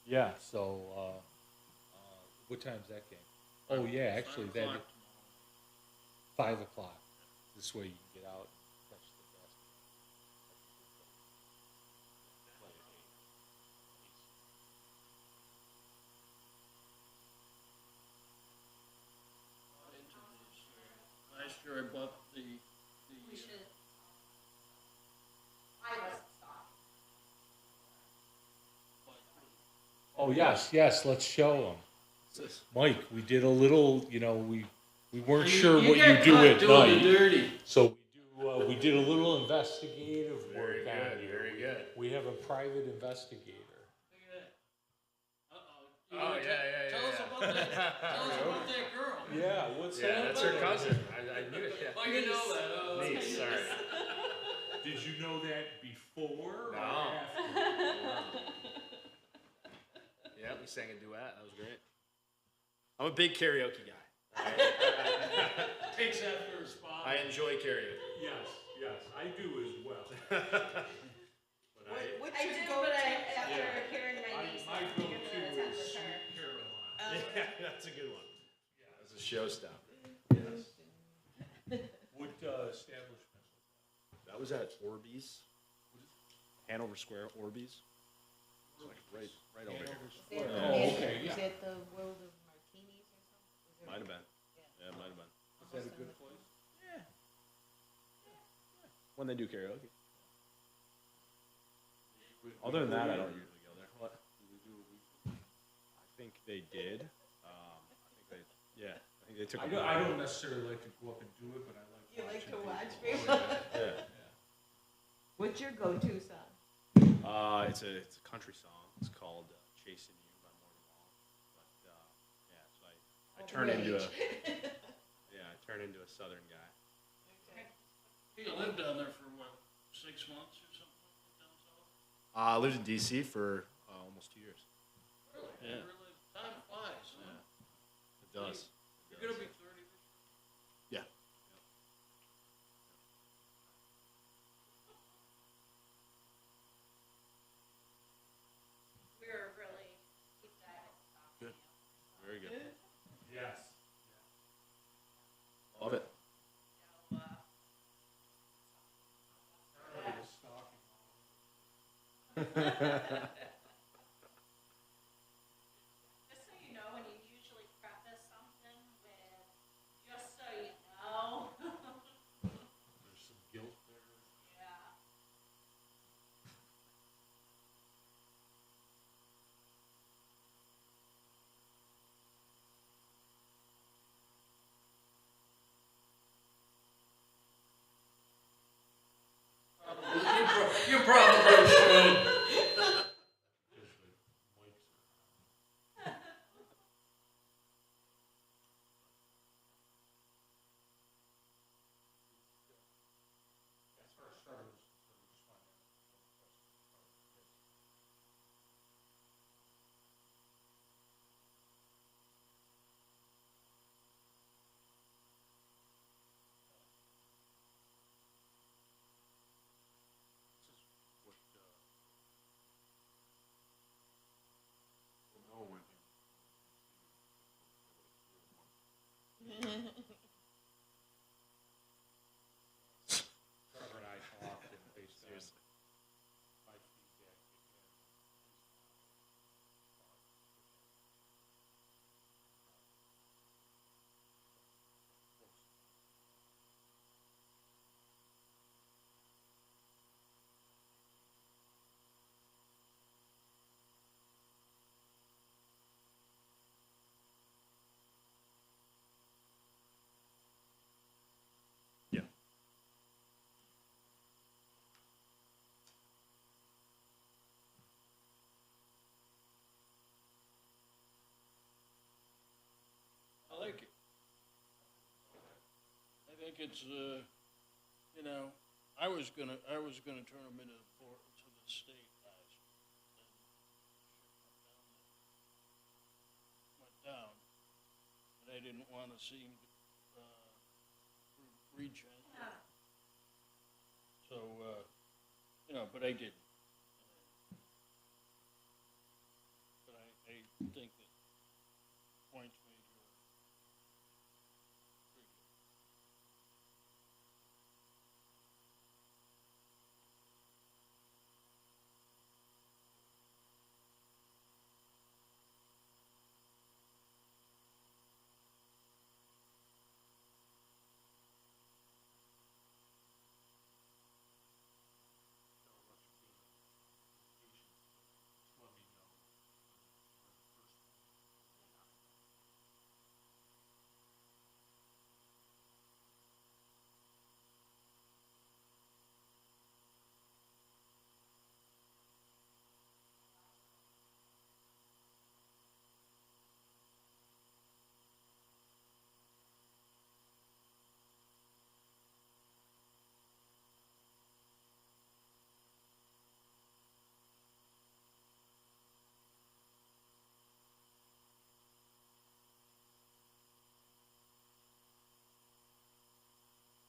Yeah, so, what time's that game? Oh, yeah, actually, 5 o'clock that, tomorrow. 5 o'clock. This way you can get out and catch the basketball. Play at 8. Into these, last year I bought the. We should, I wasn't stopping. Oh, yes, yes, let's show them. Mike, we did a little, we weren't sure what you do at night. Dirty. So we did a little investigative work on you. Very good. We have a private investigator. Oh, yeah. Tell us about that. Tell us about that girl. Yeah, what's that? Yeah, that's her cousin. I knew it. Oh, you know that. Oh, okay. Niece, sorry. Did you know that before or No. after? Yeah, we sang a duet. That was great. I'm a big karaoke guy. Takes after a spot. I enjoy karaoke. Yes, I do as well. But What's I your do, go-to? but after hearing my niece, My I'm go-to gonna attend is with her. Sweet Caroline. yeah, that's a good one. That's a showstopper. What establishment? That was at Orbeez, Hanover Square, Orbeez. It's like right over here. Oh, okay, Is yeah. that the World of Martinis or something? Might have been. Yeah, it might have been. Is that a good place? When they do karaoke. Other than that, I don't usually go there. What? I think they did. I think they took. I don't necessarily like to go up and do it, but I like. You like to watching watch people. people? Yeah. What's your go-to song? It's a country song. It's called "Chasing You" by Morgan Wallen. But so I turn into a Southern guy. You lived down there for what, 6 months or something down south? I lived in D.C. for almost 2 years. Really? Yeah. Really? Time flies, huh? It does. You're gonna be 30 this year? Yeah. We're really keep that. Good. Very good. Yes. Love it. So, just so you know, when you usually preface something with, just so you know. There's some guilt there. Yeah. You probably should. Trevor and I talked, and based on my feedback, yeah. I like it. I think it's, you know, I was gonna turn them into to the state last year. Then shit went down, and I didn't want to seem, regen. So, you know, but I didn't. But I think that points made were pretty good.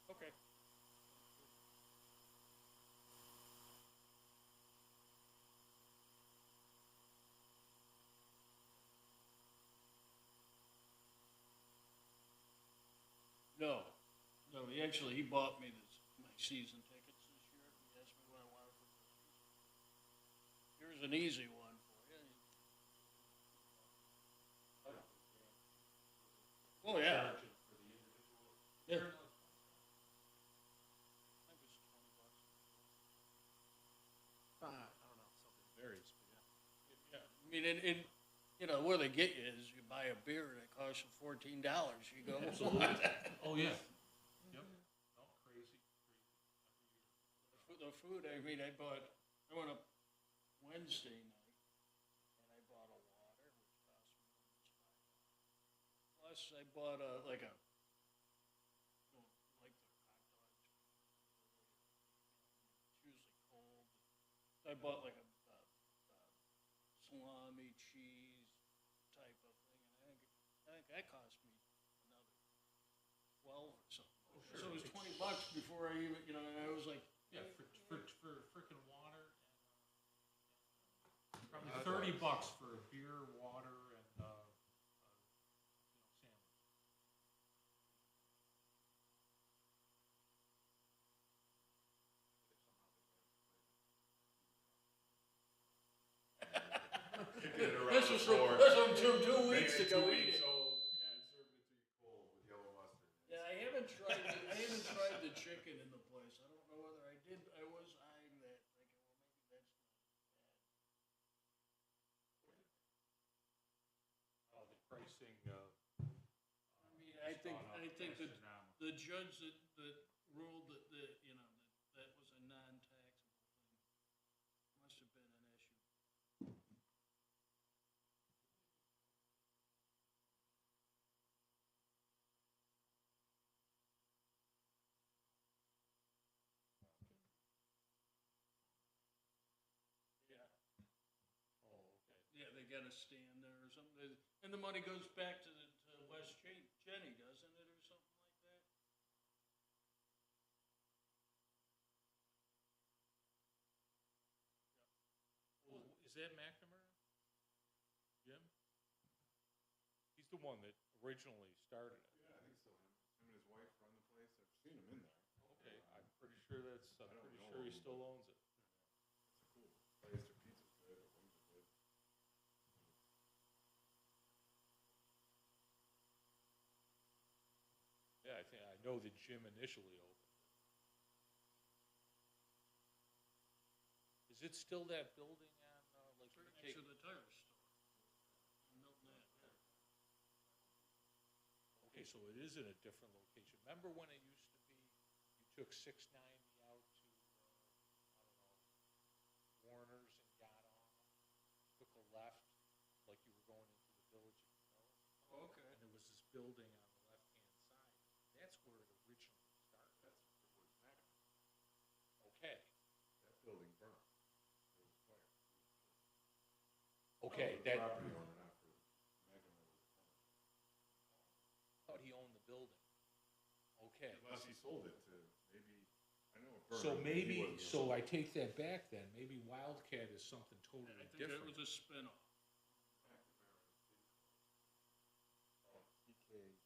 Okay. No, no, he bought me my season tickets this year. He asked me what I wanted for Christmas. Here's an easy one for you. Oh, yeah. Yeah. I think it's $20. I don't know, something varies, but yeah. Yeah, I mean, you know, where they get you is you buy a beer and it costs you $14. You go. Absolutely. Oh, yeah. Yep. No, crazy. The food, I mean, I went up Wednesday night and I bought a water, which cost me almost $5. Plus, I bought like their hot dogs. It's usually cold. I bought like a salami cheese type of thing, and I think that cost me another 12 or something. Oh, sure. So it was $20 before I even, you know, and I was like, Yeah, for frickin' water, and probably $30 for a beer, water, and this was from 2 weeks ago. Yeah, I haven't tried the chicken in the place. I don't know whether I did. I was eyeing that, thinking, well, maybe that's not bad. the pricing. I mean, I think that the judge that ruled that you know that was a non-taxable thing. they gotta stand there or something, and the money goes back to West Jenny, doesn't it, or something like that? Well, is that McNamara? Jim? He's the one that originally started it. Yeah, I think so. Him and his wife run the place. I've seen him in there. Okay, I'm pretty sure he still owns it. It's a cool place. Their pizza's good. Their wings are good. Yeah, I know that Jim initially opened it. Is it still that building on, like, Right the next cake? to the tire store. On Milton Ave, Okay, so it is in a different location. Remember when it used to be, you took 690 out to, I don't know, Warner's and got off, took a left, like you were going into the village of Mills? Oh, okay. And there was this building on the left-hand side. That's where it originally started. That's what was McNamara. Okay, That building burned. It was fire. okay, The that, property owner, not for McNamara, was the tenant. thought he owned the building. Okay. Unless he sold it to maybe, I know it burned. So but he maybe, wasn't so responsible. I take that back then, maybe Wildcat is something totally I think it different. was a spin-off. McNamara did close. Oh, TK Tavern.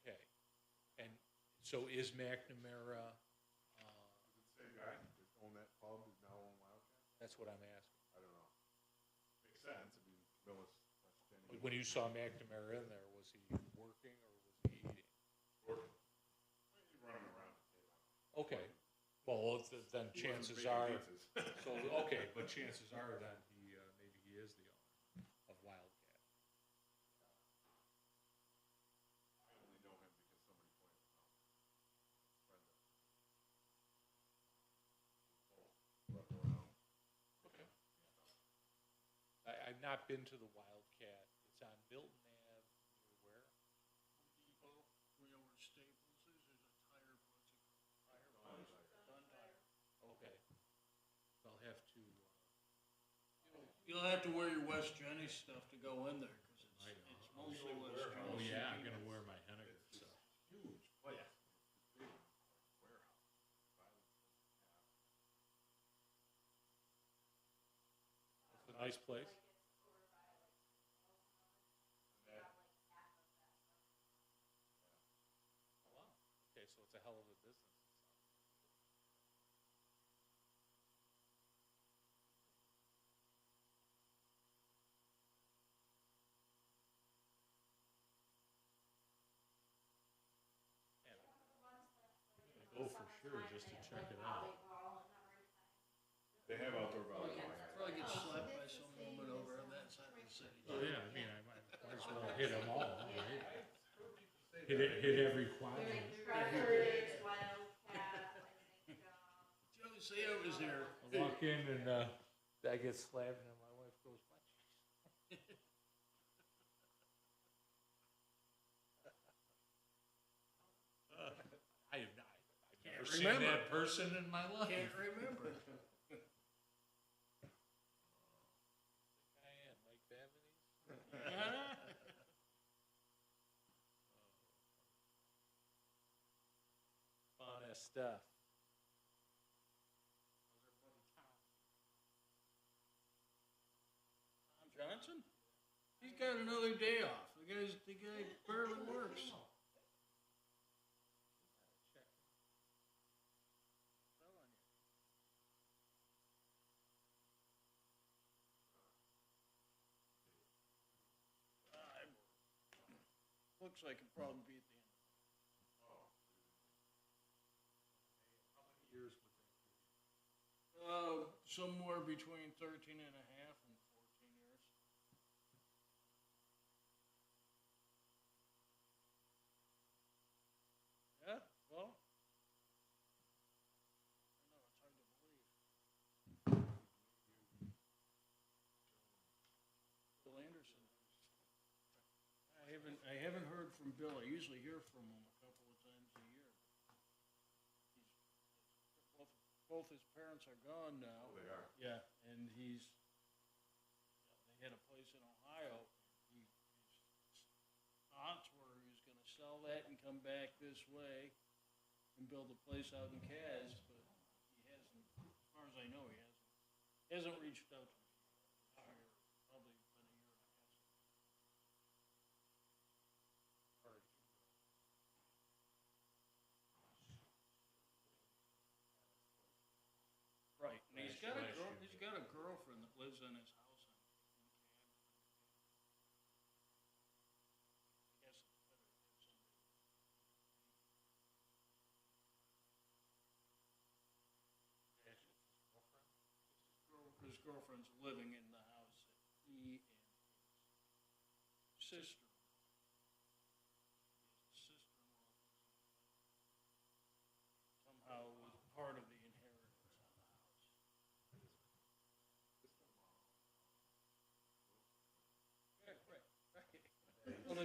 Okay, and so is McNamara, Is it the same guy that owned that pub is now on Wildcat? that's what I'm asking. I don't know. Makes sense. I mean, Millis, West Jenny. When you saw McNamara in there, was he working or was he eating? Working. He's running around the table. Okay, well, then He wasn't chances baking are, pizzas. so, okay, but chances are then maybe he is the owner of Wildcat. I only know him because somebody pointed him out. Friend of both running around. Okay. I've not been to the Wildcat. It's on Milton Ave, near where? Depot, where Staples is, there's a tire, what's it called? Dunn Tire. Okay. I'll have to, You'll have to wear your West Jenny stuff to go in there, cause I know. it's mostly West Jenny. oh yeah, I'm gonna wear my Hennigan stuff. Huge place. It's big, like warehouse. Violence. It's a nice place. And that, Oh, wow. Okay, so it's a hell of a business. Man, I'm gonna go for sure just to check it out. they have outdoor volleyball. Probably get slapped by some woman over on that side of the city. Oh, yeah, I mean, I might as well hit them all, right? Hit every quadrant. Joe, say I was there. I walk in and, I get slapped and my wife goes, "What?" I have not, I've never seen remember. that person in my life. Can't remember. I am, Mike Bavinese. Fun as stuff. Tom Johnson? He's got another day off. The guy barely works. Telling you. Looks like it'd probably be at the end. How many years was that? Somewhere between 13 and a half and 14 years. Yeah, well, I know, it's hard to believe. Bill Anderson. I haven't heard from Bill. I usually hear from him a couple of times a year. He's, both his parents are gone now. Oh, they are? Yeah, and they had a place in Ohio. His aunts were, he was gonna sell that and come back this way and build a place out in Cas, but he hasn't, as far as I know, he hasn't reached out to me. Probably been a year and a half. Right, and he's got a girlfriend that lives in his house in Caddo. I guess it's better to have somebody. His girlfriend's living in the house that he and his sister. His sister-in-law somehow was part of the inheritance on the house. Right. Well, the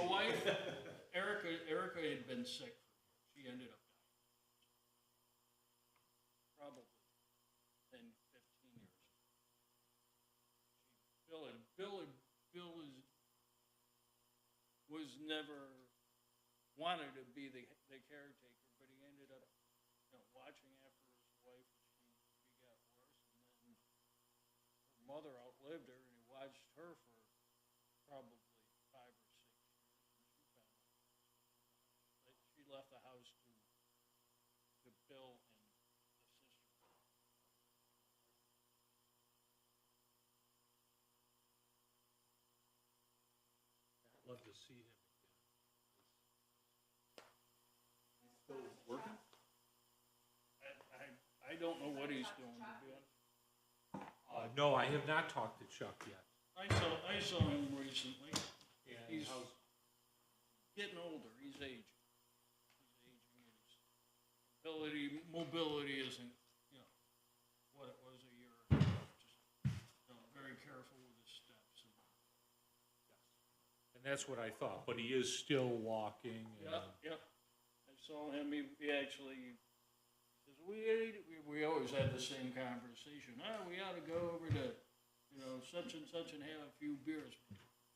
wife, Erica had been sick for years. She ended up dying. Probably 10, 15 years. Bill was never wanted to be the caretaker, but he ended up, watching after his wife as she got worse, and then her mother outlived her, and he watched her for probably 5 or 6 years, and she finally passed. But she left the house to Bill and the sister. I'd love to see him again. He's still working? I don't know what he's doing, to be honest. No, I have not talked to Chuck yet. I saw him recently. And He's how's- getting older, he's aging. His mobility isn't, what it was a year ago. Just, very careful with his steps. And that's what I thought, but he is still walking. And Yep. I saw him, he actually says, we always had the same conversation. We ought to go over to, such and such and have a few beers.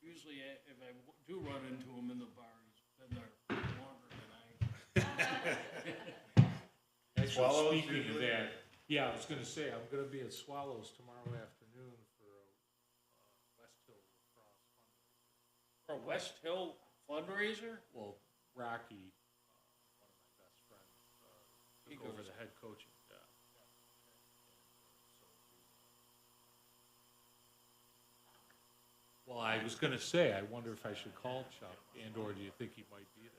Usually, if I do run into him in the bar, he's been there longer than I. Actually, Swallows speaking of usually? that, yeah, I was gonna say, I'm gonna be at Swallows tomorrow afternoon for a West Hill lacrosse fundraiser. For a West Hill fundraiser? Well, Rocky, one of my best friends, took over the head coaching job. Well, I was gonna say, I wonder if I should call Chuck, and/or do you think he might be there?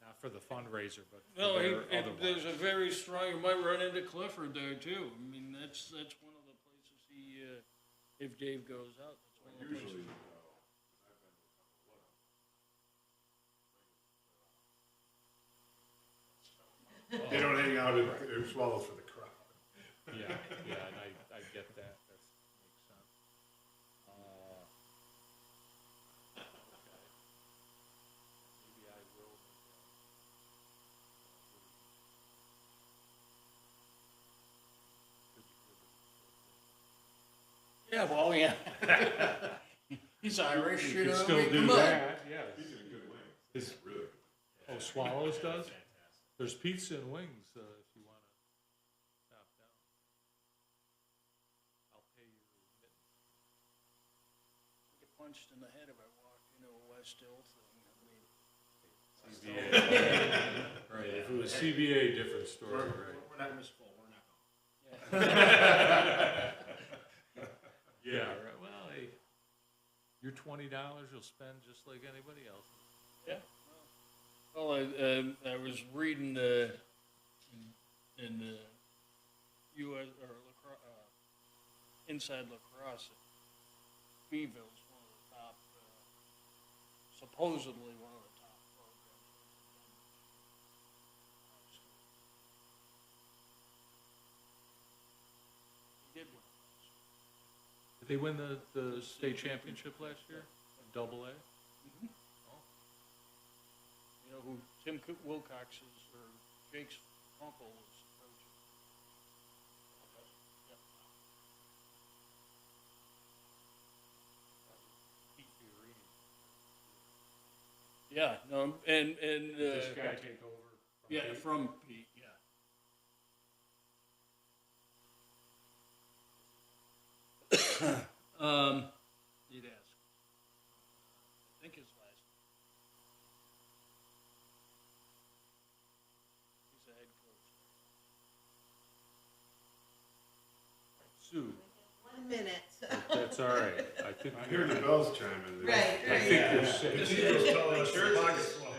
Not for the fundraiser, but for No, their there's a otherwise. very strong, you might run into Clifford there too. I mean, that's one of the places if Dave goes out, that's one of the Usually, places. I've been to a couple of them. They don't hang out in Swallows for the crowd. Yeah, and I get that, that makes sense. Okay. Maybe I will make Yeah, well, yeah. He's Irish, You can I still mean, do come on. that, yeah. He's in a good way. Is- Really good. Oh, Swallows does? There's pizza and wings, if you wanna stop down. I'll pay your Get punched in the head if I walk into a West Hill thing. I mean, CBA. Right, if it was CBA, different story, right? We're not Miss Full, we're not going. Yeah, right, well, hey, your $20 you'll spend just like anybody else. yeah. Well, I was reading in the U.S. or Inside Lacrosse, Beeville's one of the top, supposedly one of the top programs. He did win. Did they win the state championship last year? Double A? You know who Tim Wilcox's or Jake's uncle was coaching. Yeah, no, and, Did this guy take over? from yeah, Pete? from Pete, yeah. You'd ask. I think his last. He's the head coach. Sue. 1 minute. That's all right. I think. I hear the bells chiming. Right, I right. think you're safe. Cathedral's telling us the clock is swung.